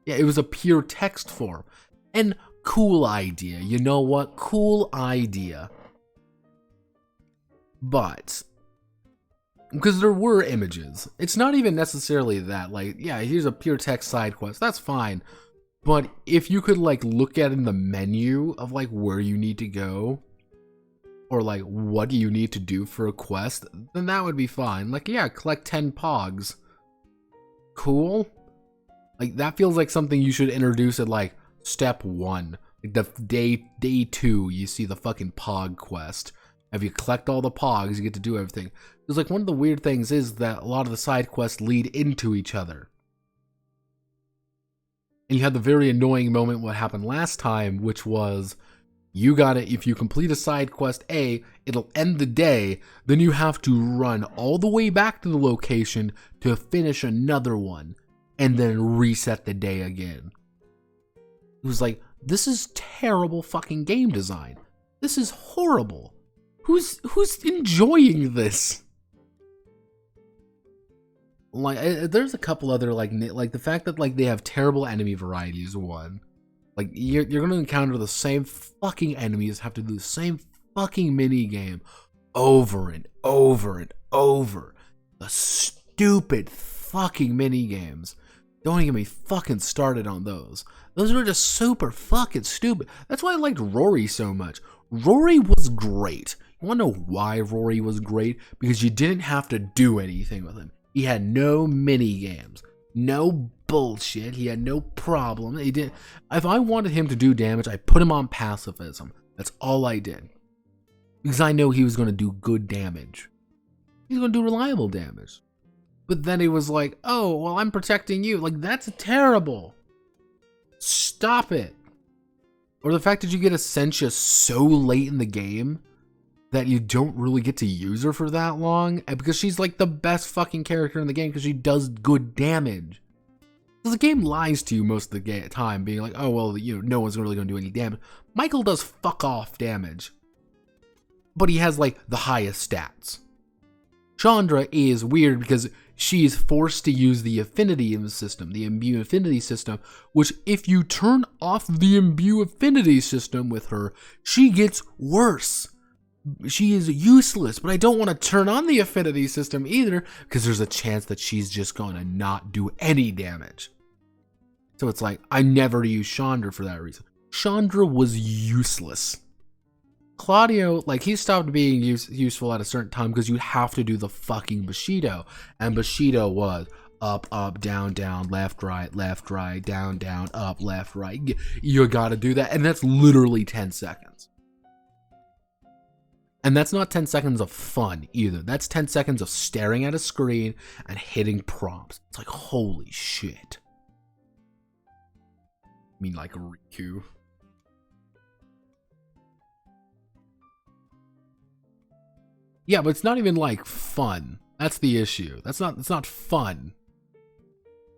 Yeah, it was a pure text form. And cool idea, you know what? Cool idea. But, because there were images. It's not even necessarily that, like, yeah, here's a pure text side quest, that's fine. But if you could, like, look at in the menu of, like, where you need to go, or, like, what do you need to do for a quest, then that would be fine. Like, yeah, collect 10 pogs. Cool. Like, that feels like something you should introduce at, like, step 1. Like, the day 2, you see the fucking pog quest. If you collect all the pogs, you get to do everything. Because, like, one of the weird things is that a lot of the side quests lead into each other. And you had the very annoying moment what happened last time, which was, you gotta, if you complete a side quest A, it'll end the day, then you have to run all the way back to the location to finish another one, and then reset the day again. It was like, this is terrible fucking game design. This is horrible. Who's enjoying this? Like, there's a couple other, like the fact that, like, they have terrible enemy varieties, one. Like, you're gonna encounter the same fucking enemies, have to do the same fucking mini game over and over and over. The stupid fucking mini games. Don't even get me fucking started on those. Those were just super fucking stupid. That's why I liked Rory so much. Rory was great. You wanna know why Rory was great? Because you didn't have to do anything with him. He had no mini games, no bullshit. He had no problem. He did. If I wanted him to do damage, I put him on pacifism. That's all I did, because I know he was going to do good damage. He's going to do reliable damage. But then he was like, "Oh, well, I'm protecting you." Like, that's terrible. Stop it. Or the fact that you get Essentia so late in the game that you don't really get to use her for that long, and because she's like the best fucking character in the game because she does good damage. Because the game lies to you most of the time, being like, oh, well, you know, no one's really going to do any damage. Michael does fuck off damage, but he has like the highest stats. Chandra is weird because she's forced to use the affinity system, the imbue affinity system, which if you turn off the imbue affinity system with her, she gets worse. She is useless, but I don't want to turn on the affinity system either because there's a chance that she's just going to not do any damage. So it's like, I never use Chandra for that reason. Chandra was useless. Claudio, like, he stopped being useful at a certain time because you have to do the fucking Bushido. And Bushido was up, up, down, down, left, right, down, down, up, left, right. You gotta do that. And that's literally 10 seconds. And that's not 10 seconds of fun either. That's 10 seconds of staring at a screen and hitting prompts. It's like, holy shit. I mean, like Riku. Yeah, but it's not even like fun. That's the issue. It's not fun.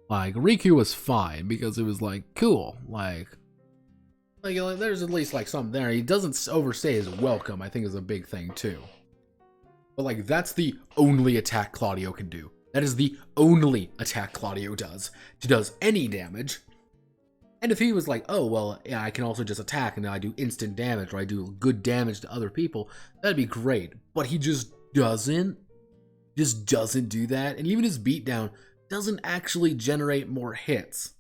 Like, Riku was fine because it was like, cool. Like, there's at least like something there. He doesn't overstay his welcome, I think, is a big thing too. But like, that's the only attack Claudio can do. That is the only attack Claudio does. He does any damage. And if he was like, oh, well, yeah, I can also just attack and I do instant damage or I do good damage to other people, that'd be great. But he just doesn't do that. And even his beatdown doesn't actually generate more hits.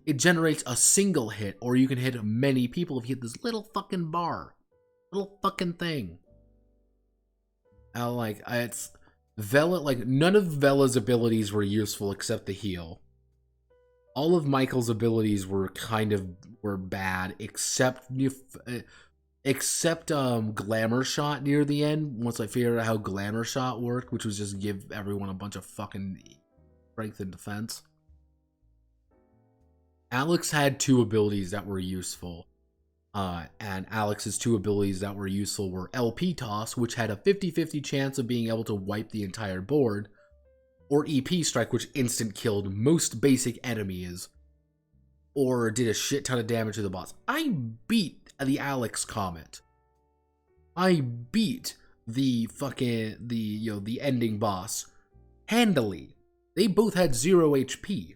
It generates a single hit, or you can hit many people if you hit this little fucking bar. Little fucking thing. It's Vela, like, none of Vela's abilities were useful except the heal. All of Michael's abilities were bad, except Glamour Shot near the end, once I figured out how Glamour Shot worked, which was just give everyone a bunch of fucking strength and defense. Alex had two abilities that were useful. And Alex's two abilities that were useful were LP Toss, which had a 50-50 chance of being able to wipe the entire board, or EP Strike, which instant killed most basic enemies, or did a shit ton of damage to the boss. I beat the Alex Comet. I beat the ending boss handily. They both had 0 HP.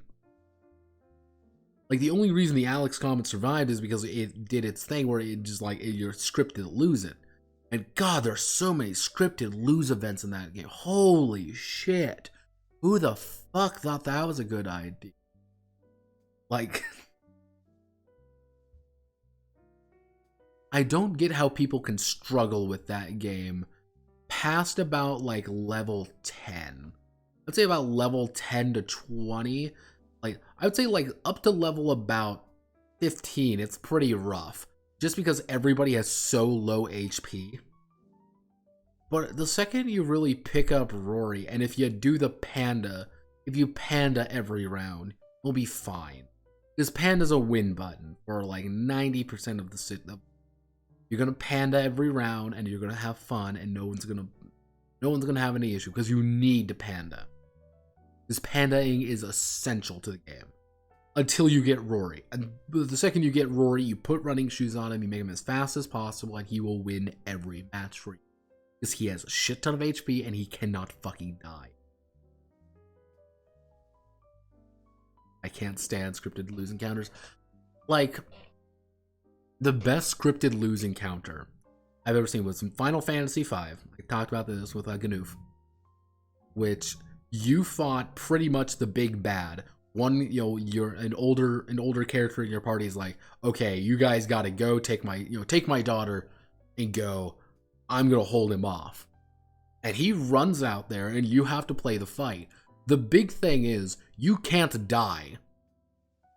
Like, the only reason the Alex Comet survived is because it did its thing where it just, like, you're scripted to lose it. And God, there's so many scripted lose events in that game. Holy shit. Who the fuck thought that was a good idea? Like, I don't get how people can struggle with that game past about, like, level 10. Let's say about level 10 to 20. Like, I would say, like, up to level about 15, it's pretty rough. Just because everybody has so low HP. But the second you really pick up Rory, and if you do the panda, if you panda every round, you'll be fine. Because panda's a win button for, like, 90% of the sit. You're gonna panda every round, and you're gonna have fun, and no one's gonna have any issue, because you need to panda. This pandaing is essential to the game. Until you get Rory. And the second you get Rory, you put running shoes on him, you make him as fast as possible, and he will win every match for you. Because he has a shit ton of HP, and he cannot fucking die. I can't stand scripted lose encounters. Like, the best scripted lose encounter I've ever seen was in Final Fantasy V. I talked about this with Ganoof. Which, you fought pretty much the big bad. One, you're an older character in your party is like, okay, you guys gotta go, take my daughter and go. I'm gonna hold him off. And he runs out there and you have to play the fight. The big thing is, you can't die.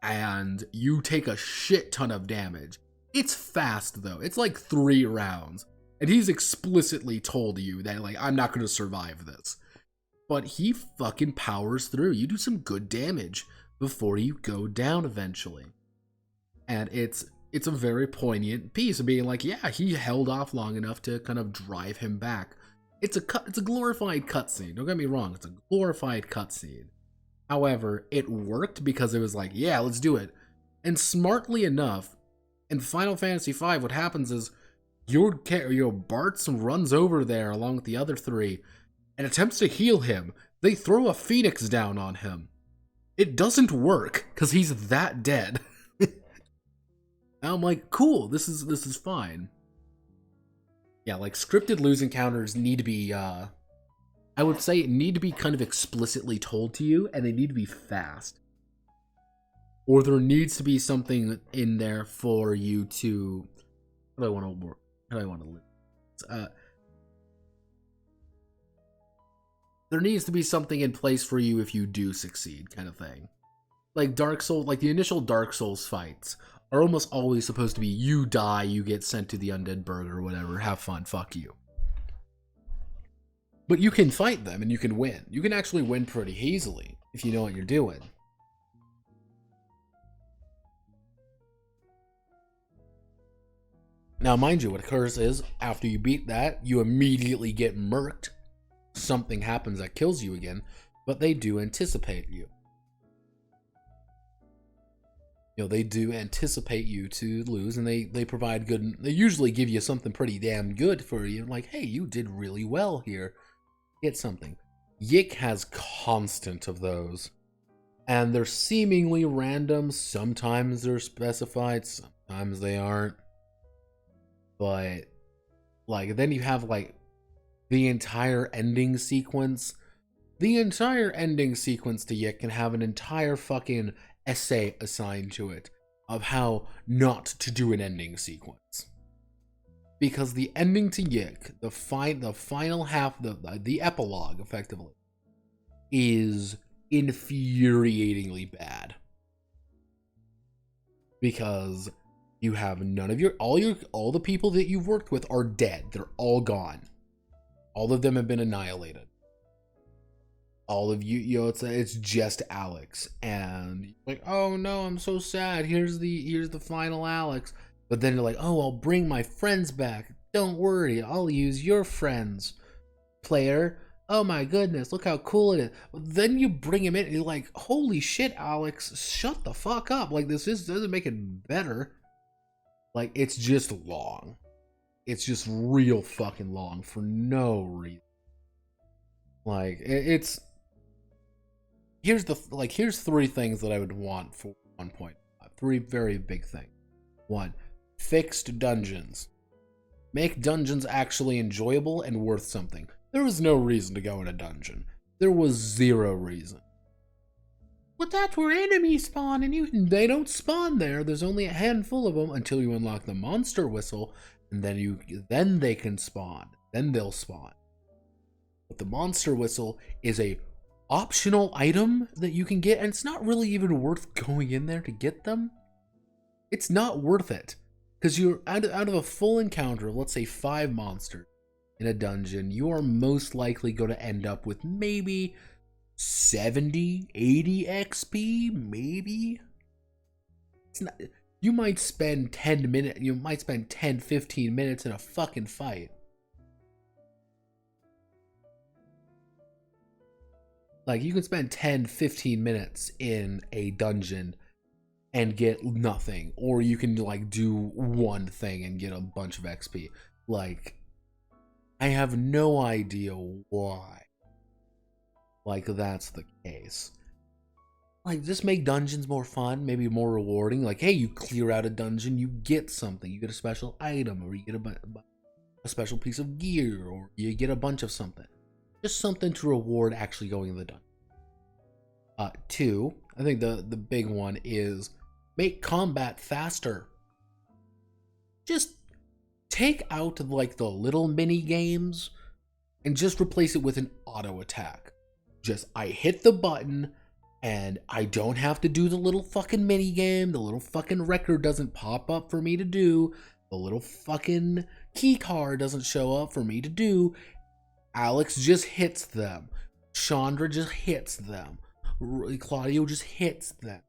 And you take a shit ton of damage. It's fast though, it's like 3 rounds. And he's explicitly told you that, like, I'm not gonna survive this. But he fucking powers through. You do some good damage before you go down eventually. And it's a very poignant piece of being like, yeah, he held off long enough to kind of drive him back. It's a glorified cutscene. Don't get me wrong, it's a glorified cutscene. However, it worked because it was like, yeah, let's do it. And smartly enough, in Final Fantasy V, what happens is your Bartz runs over there along with the other 3 and attempts to heal him. They throw a phoenix down on him. It doesn't work because he's that dead. And I'm like, cool, this is fine. Yeah, like, scripted lose encounters need to be I would say need to be kind of explicitly told to you, and they need to be fast. Or there needs to be something in there for you to how do I want to work? How do I want to live? There needs to be something in place for you if you do succeed, kind of thing. Like Dark Souls, like the initial Dark Souls fights are almost always supposed to be, you die, you get sent to the Undead Burger or whatever, have fun, fuck you. But you can fight them and you can win. You can actually win pretty easily if you know what you're doing. Now, mind you, what occurs is, after you beat that, you immediately get murked. Something happens that kills you again, but they do anticipate you. They do anticipate you to lose, and they provide good, they usually give you something pretty damn good for you, like, hey, you did really well here. Get something. YIIK has constant of those, and they're seemingly random. Sometimes they're specified, sometimes they aren't. But, like, then you have, like, the entire ending sequence. The entire ending sequence to YIIK can have an entire fucking essay assigned to it of how not to do an ending sequence. Because the ending to YIIK, the final half, the epilogue, effectively, is infuriatingly bad. Because you have none of all the people that you've worked with are dead. They're all gone. All of them have been annihilated. All of you, it's just Alex, and like, oh no, I'm so sad. Here's the final Alex. But then they're like, oh, I'll bring my friends back. Don't worry, I'll use your friends, player. Oh my goodness, look how cool it is. Then you bring him in and you're like, holy shit, Alex, shut the fuck up. Like, this doesn't make it better. Like, it's just long. It's just real fucking long for no reason. Like, it's... Here's three things that I would want for 1.5. Three very big things. One, fixed dungeons. Make dungeons actually enjoyable and worth something. There was no reason to go in a dungeon. There was zero reason. But that's where enemies spawn, and they don't spawn there. There's only a handful of them until you unlock the monster whistle, and then they can spawn. Then they'll spawn. But the monster whistle is a optional item that you can get, and it's not really even worth going in there to get them. It's not worth it. Because you're out of a full encounter of, let's say, 5 monsters in a dungeon, you are most likely going to end up with maybe 70, 80 XP, maybe. It's not, you might spend 10 minutes, you might spend 10, 15 minutes in a fucking fight. Like, you can spend 10, 15 minutes in a dungeon and get nothing, or you can like do one thing and get a bunch of XP. Like, I have no idea why. Like, that's the case. Like, just make dungeons more fun, maybe more rewarding. Like, hey, you clear out a dungeon, you get something. You get a special item, or you get a special piece of gear, or you get a bunch of something. Just something to reward actually going in the dungeon. 2, I think the big one is make combat faster. Just take out like the little mini games and just replace it with an auto attack. Just, I hit the button and I don't have to do the little fucking mini game. The little fucking record doesn't pop up for me to do. The little fucking key card doesn't show up for me to do. Alex just hits them. Chandra just hits them. Claudio just hits them.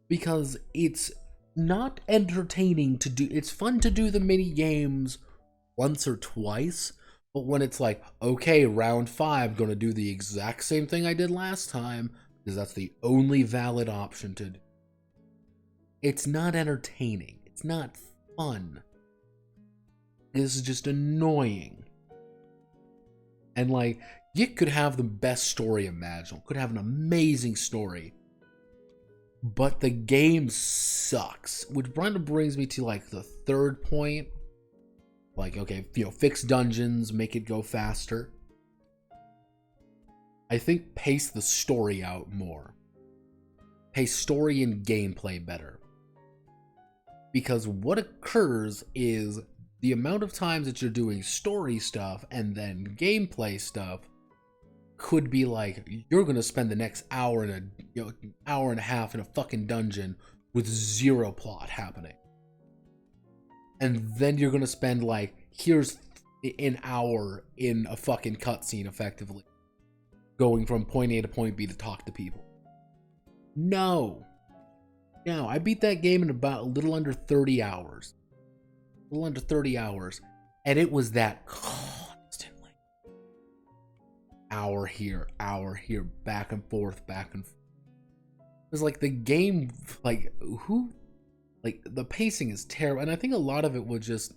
Because it's not entertaining to do. It's fun to do the mini games once or twice. But when it's like, okay, round 5, gonna do the exact same thing I did last time, because that's the only valid option to do. It's not entertaining. It's not fun. This is just annoying. And like, YIIK could have the best story imaginable, could have an amazing story, but the game sucks. Which kind of brings me to like the third point. Like, okay, fix dungeons, make it go faster. I think pace the story out more. Pace story and gameplay better. Because what occurs is the amount of times that you're doing story stuff and then gameplay stuff could be like, you're gonna spend the next hour hour and a half in a fucking dungeon with zero plot happening. And then you're gonna spend like, here's an hour in a fucking cutscene effectively. Going from point A to point B to talk to people. No, I beat that game in about a little under 30 hours. A little under 30 hours. And it was that constantly. Hour here, back and forth. It was like the game, like, the pacing is terrible. And I think a lot of it was just,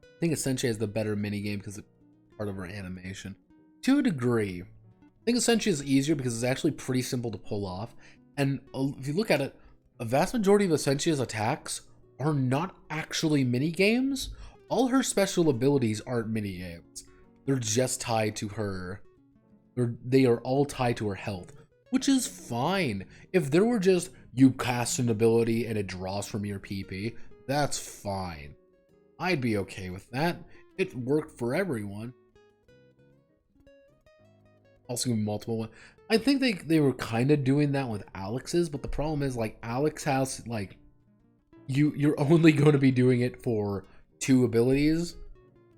I think Essentially is the better minigame because it's part of her animation. To a degree, I think Essentially is easier because it's actually pretty simple to pull off. And if you look at it, a vast majority of Essentia's attacks are not actually minigames. All her special abilities aren't minigames. They're just tied to her. They are all tied to her health, which is fine. If there were just, you cast an ability and it draws from your PP, that's fine. I'd be okay with that. It worked for everyone. Also multiple ones. I think they were kind of doing that with Alex's, but the problem is, like, Alex has, like, you're only going to be doing it for 2 abilities,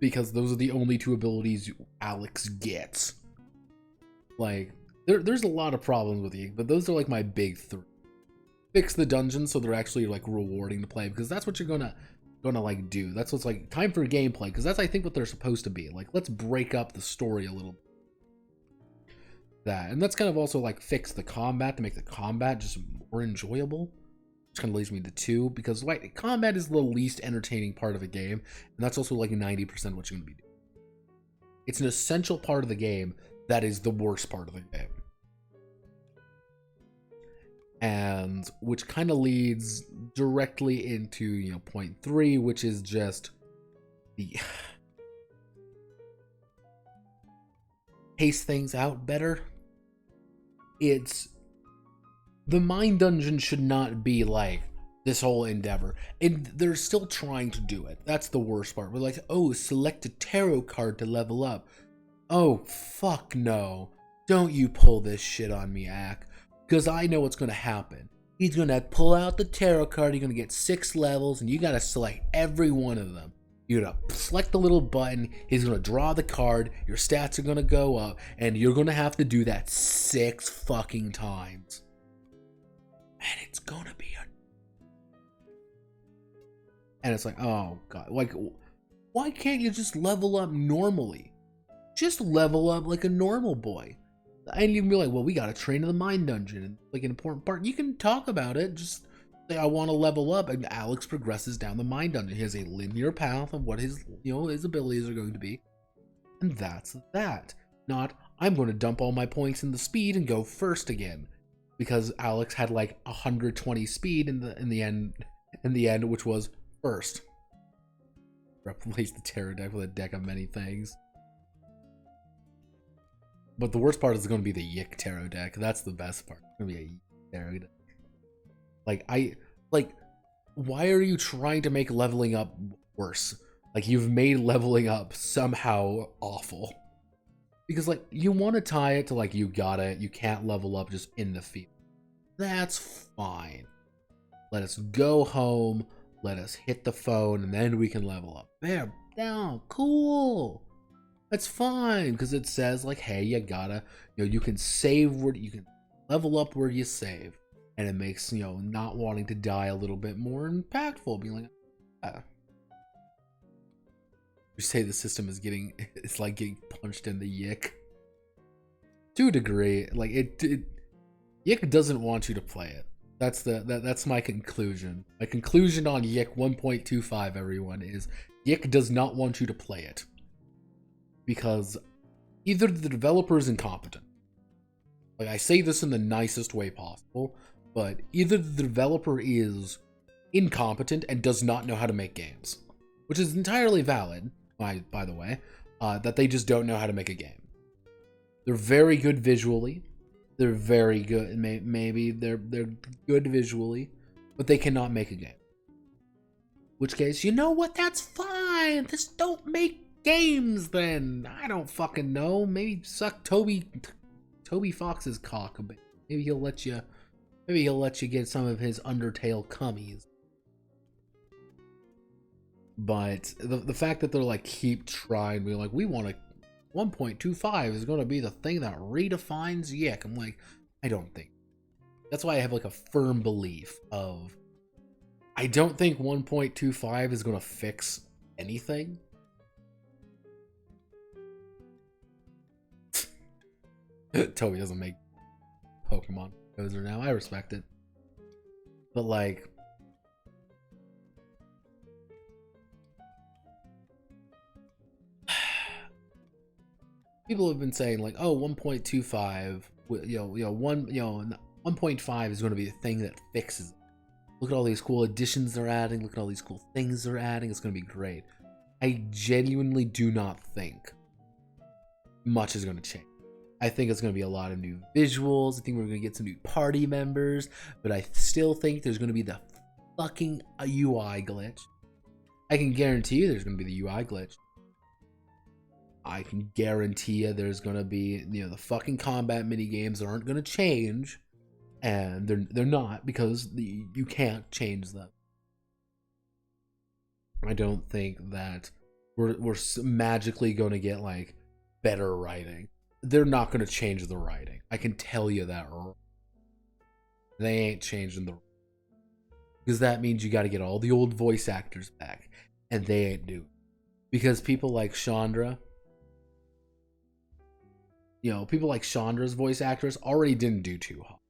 because those are the only 2 abilities Alex gets. Like, there's a lot of problems with YIIK, but those are like my big three. Fix the dungeons so they're actually like rewarding to play, because that's what you're gonna like do. That's what's like time for gameplay, because that's I think what they're supposed to be. Like, let's break up the story a little bit. That, and that's kind of also like fix the combat to make the combat just more enjoyable. Which kind of leads me to 2, because like combat is the least entertaining part of a game, and that's also like 90% what you're gonna be doing. It's an essential part of the game that is the worst part of the game. And which kind of leads directly into, you know, point 3, which is just the pace things out better. It's the mine dungeon should not be like this whole endeavor, and they're still trying to do it. That's the worst part. We're like, oh, select a tarot card to level up. Oh, fuck no. Don't you pull this shit on me, YIIK. Because I know what's going to happen. He's going to pull out the tarot card, you're going to get 6 levels, and you got to select every one of them. You're going to select the little button, he's going to draw the card, your stats are going to go up, and you're going to have to do that 6 fucking times. And it's going to be and it's like, oh god, like, why can't you just level up normally? Just level up like a normal boy. And you can be like, well, we gotta train in the mine dungeon, and like an important part. You can talk about it, just say I want to level up, and Alex progresses down the mine dungeon. He has a linear path of what his, you know, his abilities are going to be. And that's that. Not, I'm going to dump all my points in the speed and go first again. Because Alex had like 120 speed in the end, which was first. Replace the tarot deck with a deck of many things. But the worst part is going to be the YIIK tarot deck. That's the best part. It's going to be a YIIK tarot deck. Like, why are you trying to make leveling up worse? Like, you've made leveling up somehow awful. Because, like, you want to tie it to, like, you can't level up just in the field. That's fine. Let us go home, let us hit the phone, and then we can level up. There, down, cool. That's fine, because it says, like, hey, you gotta, you know, you can save where, you can level up where you save. And it makes, you know, not wanting to die a little bit more impactful. Being like, ah. You say the system is getting, it's like getting punched in the YIIK. To a degree, like, YIIK doesn't want you to play it. That's my conclusion. My conclusion on YIIK 1.25, everyone, is YIIK does not want you to play it. Because either the developer is incompetent. Like, I say this in the nicest way possible, but either the developer is incompetent and does not know how to make games, which is entirely valid, by the way, that they just don't know how to make a game. They're very good visually. They're very good. Maybe they're good visually, but they cannot make a game. Which case, you know what? That's fine. Just don't make games then. I don't fucking know. Maybe suck Toby Fox's cock a bit. Maybe he'll let you. Maybe he'll let you get some of his Undertale cummies. But the fact that they're like, keep trying, we're like, we want to 1.25 is going to be the thing that redefines YIIK. I'm like, I don't think. That's why I have like a firm belief of, I don't think 1.25 is going to fix anything. Toby doesn't make Pokemon poser now. I respect it. But like, people have been saying like, oh, 1.25, 1.5 is going to be the thing that fixes it. Look at all these cool additions they're adding. Look at all these cool things they're adding. It's going to be great. I genuinely do not think much is going to change. I think it's going to be a lot of new visuals. I think we're going to get some new party members. But I still think there's going to be the fucking UI glitch. I can guarantee you there's going to be the UI glitch. I can guarantee you there's going to be, the fucking combat minigames aren't going to change. And they're not, because you can't change them. I don't think that we're magically going to get, like, better writing. they're not going to change the writing. I can tell you that. They ain't changing the, because that means you got to get all the old voice actors back, and they ain't doing. Because people like Chandra, you know, people like Chandra's voice actors already didn't do too hot.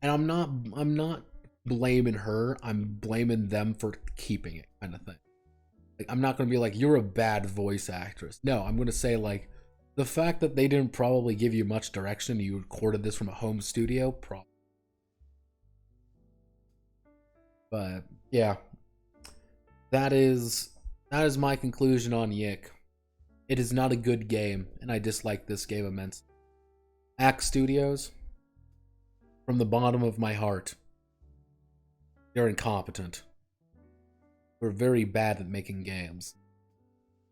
And I'm not blaming her. I'm blaming them for keeping it, kind of thing. Like, I'm not going to be like, you're a bad voice actress. No, I'm going to say, like, the fact that they didn't probably give you much direction, you recorded this from a home studio, probably. But yeah, that is my conclusion on YIIK. It is not a good game, and I dislike this game immensely. Axe Studios, from the bottom of my heart, they're incompetent. They're very bad at making games.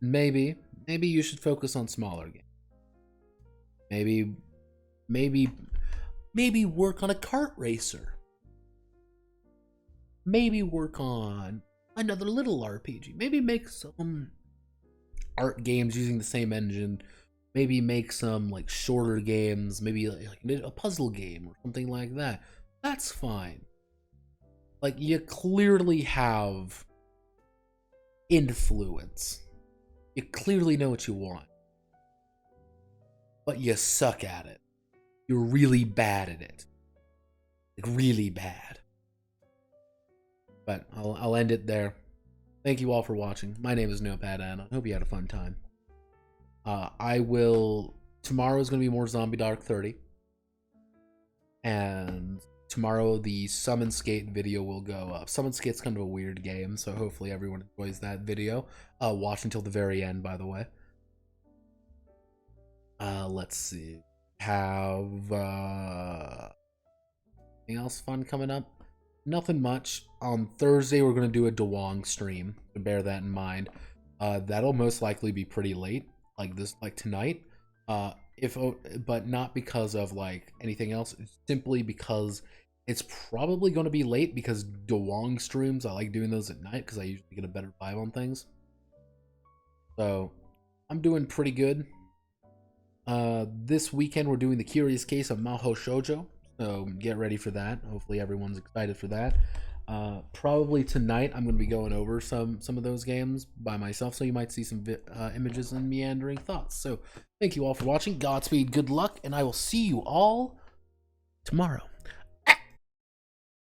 Maybe you should focus on smaller games. Maybe work on a kart racer. Maybe work on another little RPG. Maybe make some art games using the same engine. Maybe make some like shorter games. Maybe like a puzzle game or something like that. That's fine. Like, you clearly have influence. You clearly know what you want. But you suck at it. You're really bad at it. Like, really bad. But I'll end it there. Thank you all for watching. My name is Notepad, and I hope you had a fun time. Tomorrow's going to be more Zombie Dark 30. And tomorrow the Summon Skate video will go up. Summon Skate's kind of a weird game, so hopefully everyone enjoys that video. Watch until the very end, by the way. Let's see. Have anything else fun coming up? Nothing much. On Thursday, we're going to do a DeWong stream, so bear that in mind. That'll most likely be pretty late, like tonight. But not because of like anything else. It's simply because it's probably going to be late, because DeWong streams, I like doing those at night because I usually get a better vibe on things. So I'm doing pretty good. This weekend we're doing the Curious Case of Maho Shoujo, so get ready for that. Hopefully everyone's excited for that. Probably tonight I'm going to be going over some of those games by myself, so you might see some images and meandering thoughts. So thank you all for watching. Godspeed, good luck, and I will see you all tomorrow.